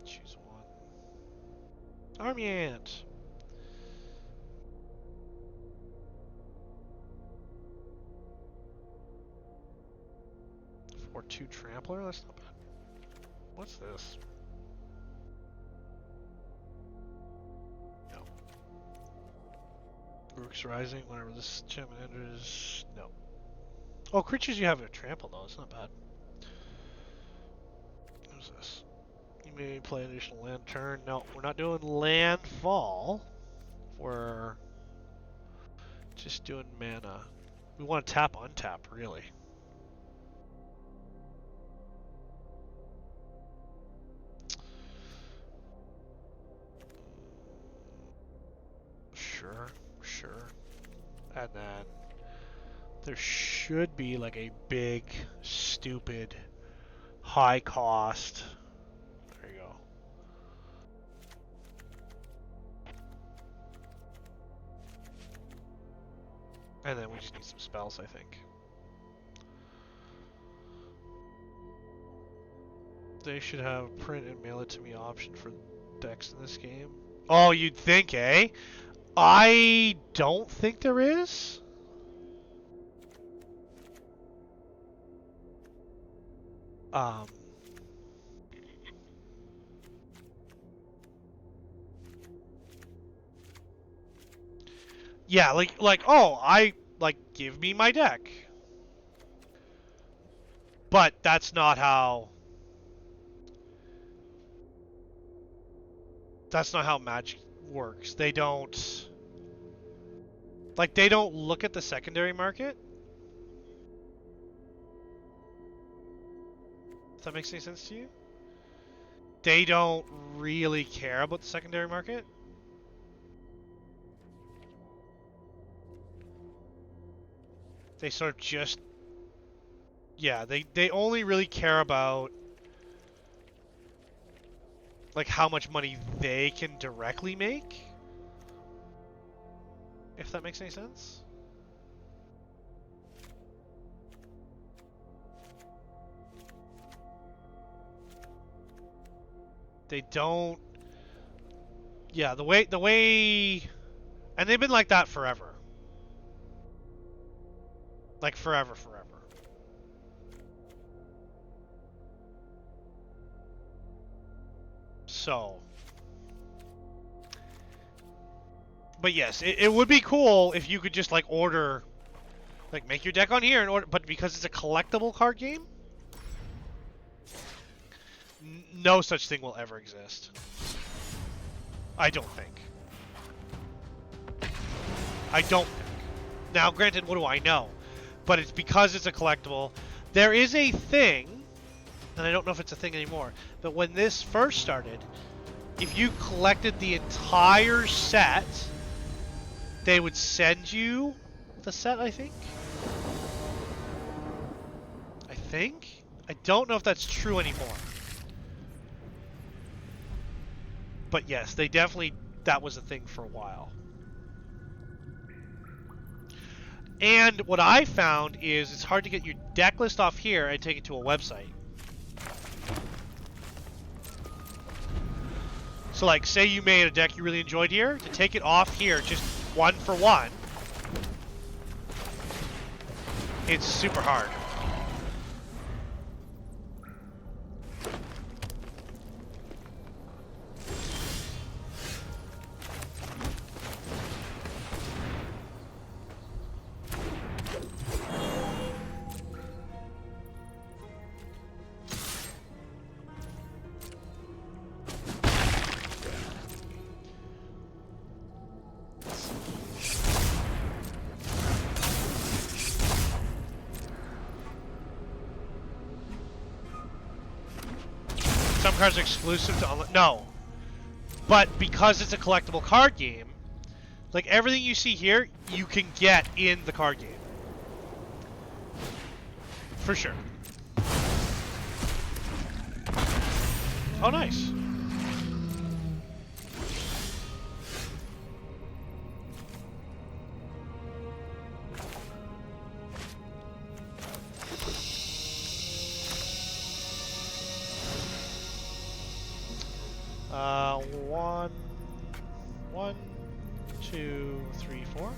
Choose one. Army Ant. Or 2 Trampler? That's not bad. What's this? No. Rook's Rising, whenever this enchantment enters. No. Oh, creatures you have a trample though, it's not bad. What's this? You may play an additional land turn. No, we're not doing landfall. We're just doing mana. We want to tap, untap, really. Sure. And then there should be like a big, stupid, high cost. There you go. And then we just need some spells, I think. They should have print and mail it to me option for decks in this game. Oh, you'd think, eh? I don't think there is. Yeah, oh, give me my deck. But that's not how Magic works. They don't look at the secondary market. If that makes any sense to you? They don't really care about the secondary market. They sort of just, yeah, they only really care about like how much money they can directly make. If that makes any sense. They don't. Yeah, the way, and they've been like that forever. Like forever. So. But yes, it would be cool if you could just like order, like make your deck on here and order, but because it's a collectible card game, no such thing will ever exist. I don't think. Now, granted, what do I know? But it's because it's a collectible. There is a thing, and I don't know if it's a thing anymore, but when this first started, if you collected the entire set, they would send you the set, I think. I don't know if that's true anymore. But yes, they definitely, that was a thing for a while. And what I found is it's hard to get your deck list off here and take it to a website. So like, say you made a deck you really enjoyed here, to take it off here just one for one, it's super hard. Some cards are exclusive to online. No. But because it's a collectible card game, like everything you see here, you can get in the card game. For sure. Oh, nice. One, two, three, four.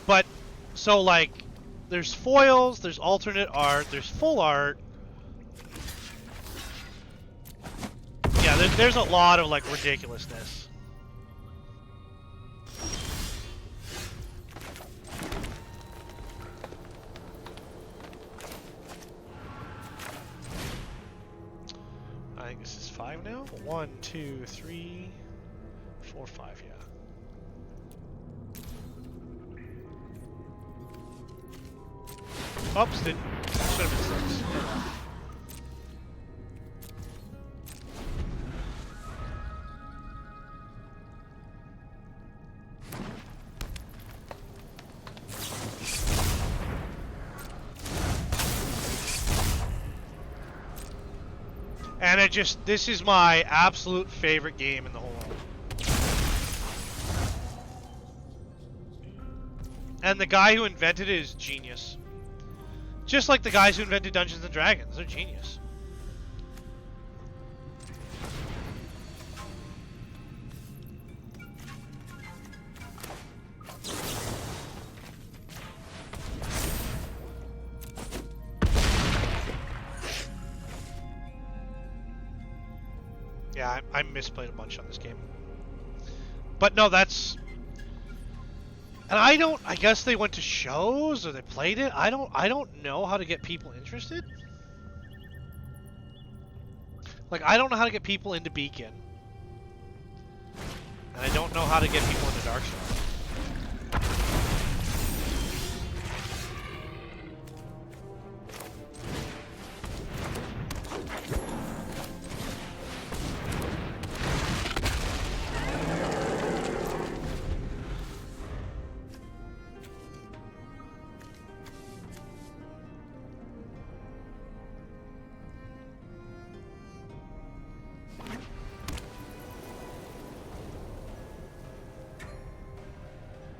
But, so like, there's foils, there's alternate art, there's full art. Yeah, there's a lot of like ridiculousness. I think this is 5 now. 1, 2, 3, 4, 5. Yeah. Oops, should have been 6. And this is my absolute favorite game in the whole world. And the guy who invented it is genius. Just like the guys who invented Dungeons & Dragons, they're genius. Yeah, I misplayed a bunch on this game. But no, that's... And I guess they went to shows or they played it. I don't know how to get people interested. Like, I don't know how to get people into Beacon. And I don't know how to get people into Darkstar.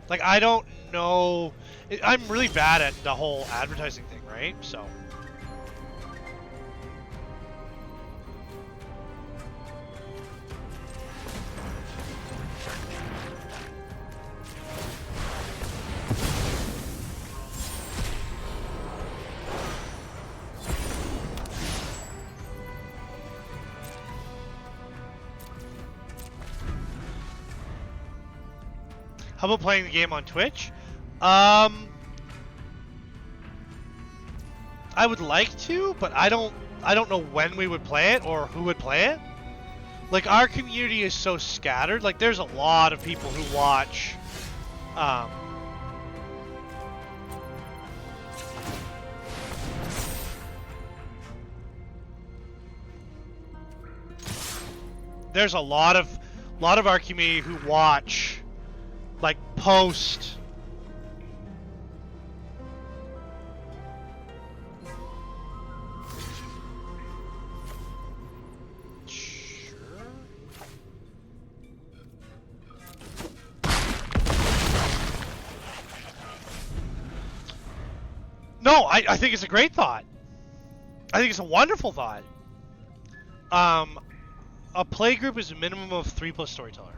Like, I don't know. I'm really bad at the whole advertising thing, right? So. How about playing the game on Twitch? I would like to, but I don't know when we would play it or who would play it. Like, our community is so scattered. Like, there's a lot of people who watch there's a lot of our community who watch, like, post. Sure. No, I think it's a great thought. I think it's a wonderful thought. A play group is a minimum of 3 plus storyteller.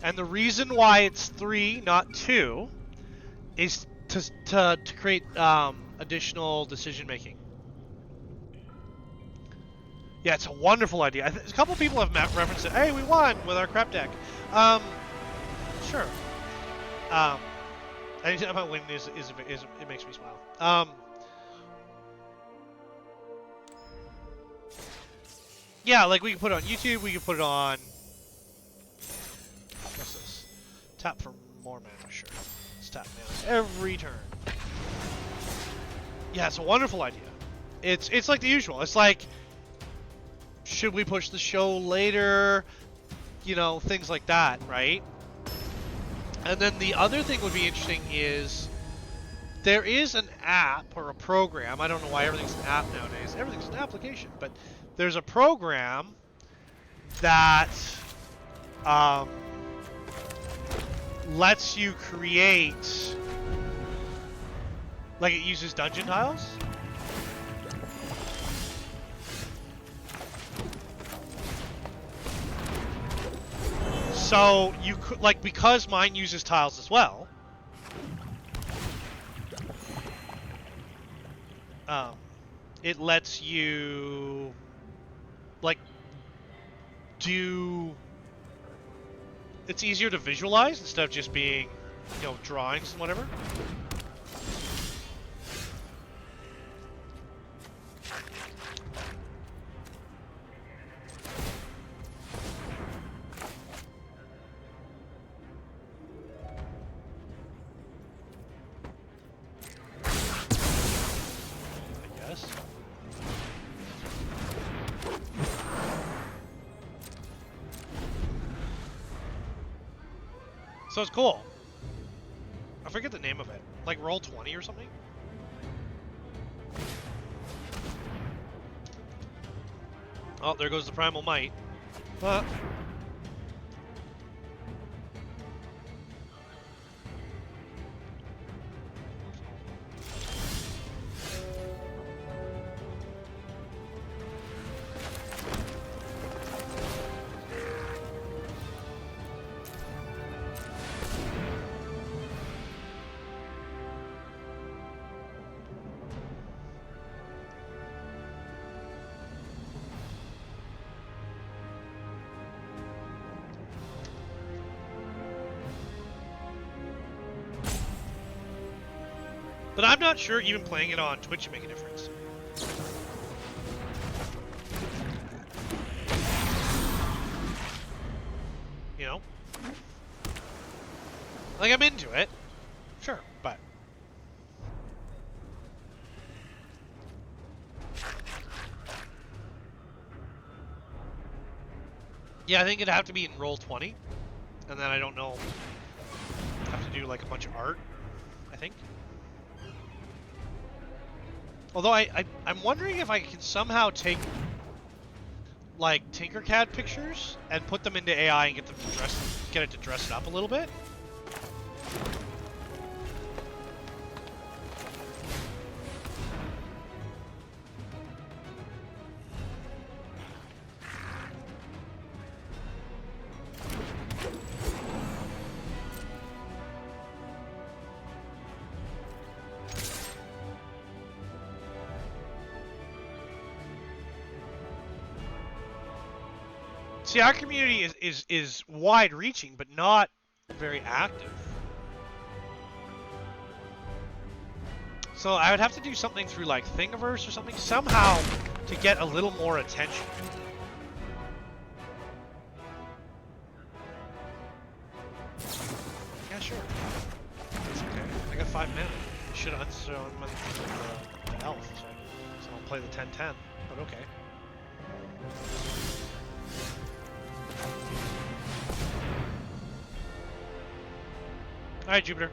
And the reason why it's 3, not 2, is to create additional decision making. Yeah, it's a wonderful idea. A couple people have referenced it. Hey, we won with our crap deck. Sure. Anytime about winning is it makes me smile. Yeah, like, we can put it on YouTube. We can put it on. What's this? Tap for more mana, sure. Let's tap mana every turn. Yeah, it's a wonderful idea. It's like the usual. It's like, should we push the show later? You know, things like that, right? And then the other thing would be interesting is there is an app or a program. I don't know why everything's an app nowadays. Everything's an application, but there's a program that lets you create, like it uses dungeon tiles. So you could, like, because mine uses tiles as well, it lets you, like, do, it's easier to visualize instead of just being, you know, drawings and whatever. I guess. So it's cool. I forget the name of it. Like Roll20 or something? Oh, there goes the Primal Might. But I'm not sure even playing it on Twitch would make a difference. You know? Like, I'm into it. Sure, but... Yeah, I think it'd have to be in Roll20. And then I don't know... have to do, like, a bunch of art, I think. Although I'm wondering if I can somehow take, like, Tinkercad pictures and put them into AI and get them to get it to dress it up a little bit. See, our community is wide-reaching, but not very active. So I would have to do something through, like, Thingiverse or something, somehow to get a little more attention. Yeah, sure. It's okay. I got 5 mana. I should have unstrung the elf, so I'll play the 10-10, but okay. Alright, Jupiter.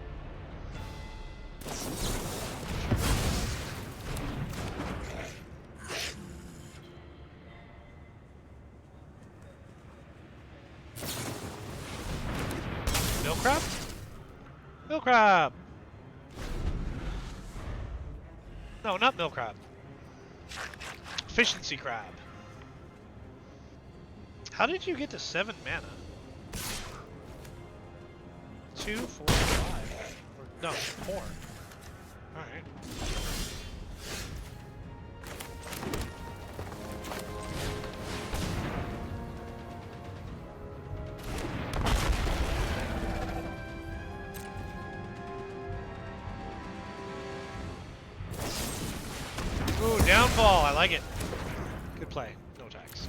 Milk crab? Milk crab! No, not milk crab. Efficiency crab. How did you get to 7 mana? 2, 4, 5. Or, no, 4. Alright. Ooh, downfall. I like it. Good play. No attacks.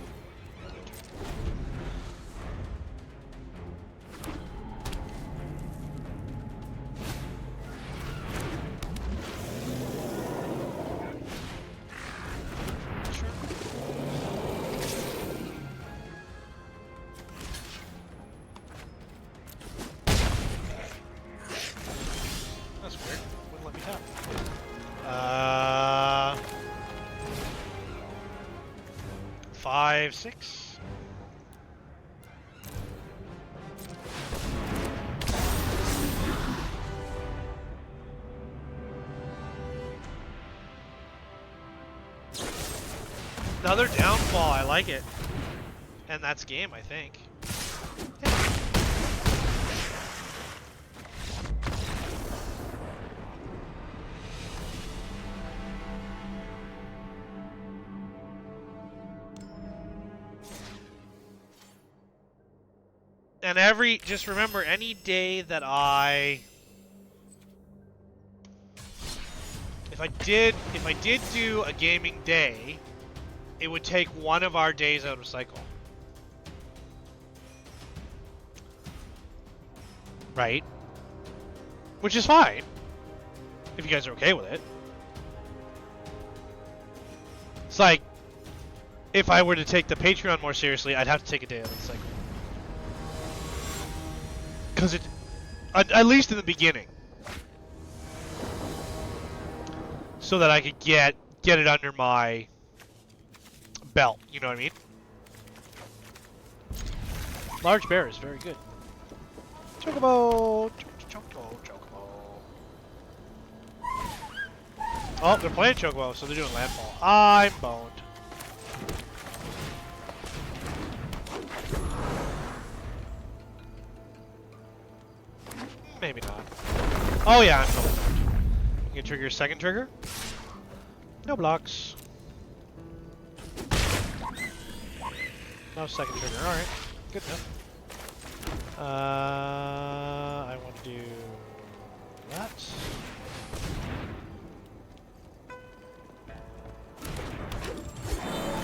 That's weird. Wouldn't let me tap. 5, 6. Another downfall. I like it. And that's game, I think. And just remember, any day that if I did do a gaming day, it would take one of our days out of cycle. Right? Which is fine, if you guys are okay with it. It's like, if I were to take the Patreon more seriously, I'd have to take a day out of the cycle. Because at least in the beginning. So that I could get it under my belt, you know what I mean? Large bear is very good. Chocobo! Chocobo. Oh, they're playing Chocobo, so they're doing landfall. I'm boned. Maybe not. Oh yeah, I'm totally boned. You can trigger your second trigger. No blocks. No second trigger. Alright. Good enough. I want to do that.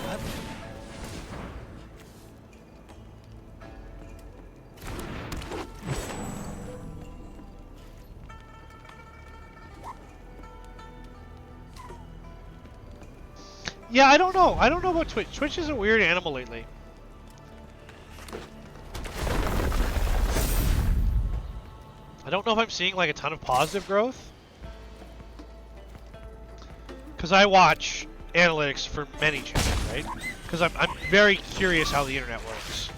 That. Yeah, I don't know. I don't know about Twitch. Twitch is a weird animal lately. I don't know if I'm seeing like a ton of positive growth. Because I watch analytics for many channels, right? Because I'm very curious how the internet works.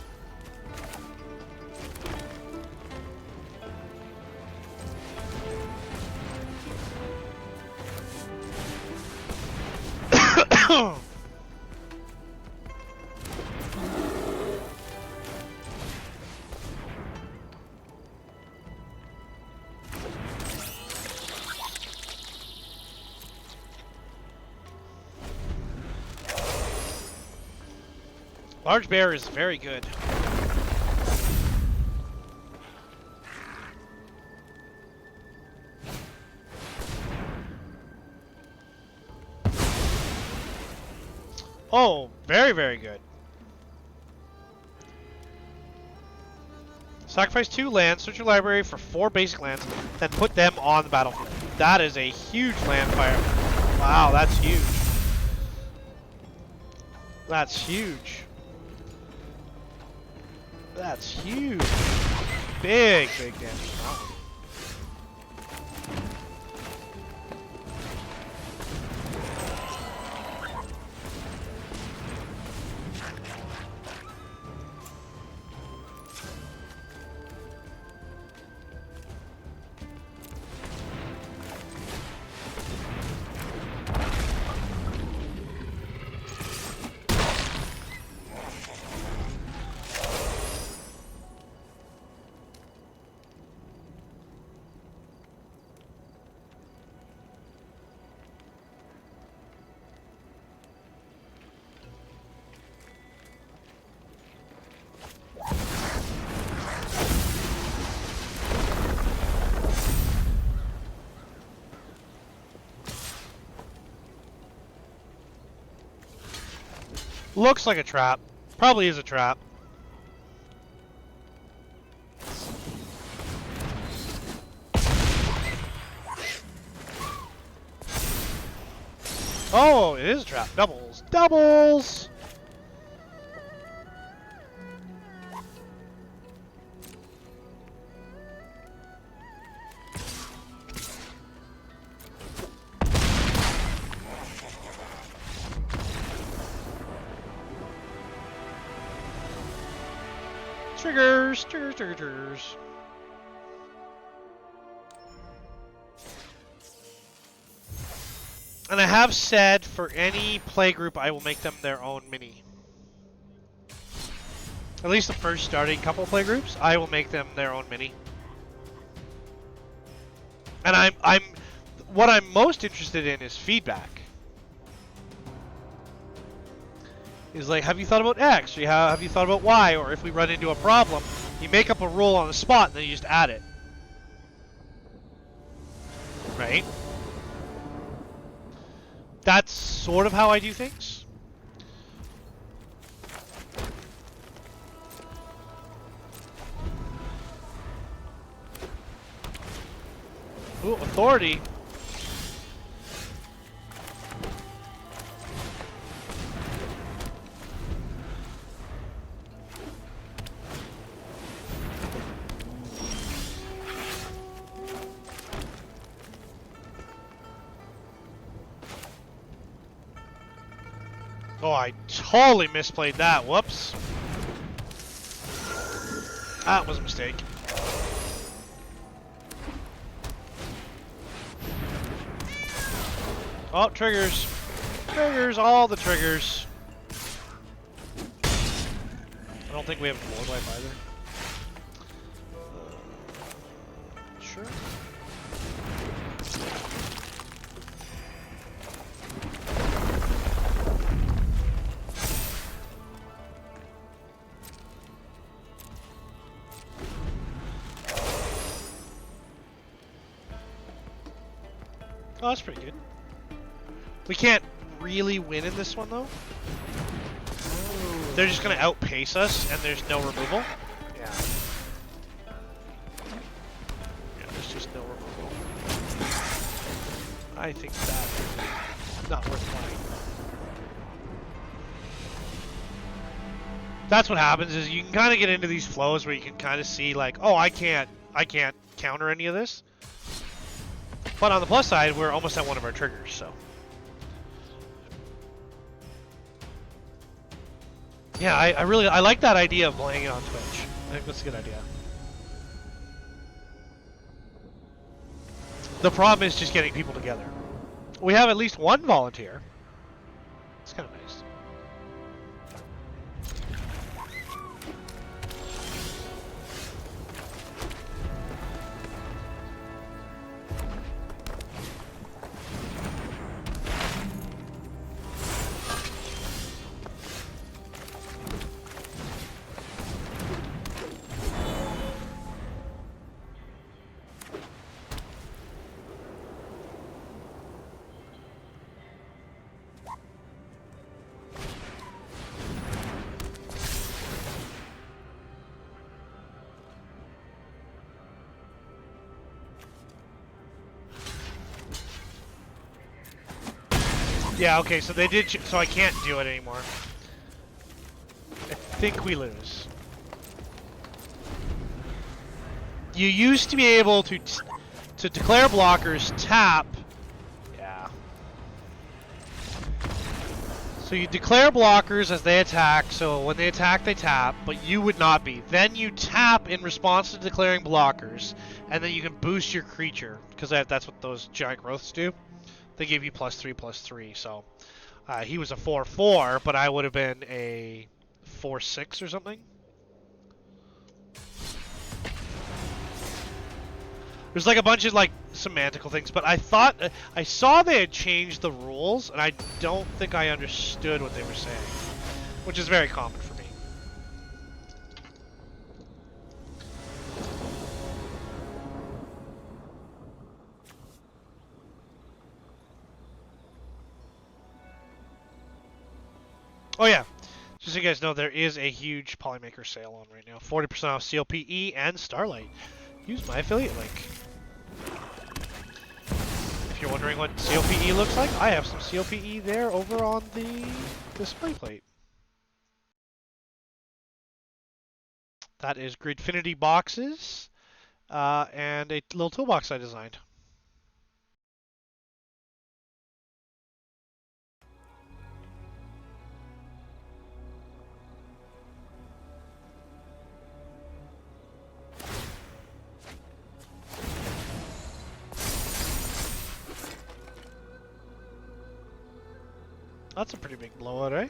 Large bear is very good. Oh, very, very good. Sacrifice 2 lands, search your library for 4 basic lands, then put them on the battlefield. That is a huge land fire. Wow, that's huge. That's huge. That's huge. Big, big damage. Wow. Looks like a trap. Probably is a trap. Oh, it is a trap. Doubles. Doubles! Triggers, triggers, triggers, triggers. And I have said for any playgroup, I will make them their own mini. At least the first starting couple playgroups, I will make them their own mini. And what I'm most interested in is feedback. Is like, have you thought about X? Or have you thought about Y? Or if we run into a problem, you make up a rule on the spot and then you just add it. Right? That's sort of how I do things. Ooh, authority. Oh, I totally misplayed that. Whoops. That was a mistake. Oh, triggers. Triggers, all the triggers. I don't think we have a board wipe either. Sure. Oh, that's pretty good. We can't really win in this one, though. They're just going to outpace us, and there's no removal. Yeah. Yeah, there's just no removal. I think that's not worth playing. That's what happens, is you can kind of get into these flows where you can kind of see, like, oh, I can't counter any of this. But on the plus side, we're almost at one of our triggers, so. Yeah, I like that idea of playing it on Twitch. I think that's a good idea. The problem is just getting people together. We have at least one volunteer. It's kind of nice. Yeah, okay, so they did, so I can't do it anymore. I think we lose. You used to be able to declare blockers, tap. Yeah. So you declare blockers as they attack, so when they attack, they tap, but you would not be. Then you tap in response to declaring blockers, and then you can boost your creature, because that's what those giant growths do. They give you +3/+3, so he was a 4/4, but I would have been a 4/6 or something. There's like a bunch of like semantical things, but I thought I saw they had changed the rules, and I don't think I understood what they were saying, which is very common for me. Oh yeah, just so you guys know, there is a huge Polymaker sale on right now. 40% off CLPE and Starlight. Use my affiliate link. If you're wondering what CLPE looks like, I have some CLPE there over on the display plate. That is Gridfinity boxes and a little toolbox I designed. That's a pretty big blowout, eh?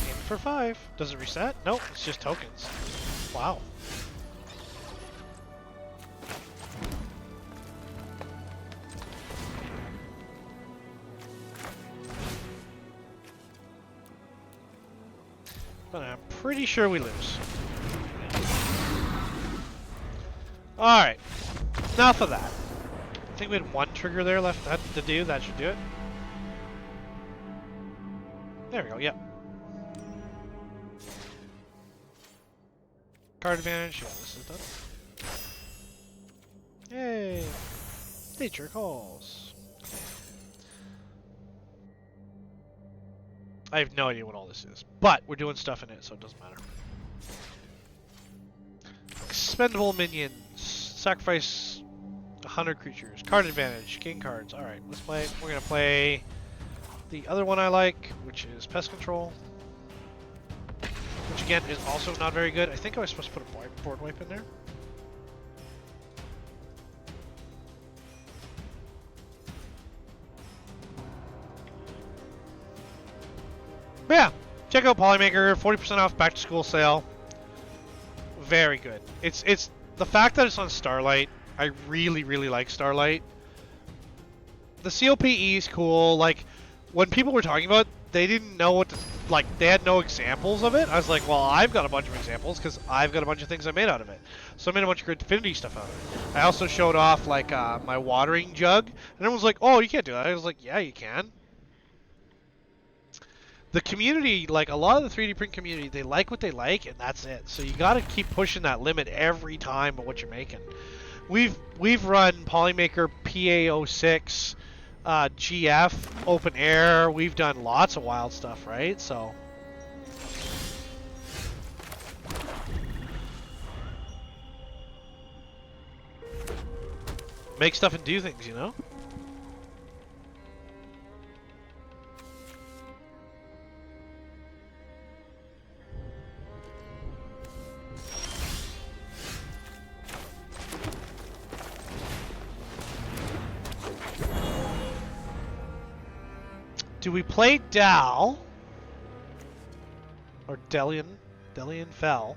Aim for 5. Does it reset? Nope, it's just tokens. Wow. But I'm pretty sure we lose. Alright. Enough of that. I think we had 1 trigger there left to do. That should do it. There we go, yep. Card advantage. Yeah, this is done. Yay! Nature calls. I have no idea what all this is, but we're doing stuff in it, so it doesn't matter. Expendable minions. Sacrifice 100 creatures. Card advantage. Gain cards. Alright, let's play. We're going to play the other one I like, which is Pest Control. Which again is also not very good. I think I was supposed to put a board wipe in there. But yeah, check out Polymaker, 40% off back to school sale. Very good. It's the fact that it's on Starlight. I really like Starlight. The COPE is cool. Like when people were talking about it, they didn't know what to, like, they had no examples of it. I was like, well, I've got a bunch of examples because I've got a bunch of things I made out of it. So I made a bunch of Grid Affinity stuff out of it. I also showed off like my watering jug, and everyone's like, oh, you can't do that. I was like, yeah, you can. The community, like a lot of the 3D print community, they like what they like, and that's it. So you got to keep pushing that limit every time of what you're making. We've run Polymaker PA06, GF, Open Air. We've done lots of wild stuff, right? So make stuff and do things, you know? Do we play Dal or Delian Fell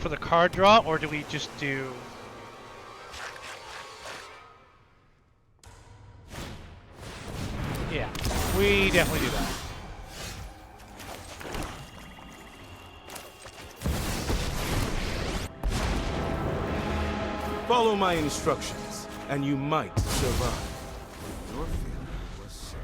for the card draw, or do we just do yeah, we definitely do that. Follow my instructions, and you might survive. Your feeling was safe.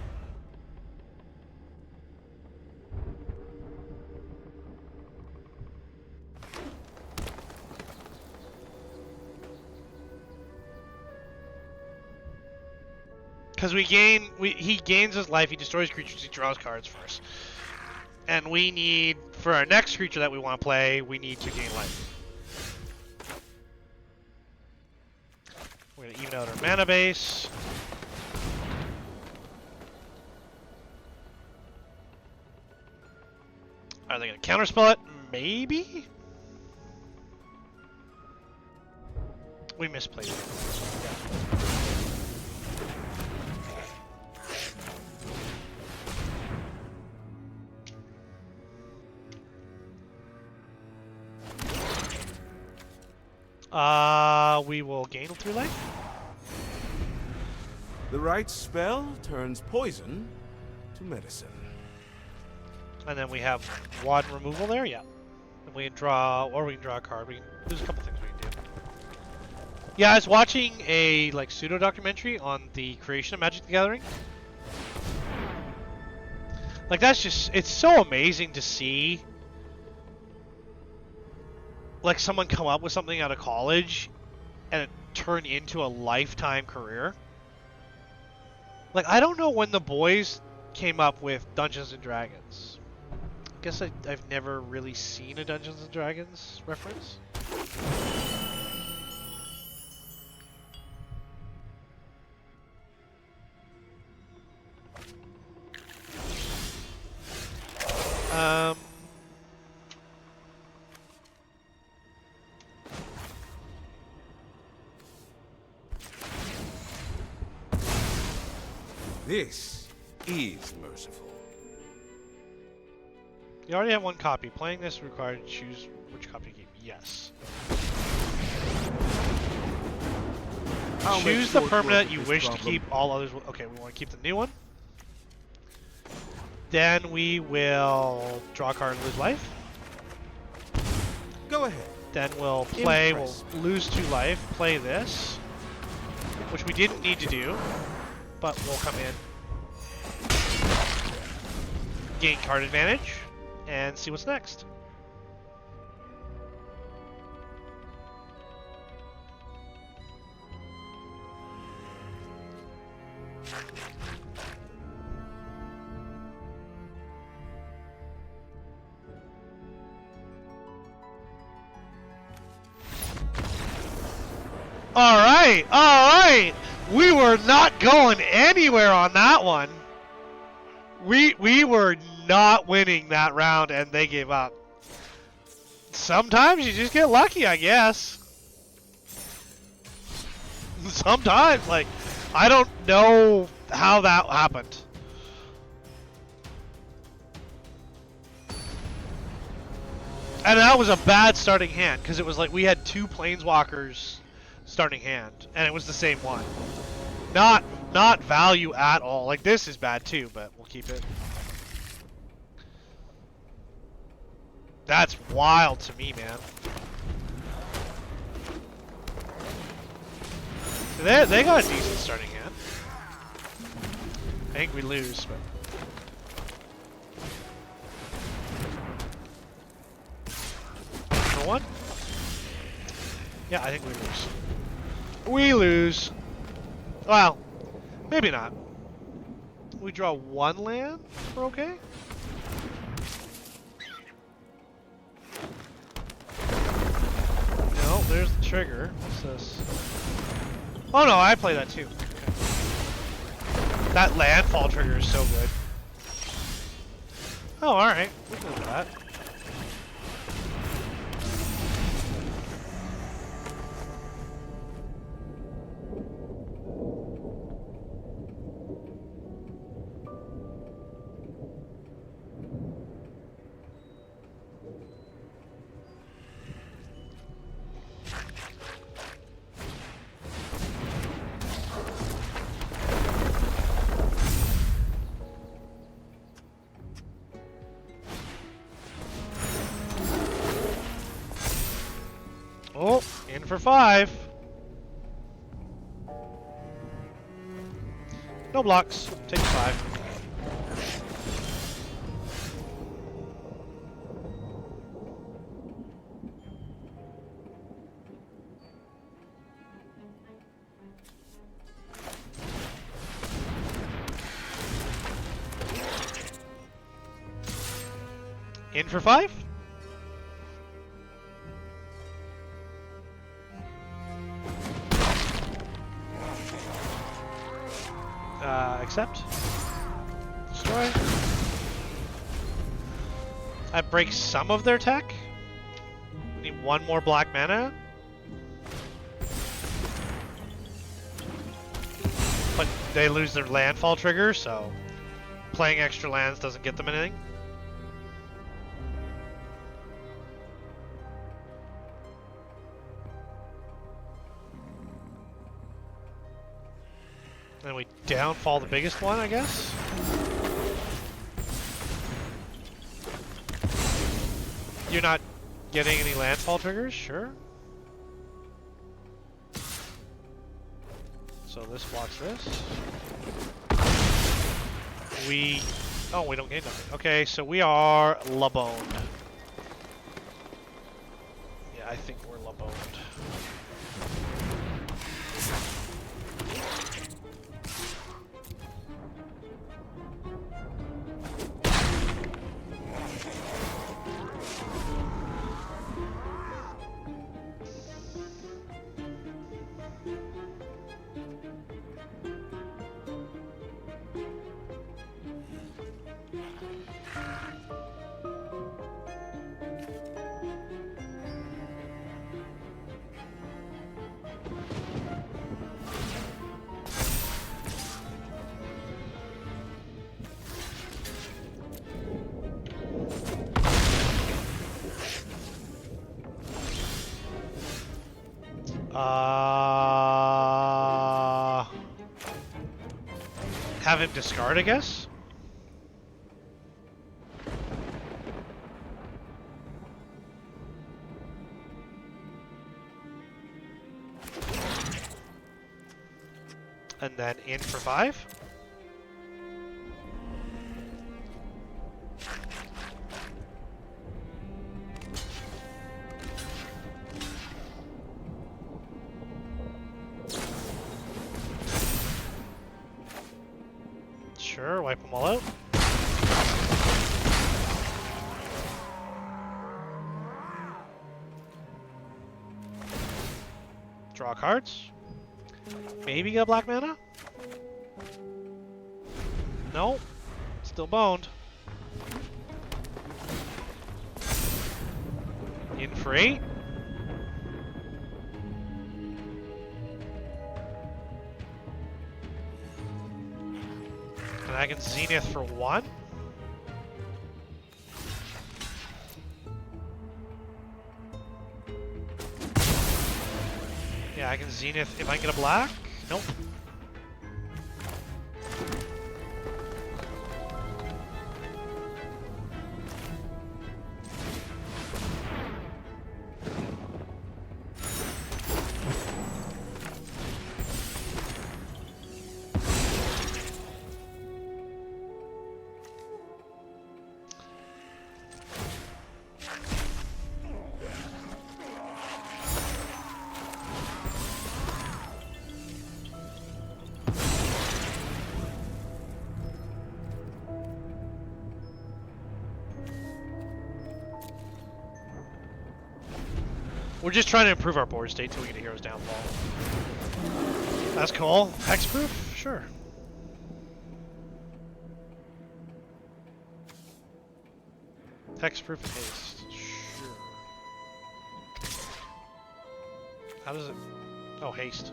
Because he gains his life, he destroys creatures, he draws cards first. And we need, for our next creature that we want to play, we need to gain life. We're going to even out our mana base. Are they going to counterspell it? Maybe? We misplayed it. We will gain 3 life. The right spell turns poison to medicine. And then we have one removal there, yeah. And we can draw, or we can draw a card. There's a couple things we can do. Yeah, I was watching a like pseudo documentary on the creation of Magic the Gathering. Like that's just, it's so amazing to see like someone come up with something out of college and it turn into a lifetime career. Like I don't know when the boys came up with Dungeons and Dragons. I guess I've never really seen a Dungeons and Dragons reference. This is merciful. You already have one copy. Playing this required to choose which copy to keep. Yes. I'll make Choose the short permanent work of you this wish to problem. keep. All others will... Okay, we want to keep the new one. Then we will draw a card and lose life. Go ahead. Then we'll play, Impress. we'll lose 2 life, play this, which we didn't need to do, but we'll come in, gain card advantage, and see what's next. All right. We were not going anywhere on that one. We were not winning that round, and they gave up. Sometimes you just get lucky, I guess. Sometimes, like, I don't know how that happened. And that was a bad starting hand, because it was like we had 2 planeswalkers starting hand, and it was the same one. Not value at all. Like, this is bad too, but we'll keep it. That's wild to me, man. They got a decent starting hand. I think we lose, but... For one? Yeah, I think we lose. We lose. Well, maybe not. We draw 1 land? We're okay? No, there's the trigger. What's this? Oh no, I play that too. Okay. That landfall trigger is so good. Oh, alright. We can do that. Oh, in for 5. No blocks. Take 5. In for 5? Accept. Destroy. That breaks some of their tech. We need 1 more black mana. But they lose their landfall trigger, so playing extra lands doesn't get them anything. Then we downfall the biggest one, I guess. You're not getting any landfall triggers? Sure. So this blocks this. Oh, we don't gain nothing. Okay, so we are La-boned. Yeah, I think we're La-boned. Have him discard, I guess? And then in for 5. Sure, wipe them all out. Draw cards. Maybe get a black mana? No. Still boned. In for 8. And I can Zenith for 1. Yeah, I can Zenith if I can get a black. Nope. We're just trying to improve our board state till we get a Hero's Downfall. That's cool. Hexproof? Sure. Hexproof and haste. Sure. How does it... Oh, haste.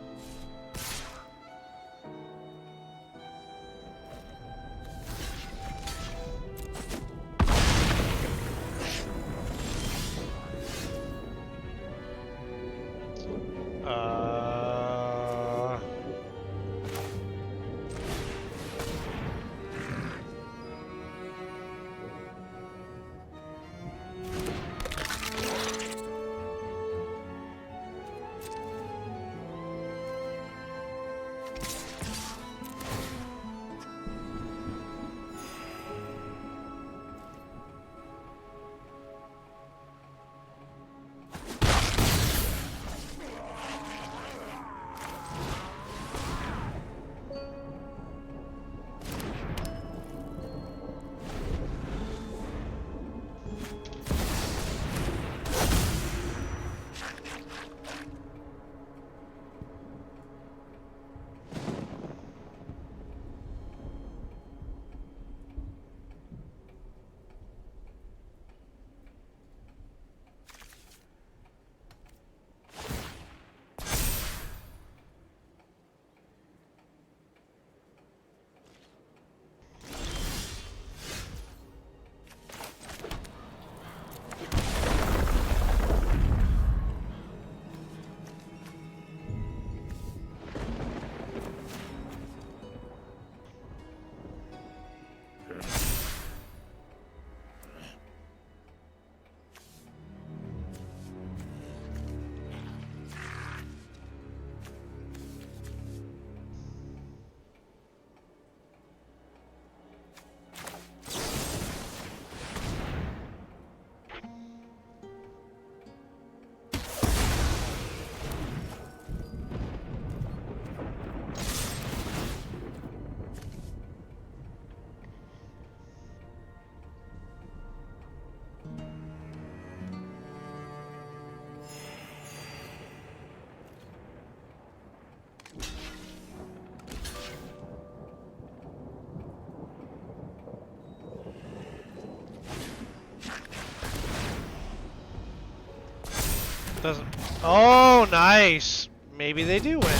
Doesn't. Oh, nice. Maybe they do win.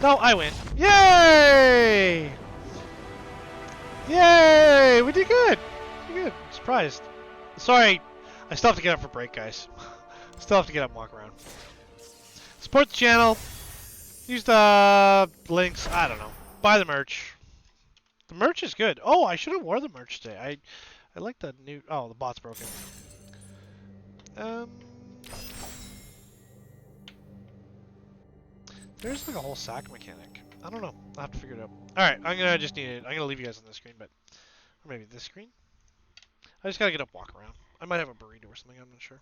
No, I win. Yay! Yay! We did good. We did good. Surprised. Sorry, I still have to get up for break, guys. Still have to get up and walk around. Support the channel. Use the links. I don't know. Buy the merch. The merch is good. Oh, I should have wore the merch today. I like the new. Oh, the bot's broken. There's like a whole sack mechanic. I don't know. I'll have to figure it out. All right, I'm gonna leave you guys on this screen, but or maybe this screen. I just gotta get up, walk around. I might have a burrito or something. I'm not sure.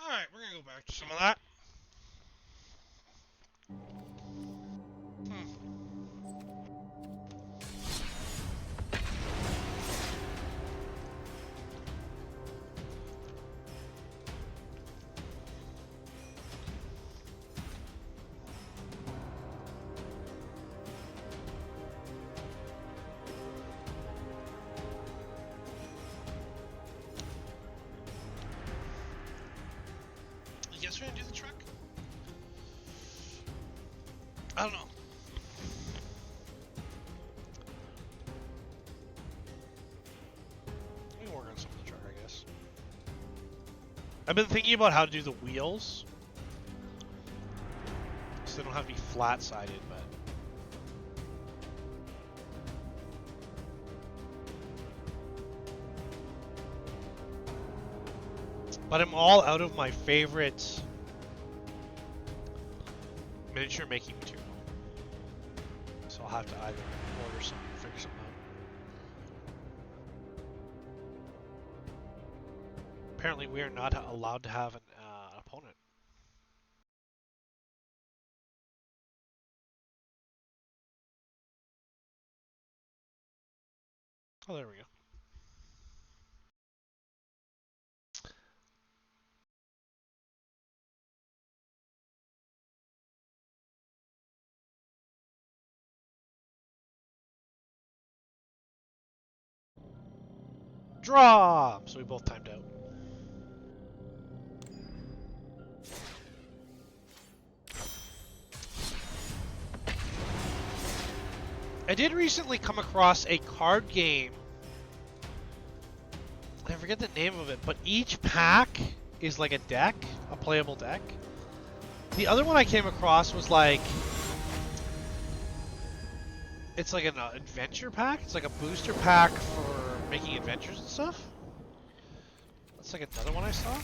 All right, we're gonna go back to some of that. I guess we're gonna do the truck. I don't know. We can work on some of the truck, I guess. I've been thinking about how to do the wheels, so they don't have to be flat-sided, but I'm all out of my favorite miniature making material. So I'll have to either order something or figure something out. Apparently we are not allowed to have an opponent. Oh, there we go. Draw! So we both timed out. I did recently come across a card game. I forget the name of it, but each pack is like a deck, a playable deck. The other one I came across was like, it's like an adventure pack. It's like a booster pack for making adventures and stuff. That's like another one I saw.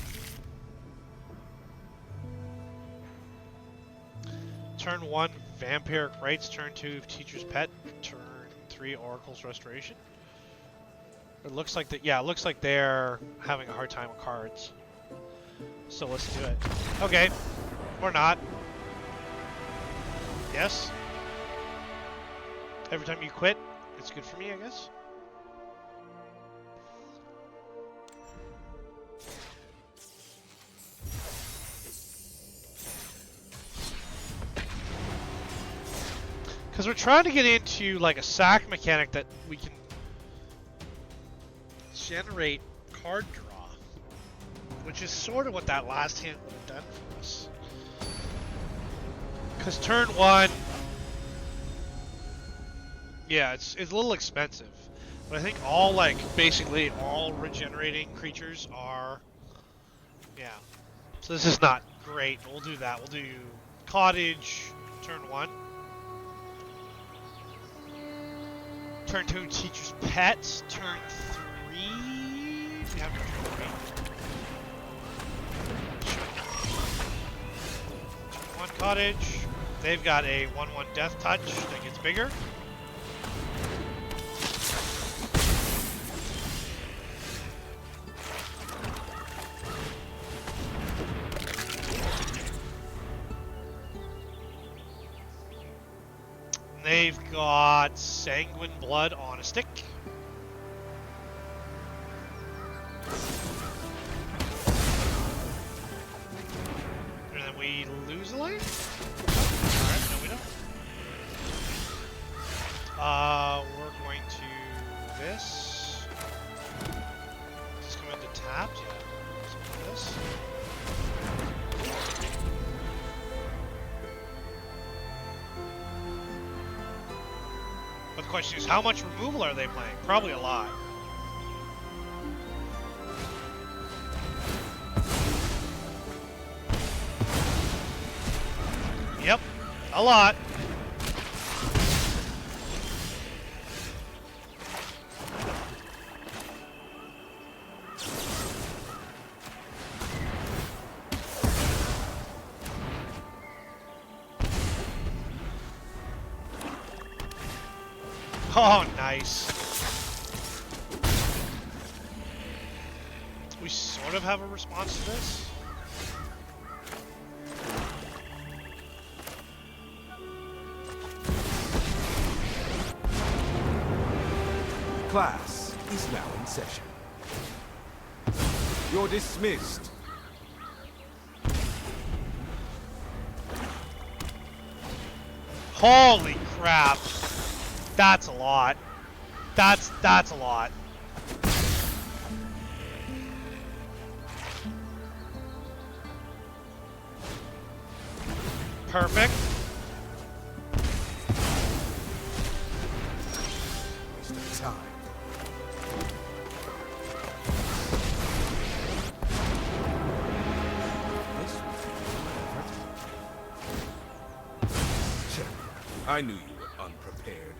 Turn 1, Vampiric Rites. Turn 2, Teacher's Pet. Turn 3, Oracle's Restoration. It looks like that. Yeah, it looks like they're having a hard time with cards. So let's do it. Okay, or not. Yes. Every time you quit, it's good for me, I guess. Because we're trying to get into like a sack mechanic that we can generate card draw, which is sort of what that last hand would have done for us. Because turn 1, yeah, it's a little expensive, but I think all basically all regenerating creatures are, yeah. So this is not great. We'll do that. We'll do cottage turn 1. Turn 2, teacher's pets. Turn 3. We have turn 3. Turn 1 cottage. They've got a 1/1 death touch that gets bigger. They've got Sanguine Blood on a stick. And then we lose a life? Alright, no we don't. We're going to this. Does this come into tapped? Yeah. Let's do this. But the question is, how much removal are they playing? Probably a lot. Yep, a lot. Oh, nice. We sort of have a response to this. Class is now in session. You're dismissed. Holy crap. That's a lot. That's a lot. Perfect. Waste of time. This was an effort. Check. I knew you were unprepared.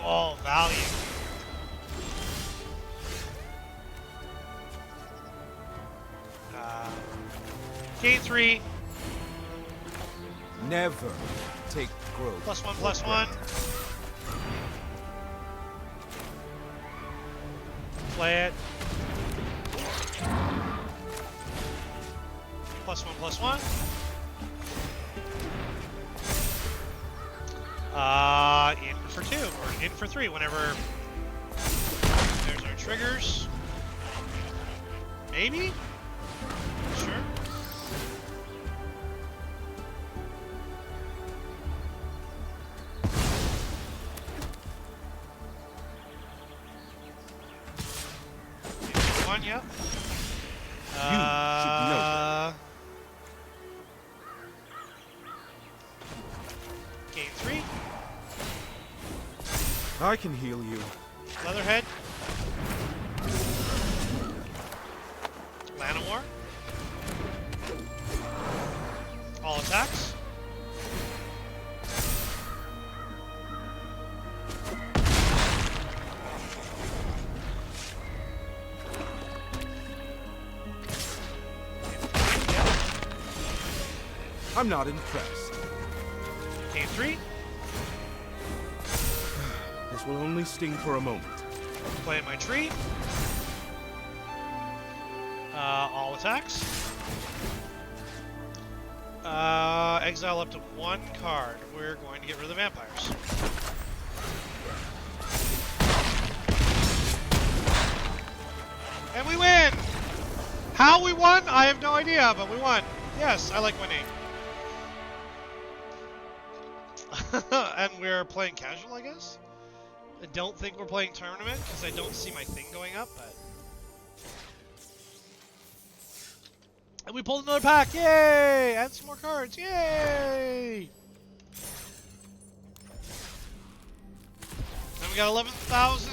Oh, value. Gain 3. Never take growth. +1/+1. Play it. +1/+1. In for 2, or in for 3, whenever there's our triggers. Maybe? Sure. One, yep. You should know that. Gain 3. I can heal you. Leatherhead. Llanowar. All attacks. I'm not impressed. Gain 3. This will only sting for a moment. Play my tree. All attacks. Exile up to 1 card. We're going to get rid of the vampires. And we win! How we won? I have no idea, but we won. Yes, I like winning. And we're playing casual, I guess? I don't think we're playing tournament, because I don't see my thing going up, but... And we pulled another pack! Yay! And some more cards! Yay! And we got 11,000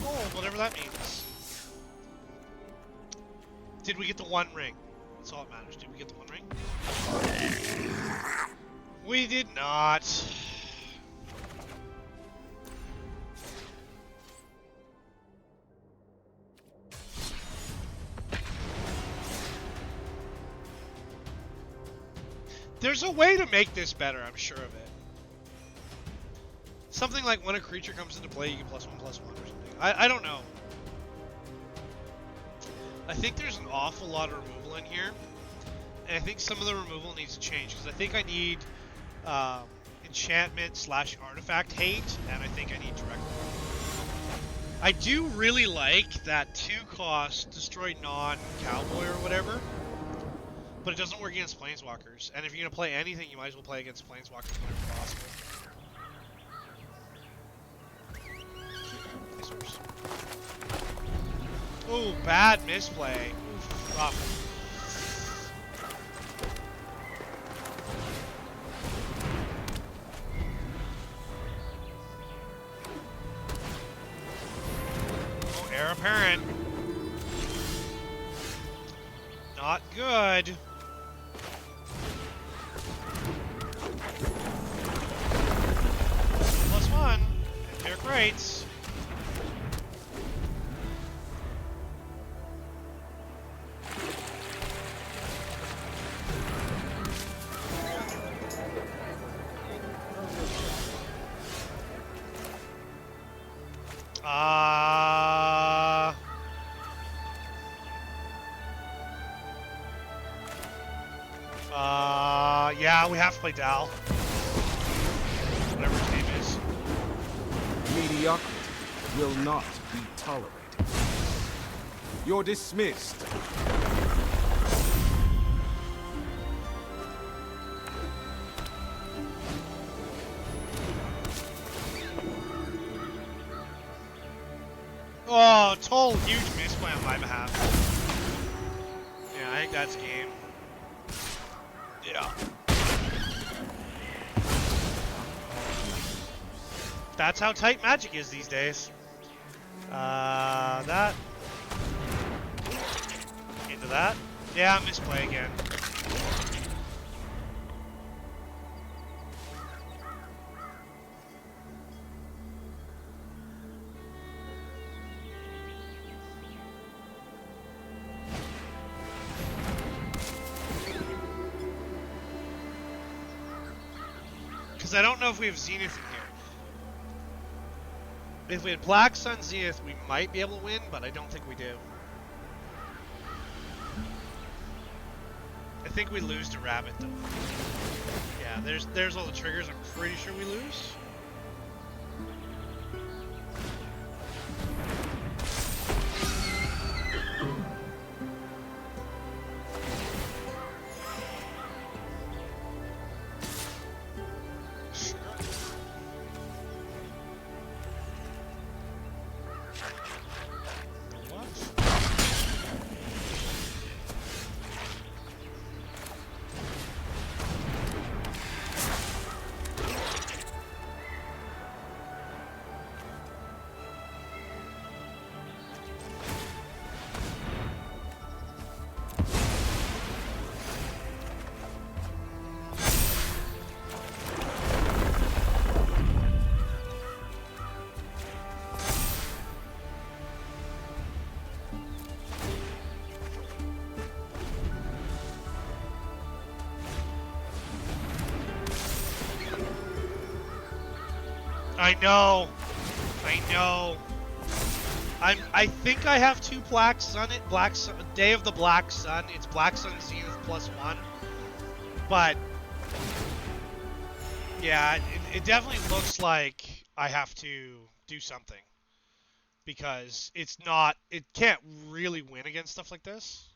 gold, whatever that means. Did we get the one ring? That's all that matters. Did we get the one ring? We did not. There's a way to make this better, I'm sure of it. Something like when a creature comes into play, you get +1/+1 or something. I don't know. I think there's an awful lot of removal in here. And I think some of the removal needs to change. Because I think I need enchantment/artifact hate. And I think I need direct removal. I do really like that 2-cost destroy non-cowboy or whatever. But it doesn't work against planeswalkers. And if you're going to play anything, you might as well play against planeswalkers whenever possible. Oh, bad misplay. Oof, rough. Oh, heir apparent. Not good. +1. Empiric rates. Yeah, we have to play Dal. Whatever his name is. Mediocrity will not be tolerated. You're dismissed. Oh, total huge misplay on my behalf. Yeah, I think that's game. Yeah. That's how tight Magic is these days. That. Into that. Yeah, misplay again. Because I don't know if we have Zenith in here. If we had Black Sun Zenith, we might be able to win, but I don't think we do. I think we lose to Rabbit, though. Yeah, there's all the triggers. I'm pretty sure we lose. I know. I think I have 2 Black Sun. Day of the Black Sun. It's Black Sun Zenith +1. But yeah, it definitely looks like I have to do something because it can't really win against stuff like this.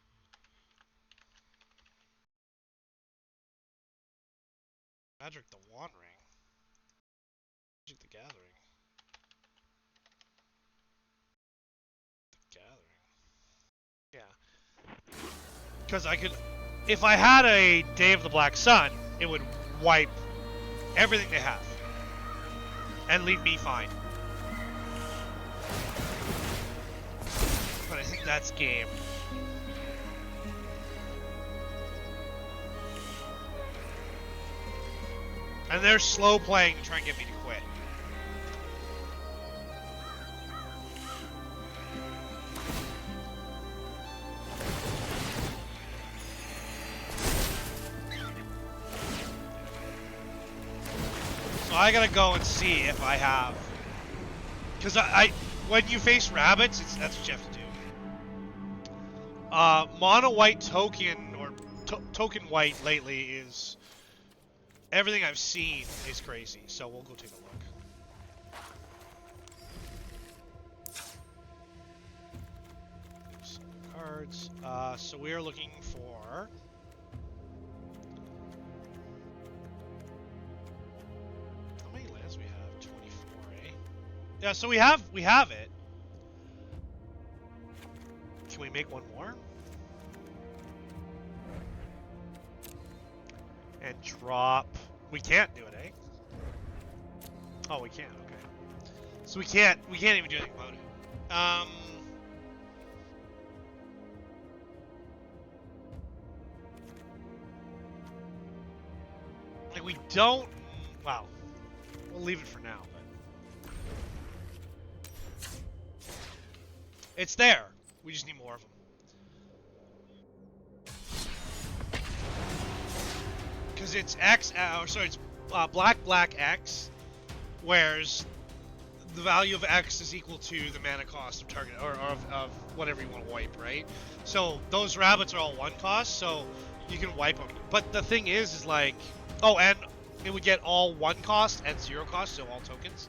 Magic the One Ring. Magic the Gathering. Yeah. Because I could, if I had a Day of the Black Sun, it would wipe everything they have and leave me fine. But I think that's game. And they're slow playing to try and get me to quit. So I gotta go and see if I have, because I when you face rabbits, that's what you have to do. Mono white token or token white lately is everything I've seen is crazy. So we'll go take a look. Some cards. So we are looking for. We have 24, eh? Yeah, so we have it. Can we make one more? And drop. We can't do it, eh? Oh, we can. Okay. So we can't even do anything about it. Like we don't. Wow. We'll leave it for now, but it's there. We just need more of them. Because it's X, sorry, it's black X, whereas the value of X is equal to the mana cost of target, or of whatever you want to wipe, right? So those rabbits are all 1 cost, so you can wipe them. But the thing is like, oh, and it would get all 1 cost and 0 cost, so all tokens.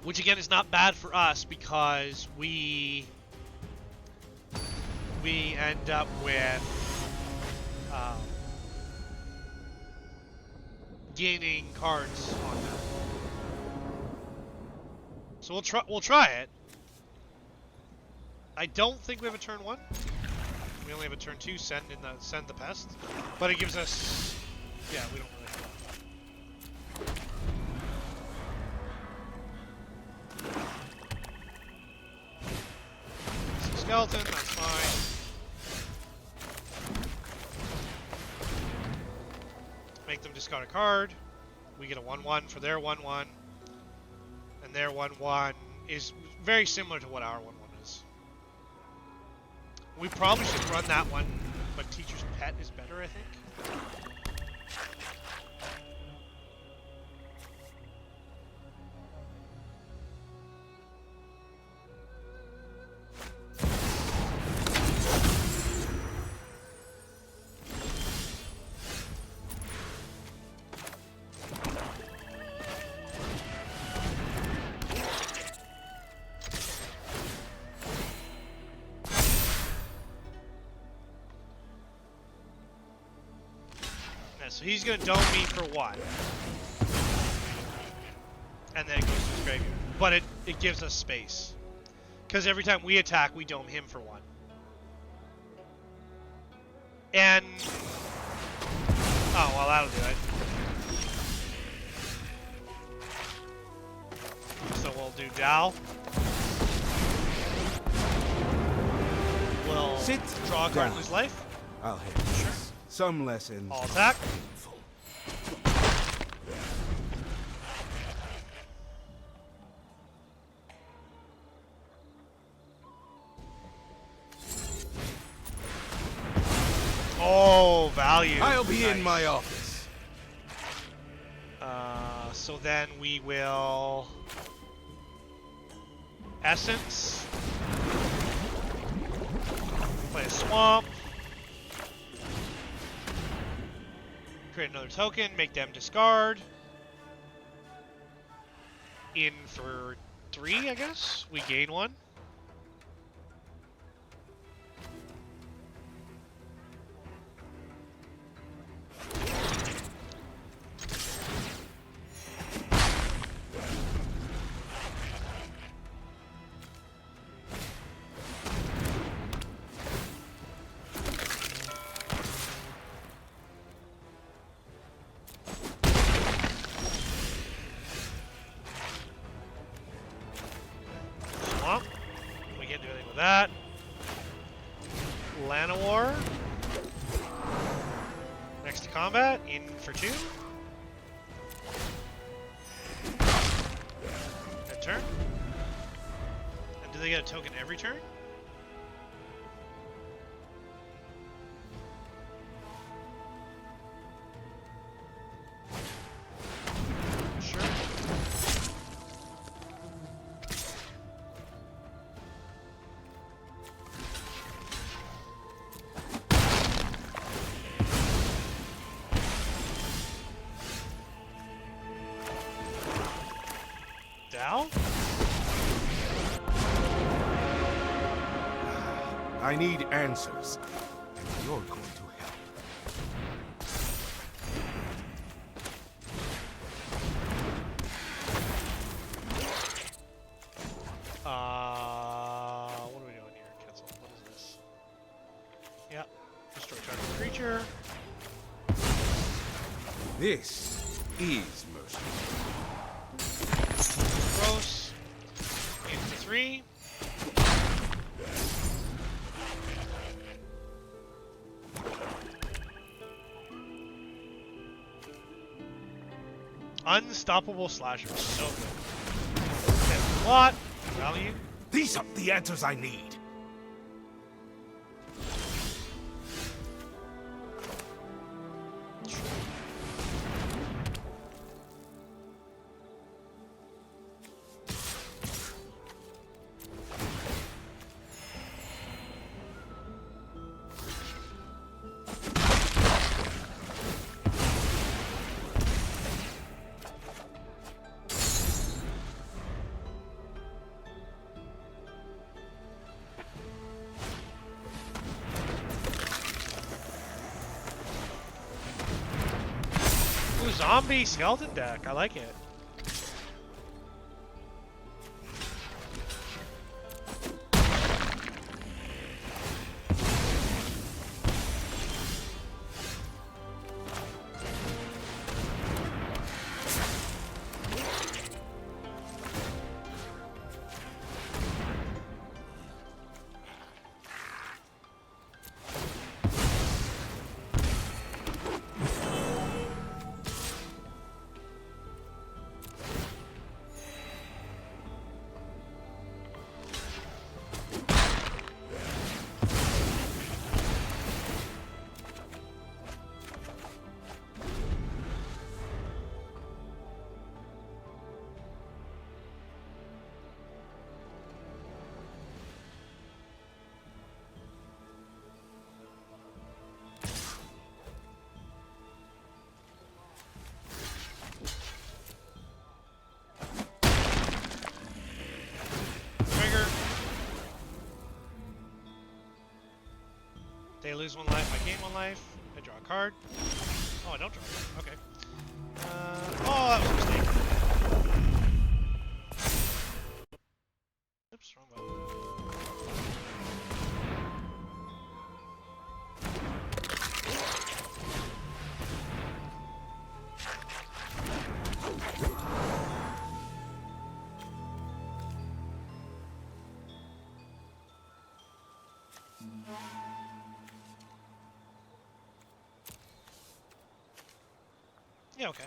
Which again is not bad for us because we end up with gaining cards on that. So we'll try it. I don't think we have a turn 1. We only have a turn 2. Send the pest, but it gives us. Yeah, we don't really have that. Some skeleton, that's fine. Make them discard a card. We get a 1/1 for their 1/1. And their 1/1 is very similar to what our 1/1 is. We probably should run that one, but Teacher's Pet is better, I think. So he's going to dome me for 1. And then it goes to his graveyard. But it gives us space. Because every time we attack, we dome him for 1. And... oh, well, that'll do it. So we'll do Dow. We'll draw a card and lose life. I'll hit this. Sure. Some lessons. All attack. Oh, value. I'll be in my office. So then we will Essence. Play a swamp. Create another token, make them discard. In for 3, I guess. We gain 1. We can't do anything with that. Llanowar. Next to combat. combat in for 2. End turn. And do they get a token every turn? Sure. Down? I need answers. And you're going to help. What are we doing here? Cancel. What is this? Yeah. Destroy target creature. This is mercy. Gross. Into 3. Unstoppable slasher. So good. And what? Value? These are the answers I need. Ooh, zombie skeleton deck. I like it. Trigger. They lose 1 life, I gain 1 life. I draw a card. Oh, I don't draw a card. Okay. Oh, that was a mistake. Oops, wrong button. Yeah, okay.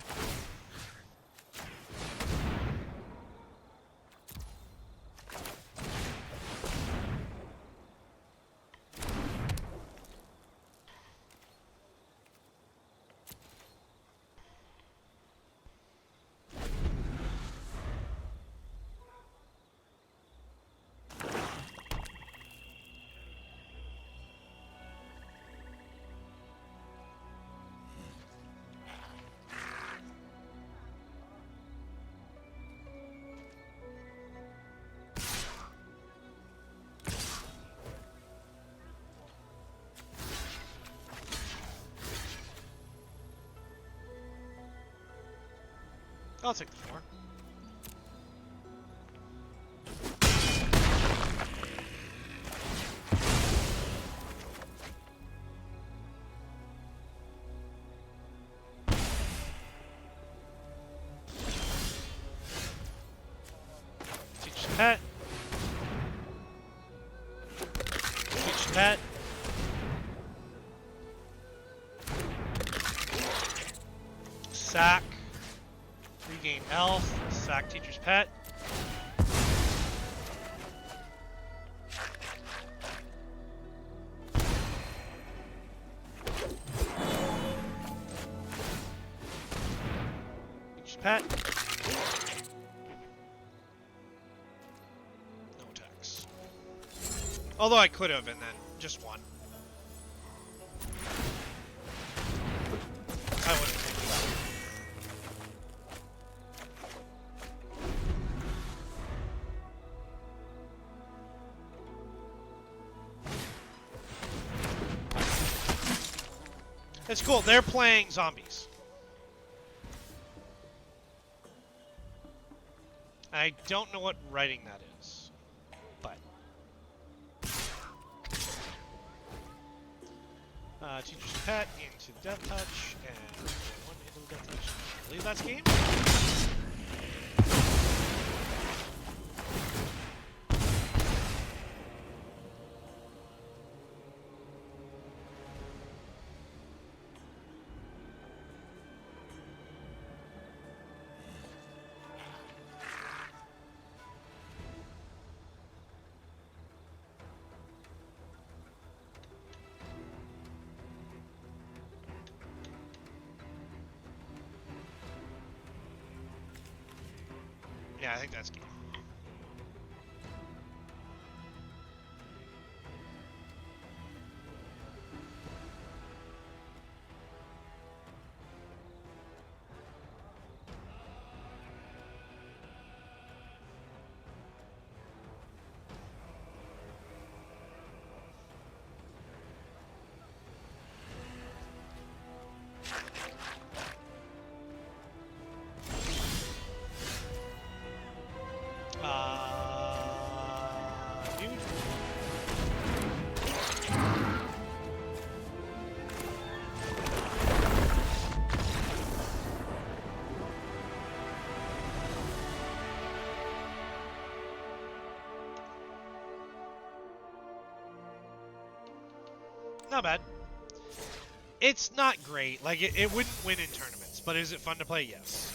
I'll take the 4. Teach pet. Teach pet. Sack. Regain health. Sack teacher's pet. Teacher's pet. No attacks. Although I could have, and then just one. I wouldn't take that. It's cool. They're playing zombies. I don't know what writing that is, but teacher's pet into death touch and one into the death touch. I believe that's game. Yeah, I think that's game. Dude. Not bad. It's not great. Like, it wouldn't win in tournaments, but is it fun to play? Yes.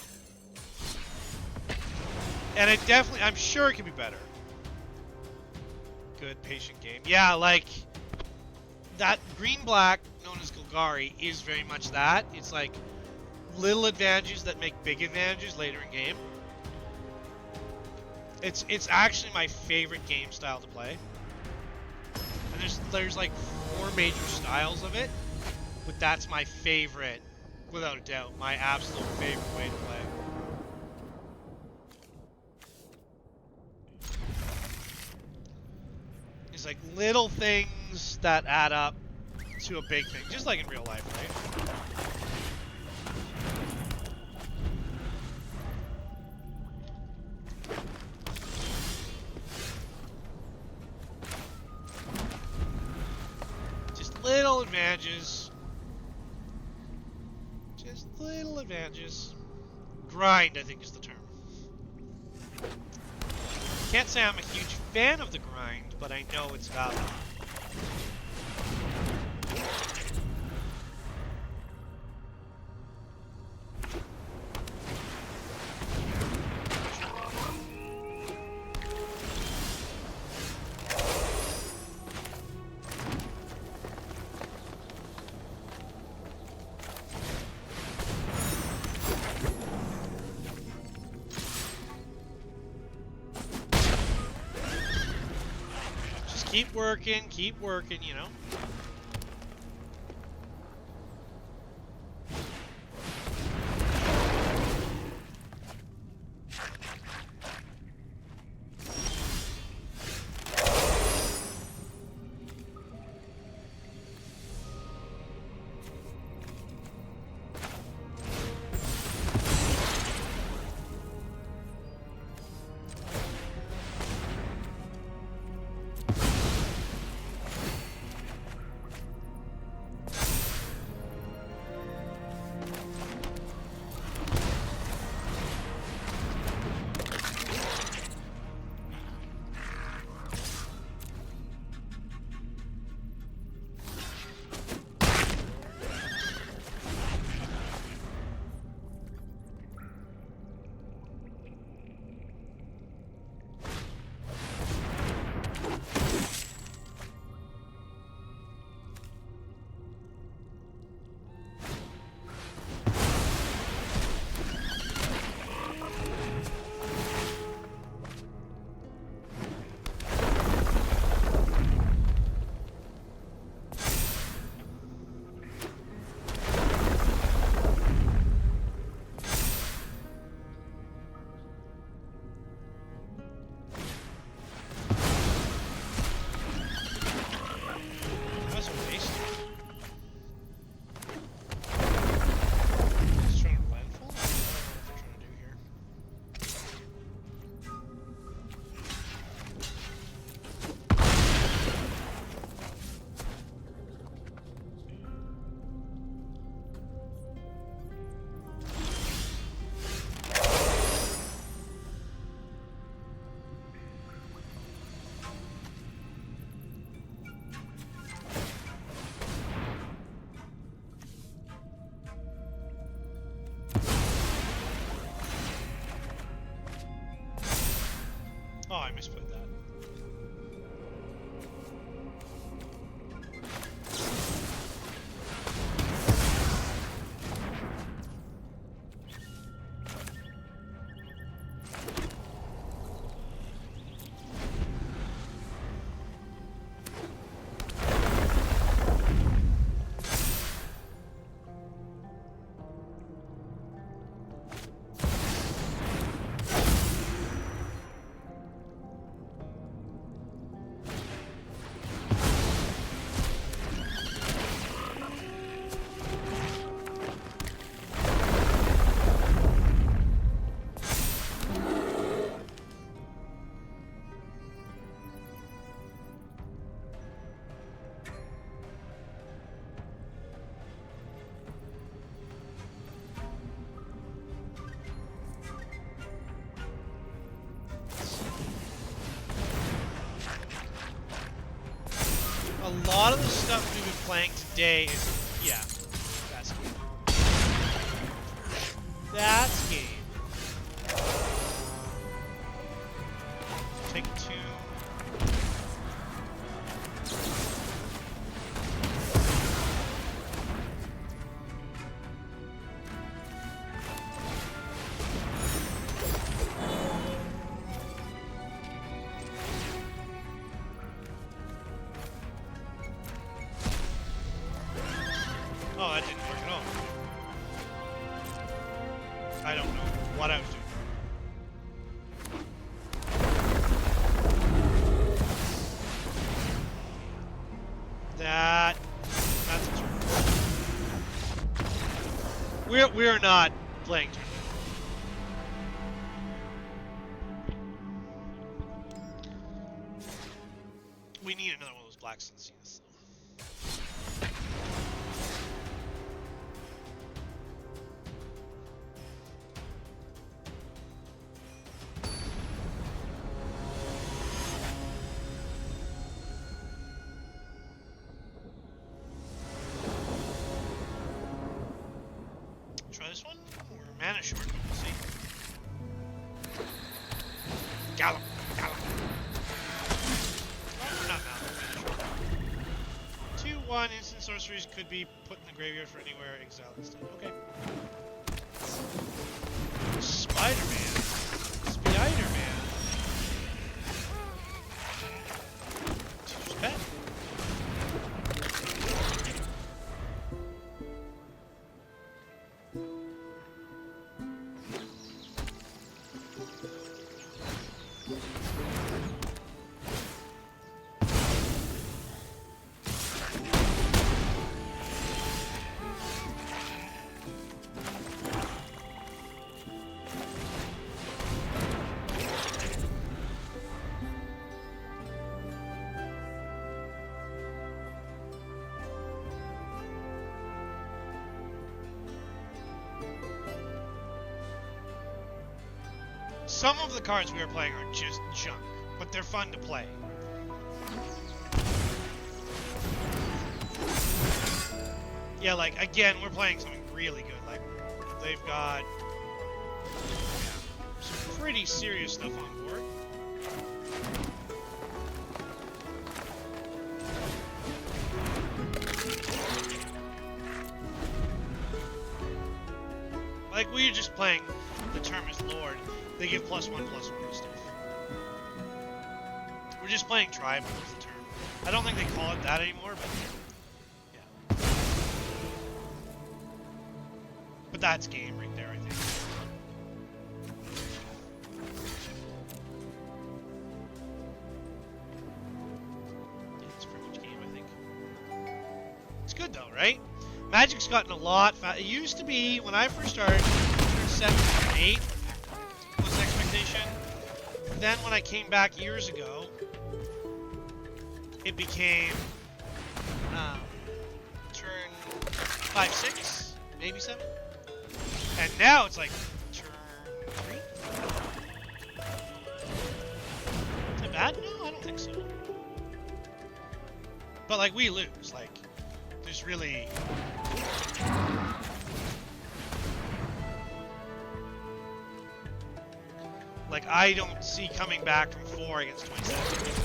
And it definitely, I'm sure it can be better. Good patient game. Yeah, like, that green-black, known as Golgari, is very much that. It's like little advantages that make big advantages later in game. It's actually my favorite game style to play. And there's like 4 major styles of it, but that's my favorite, without a doubt, my absolute favorite way to play. It's like little things that add up to a big thing, just like in real life, right? Just little advantages. Just little advantages. Grind, I think, is the term. Can't say I'm a huge fan of the grind, but I know it's valid. Keep working, you know? misplayed that. A lot of the stuff we've been playing today is, yeah, that's game. That's game. Take two. Oh, that didn't work at all. I don't know what I was doing. That's a turn. We're not playing turn. We need another one of those black sunseas. Try this one. We're mana short. We'll see. Gallop. Gallop. Oh, we're not mana. 2/1 instant sorceries could be put in the graveyard for anywhere exiled instead. Okay. Spider-Man. Spider-Man. Teacher's pet. Some of the cards we are playing are just junk, but they're fun to play. Yeah, like, again, we're playing something really good. Like, they've got some pretty serious stuff on board. Like, we're just playing the Terminus Lord. They give +1/+1 to stuff. We're just playing tribal as the term. I don't think they call it that anymore, but yeah. But that's game right there, I think. Yeah, it's pretty much game, I think. It's good though, right? Magic's gotten a lot fast. It used to be, when I first started, 7 or 8 was the expectation. Then when I came back years ago, it became turn 5, 6, maybe 7. And now it's like turn 3. Is that bad? No, I don't think so. But like, we lose. Like, there's really... Like, I don't see coming back from 4 against 27.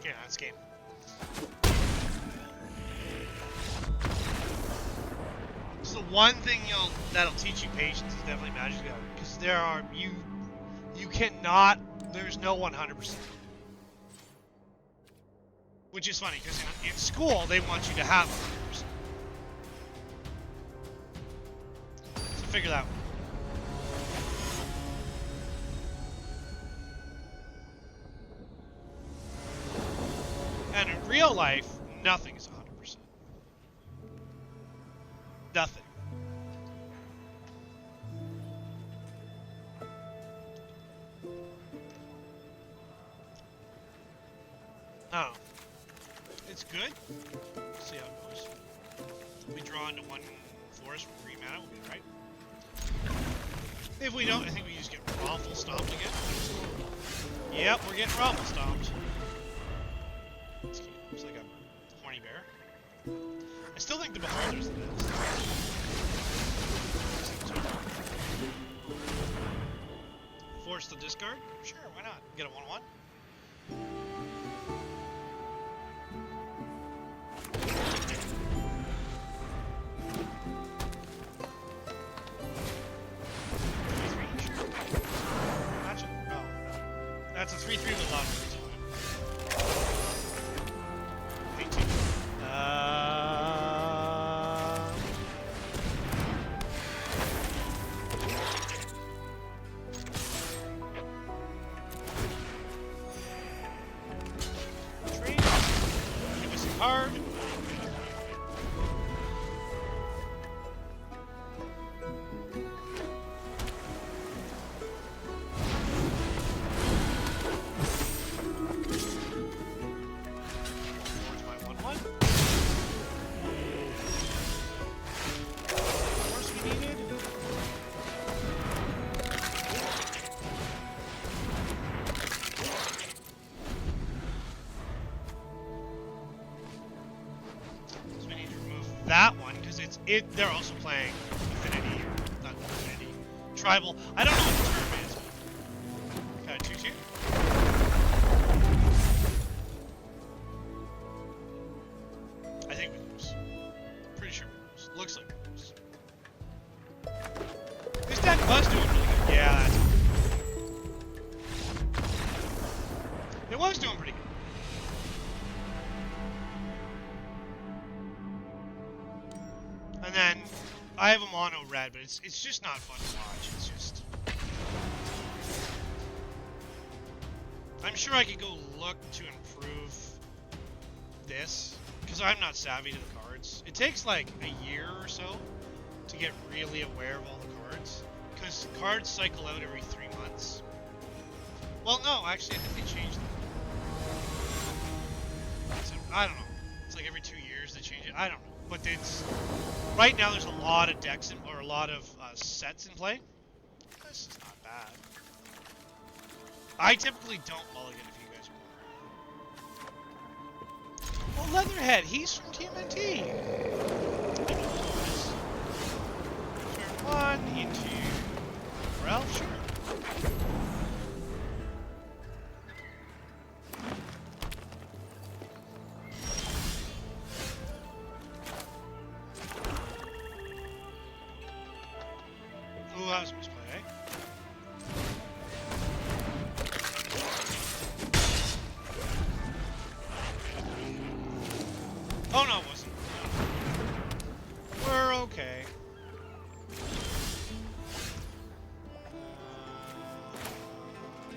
Yeah, that's game. So the one thing that'll teach you patience is definitely Magic the Gathering, because you cannot, there's no 100%. Which is funny, because in school they want you to have 100%. So figure that one. And in real life, nothing is 100%. Nothing. Oh. It's good. Let's see how it goes. We draw into 1 forest with 3 mana, we'll be alright. If we don't, I think we just get Raffle Stomped again. Yep, we're getting Raffle Stomped. It's cute. It's like a horny bear. I still think the Beholder's the best. Force the discard? Sure, why not? Get a 1/1. That's a 3/3 with a lot of words on it. 18. Trade. Give us a card. That one, because they're also playing Affinity, or not Affinity, Tribal. I don't know what the term is. Got a 2/2. I think we lose. Pretty sure we lose. Looks like we lose. This deck was doing really good. Yeah, that's good. It was doing pretty good. And then I have a mono red, but it's just not fun to watch. It's just, I'm sure I could go look to improve this, because I'm not savvy to the cards. It takes like a year or so to get really aware of all the cards, because cards cycle out every 3 months. Well, no, actually I think they changed them. So, I don't know. It's like every 2 years they change it. I don't know. But it's right now. There's a lot of decks or a lot of sets in play. This is not bad. I typically don't mulligan if you guys are wondering. Well, Leatherhead, he's from TMNT. Turn 1 into Ralph, sure. Ooh, that was a misplay, eh? Oh no, it wasn't. We're okay.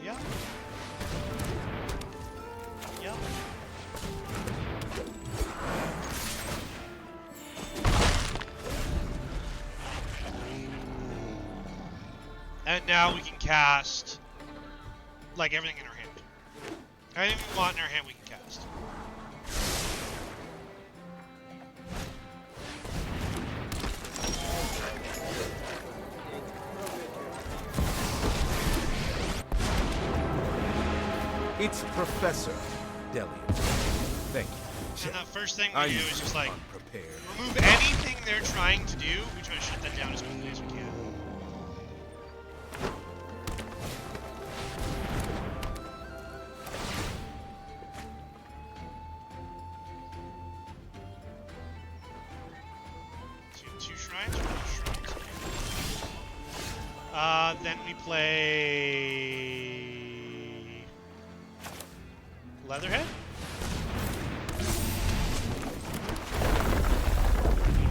Yeah. Yeah. And now we can cast Like everything in our hand. Anything we want in our hand, we can cast. It's Professor Delian. Thank you. And the first thing I we do used is to just be like unprepared. remove anything they're trying to do. We try to shut that down as quickly as we can. Two shrines or one shrines? Then we play Leatherhead.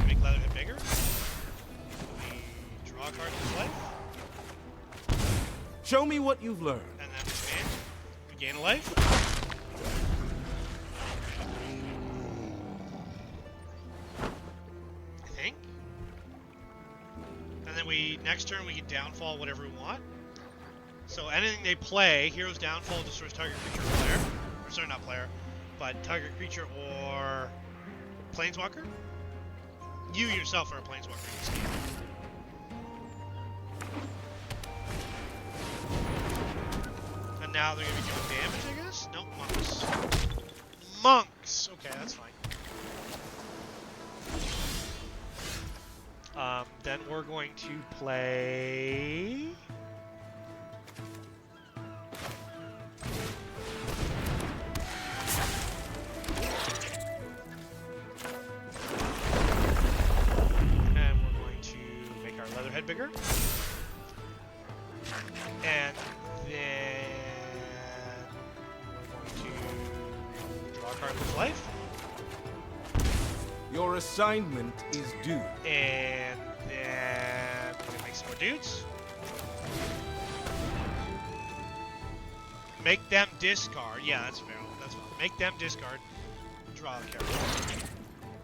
Make Leatherhead bigger. We draw a card in his life, Show me what you've learned. and then we gain a life. I think. And then next turn we can downfall whatever we want. So anything they play, Hero's Downfall destroys target creature or player. Or sorry, not player, but target creature or Planeswalker. You yourself are a Planeswalker in this game. And now they're going to be doing damage, I guess? Nope, monks. Monks! Okay, that's fine. Then we're going to play... And we're going to make our Leatherhead bigger. And then we're going to draw a card with life. Your assignment is due. And then we're gonna make some more dudes. Make them discard. Yeah, that's fair. That's fine. Make them discard. Draw a character.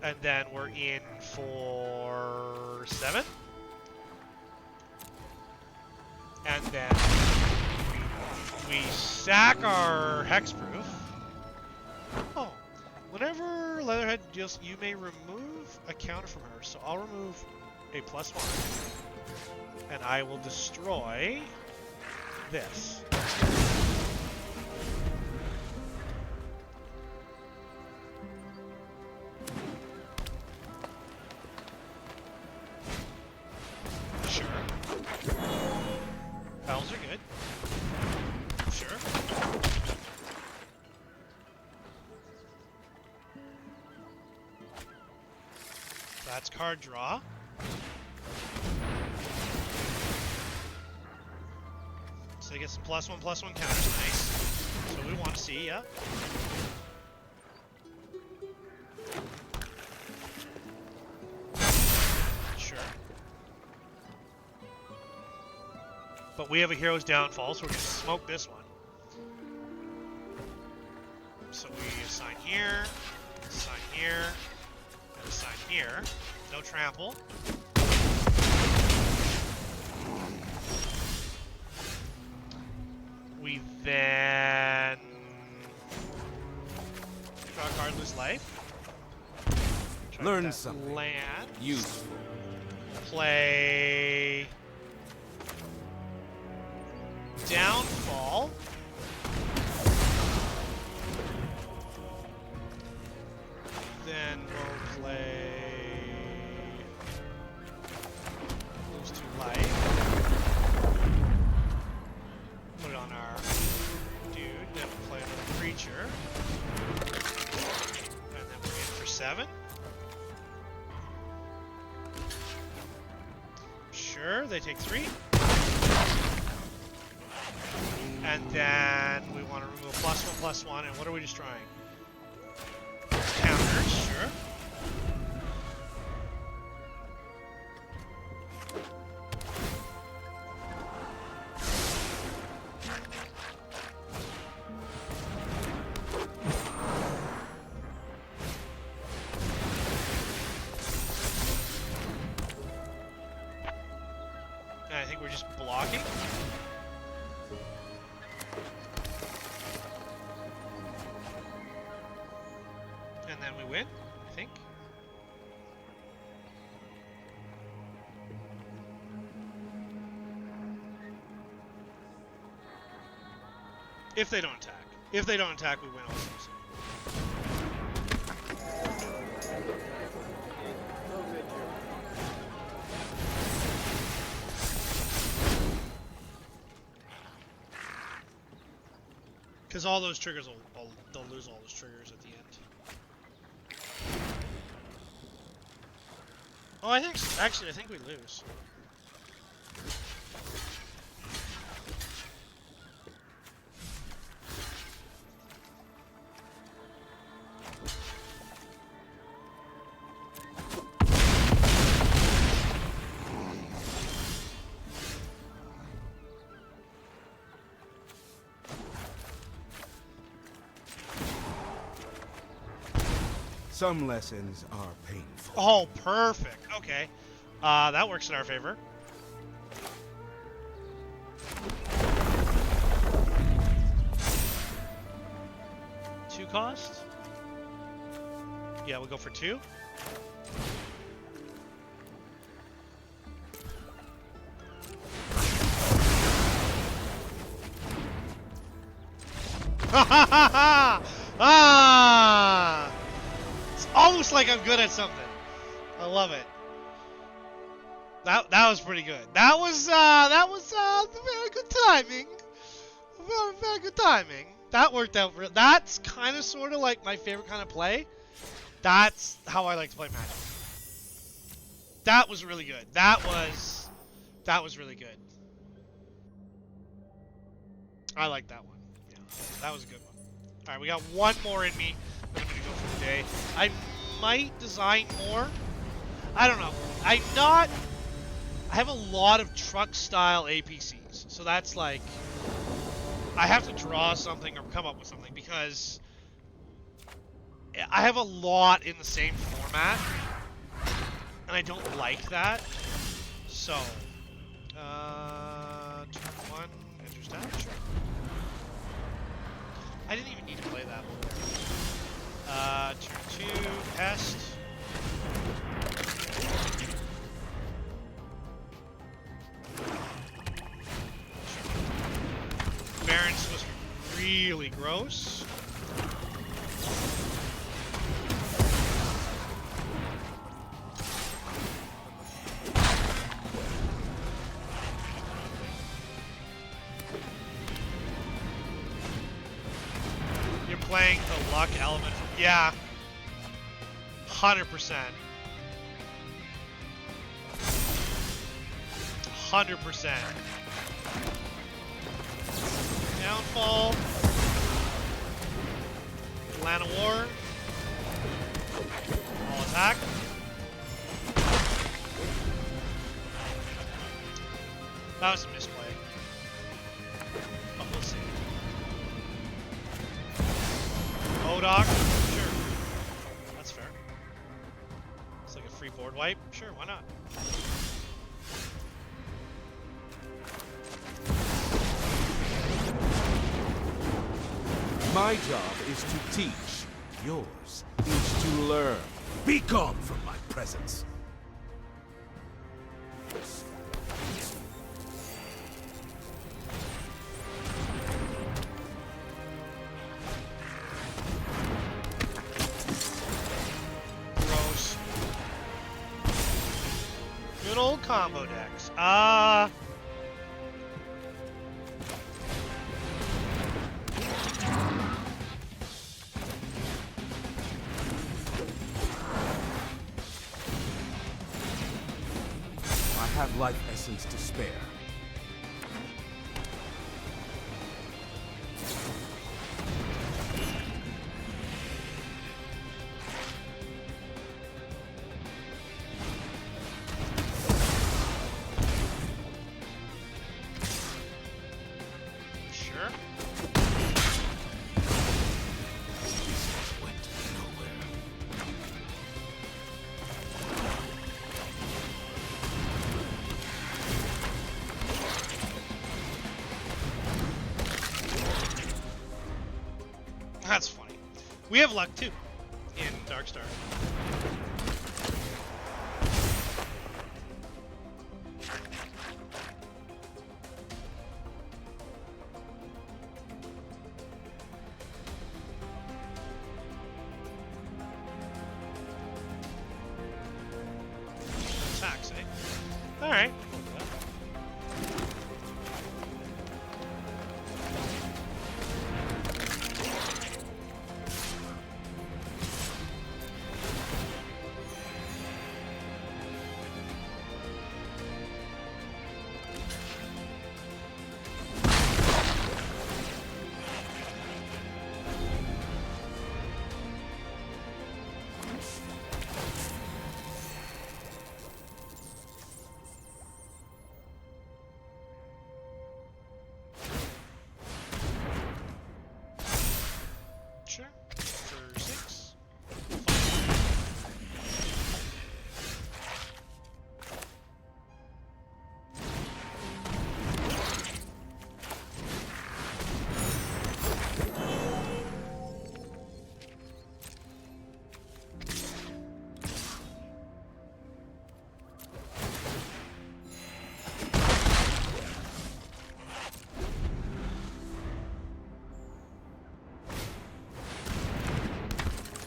And then we're in for 7. And then we sack our Hexproof. Oh. Whenever Leatherhead deals, you may remove a counter from her. So I'll remove a +1. And I will destroy this. Sure. Elves are good. Sure. That's card draw. So they get some +1/+1 counters. Nice. That's what we want to see, yeah. Sure. But we have a Hero's Downfall, so we're going to smoke this one. So we assign here, assign here, and assign here. No trample. We then draw a card, lose life. Try Learn that something. Land. Useful. Play Downfall. Then we'll play lose 2 life. Put it on our dude. Then we'll play another creature. And then we're in for 7. Sure, they take 3. And then we want to remove +1/+1. And what are we destroying? Counters, sure. And I think we're just blocking. and then we win, I think. If they don't attack. If they don't attack, we win also. So. Because all those triggers they'll lose all those triggers at the end. Oh, I think we lose. Some lessons are painful. Oh, perfect. Okay. That works in our favor. Two cost? Yeah, we'll go for 2. Ha ha ha ha! Ah! It's almost like I'm good at something. I love it. That was pretty good. That was very good timing. Very good timing. That worked out. That's kind of sort of like my favorite kind of play. That's how I like to play Magic. That was really good. That was really good. I like that one. Yeah, that was a good one. All right, we got one more in me. I'm gonna go for the day. I might design more. I don't know. I have a lot of truck style APCs, so that's like I have to draw something or come up with something because I have a lot in the same format, and I don't like that. So, turn 1, enter stat. Sure. I didn't even need to play that one. Turn 2, pest. Baron's supposed to be really gross. You're playing the luck element. Yeah. 100%. 100%. Downfall. Atlanta War. All attack. That was a misplay. But we'll see. Modoc. Sure. That's fair. It's like a free board wipe. Sure, why not? My job is to teach. Yours is to learn. Be gone from my presence. Gross. Good old combo decks. I have life essence to spare. Sure. Went nowhere. That's funny. We have luck too. in Darkstar. Attacks, eh? Alright. Sure. For 6.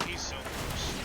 He's so close.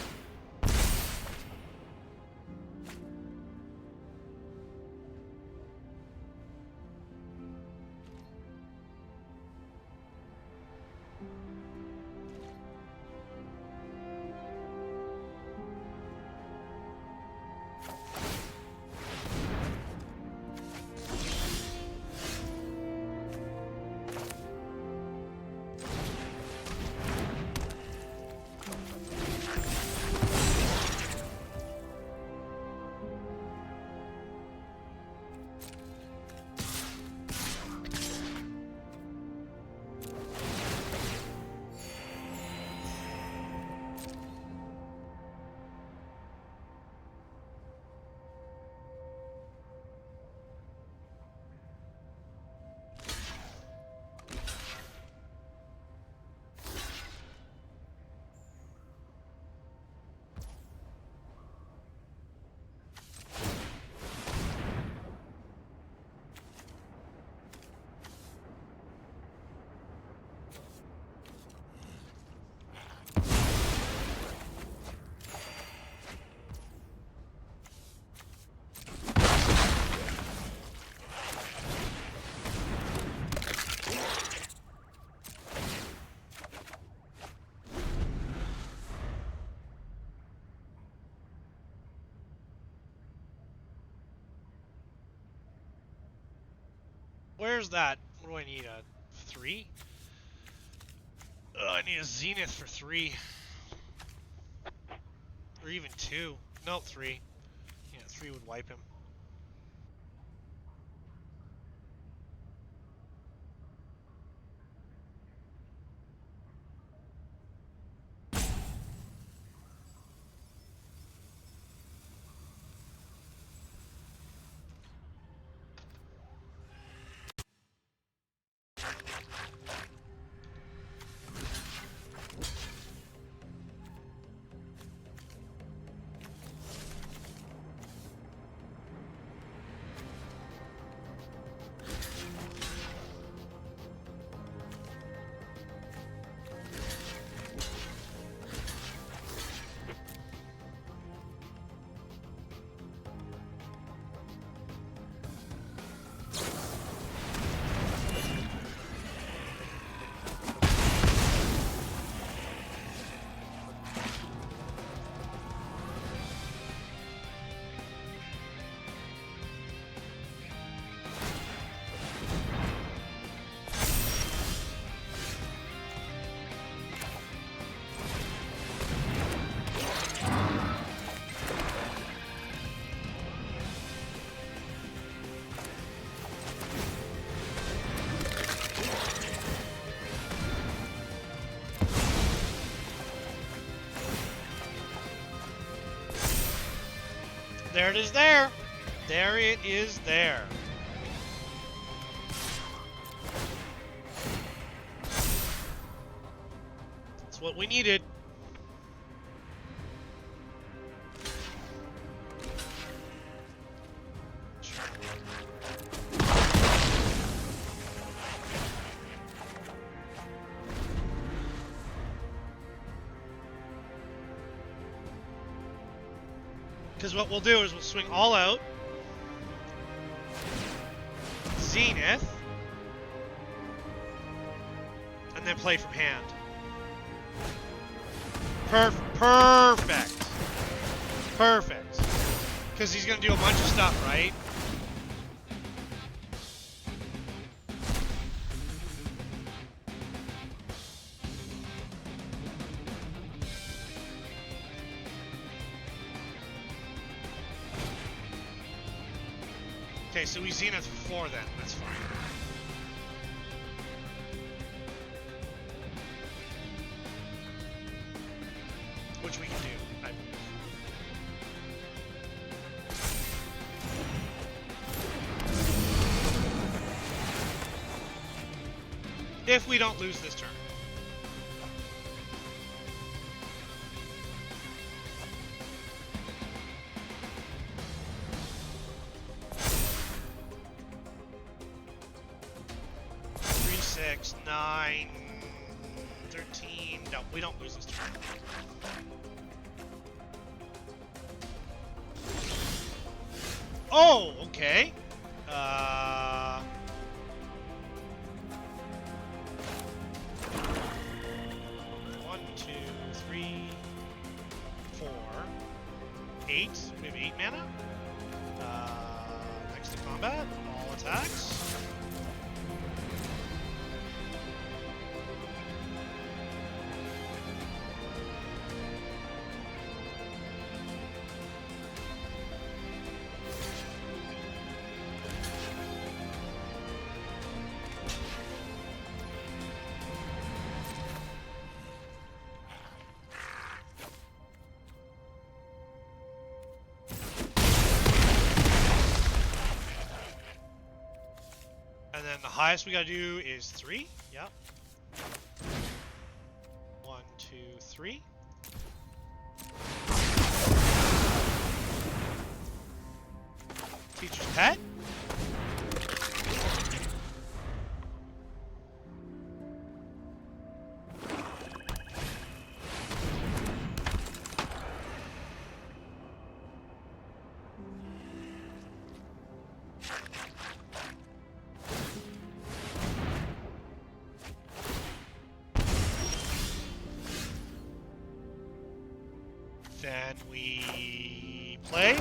Where's that? What do I need? A 3? I need a Zenith for 3. Or even 2. No, 3. Yeah, 3 would wipe him. There it is there. There it is there. That's what we needed. Because what we'll do is we'll swing all out. Zenith. And then play from hand. Perfect. Perfect. Because he's going to do a bunch of stuff, right? Okay, so we Zenith 4 then. That's fine. Which we can do. If we don't lose this turn. Six, 9, 13. No, we don't lose this turn. Oh, okay. 1, 2, 3, 4, 8. We have 8 mana. Next to combat, all attacks. And then the highest we gotta do is 3. Yep. 1, 2, 3. Teacher's pet. Then we play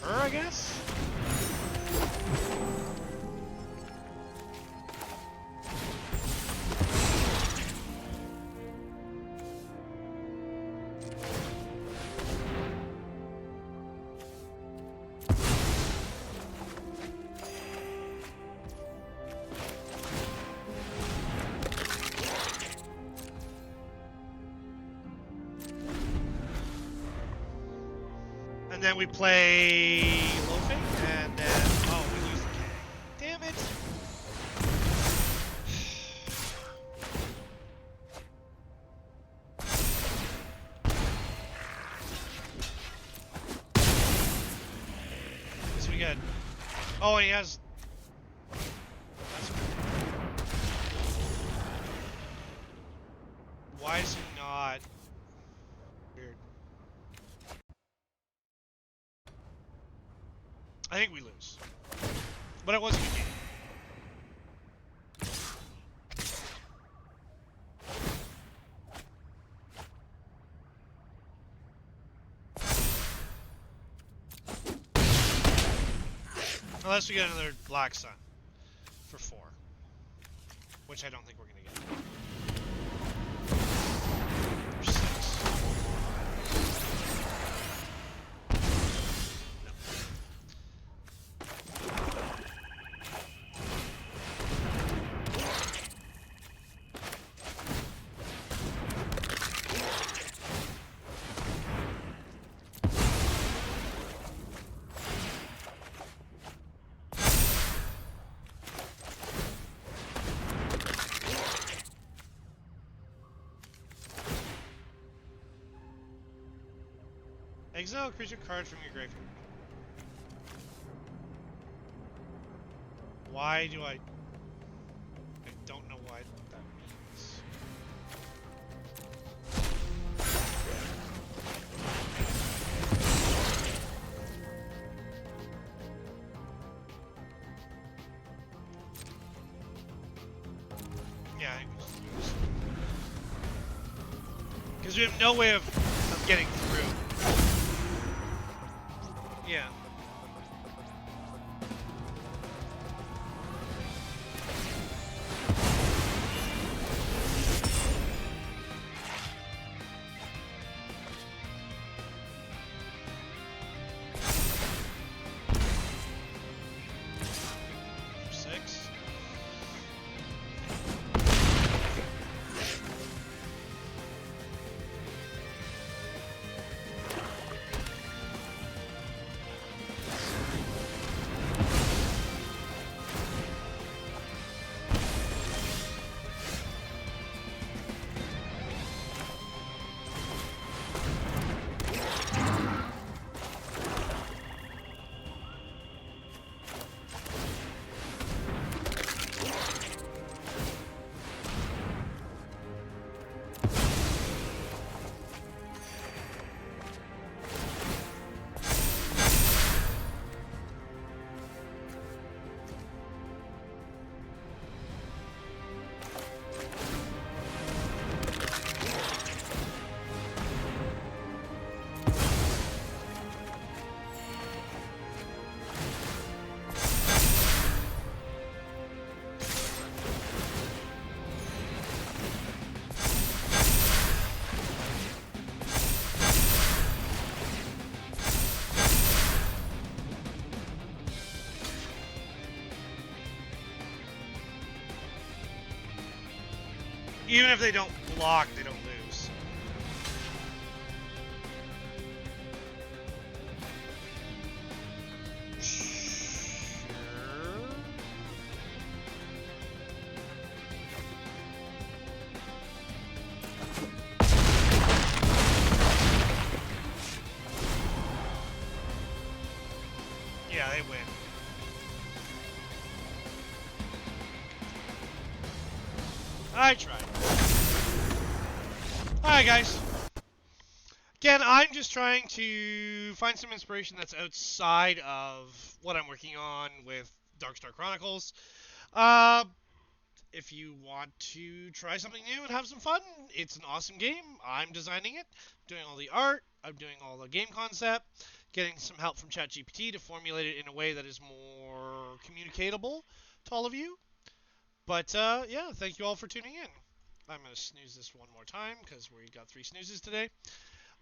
her, I guess? And then we play Loafing, and then, oh, we lose the K. Damn it! So we got, oh, and he has, that's weird. Why is he not, weird. I think we lose. But it was a good game. Unless we get another Black Sun for 4. Which I don't think we're going to get. Or 6. Exile a creature card from your graveyard. Why do I don't know why that means. Yeah, I think we just lose. Because we have no way of getting through. Yeah. Six. Even if they don't block, they don't lose. Sure. Yeah, they win. I tried. Alright, guys. Again, I'm just trying to find some inspiration that's outside of what I'm working on with Darkstar Chronicles. If you want to try something new and have some fun, it's an awesome game. I'm designing it, doing all the art, I'm doing all the game concept, getting some help from ChatGPT to formulate it in a way that is more communicatable to all of you. But yeah, thank you all for tuning in. I'm going to snooze this one more time because we got 3 snoozes today.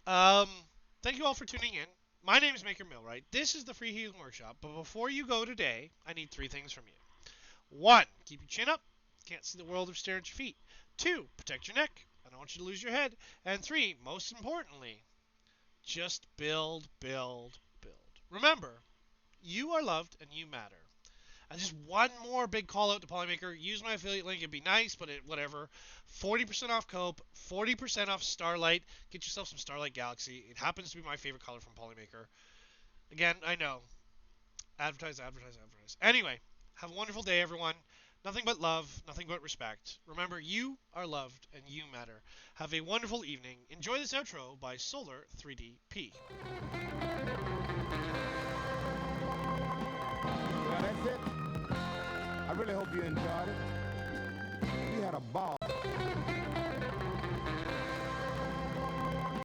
Thank you all for tuning in. My name is Maker Millwright. This is the Free Heathen Workshop. But before you go today, I need 3 things from you. 1, keep your chin up. Can't see the world if staring at your feet. 2, protect your neck. I don't want you to lose your head. And 3, most importantly, just build, build, build. Remember, you are loved and you matter. And just one more big call out to Polymaker. Use my affiliate link. It'd be nice, but whatever. 40% off Cope, 40% off Starlight. Get yourself some Starlight Galaxy. It happens to be my favorite color from Polymaker. Again, I know. Advertise, advertise, advertise. Anyway, have a wonderful day, everyone. Nothing but love, nothing but respect. Remember, you are loved and you matter. Have a wonderful evening. Enjoy this outro by Solar 3DP.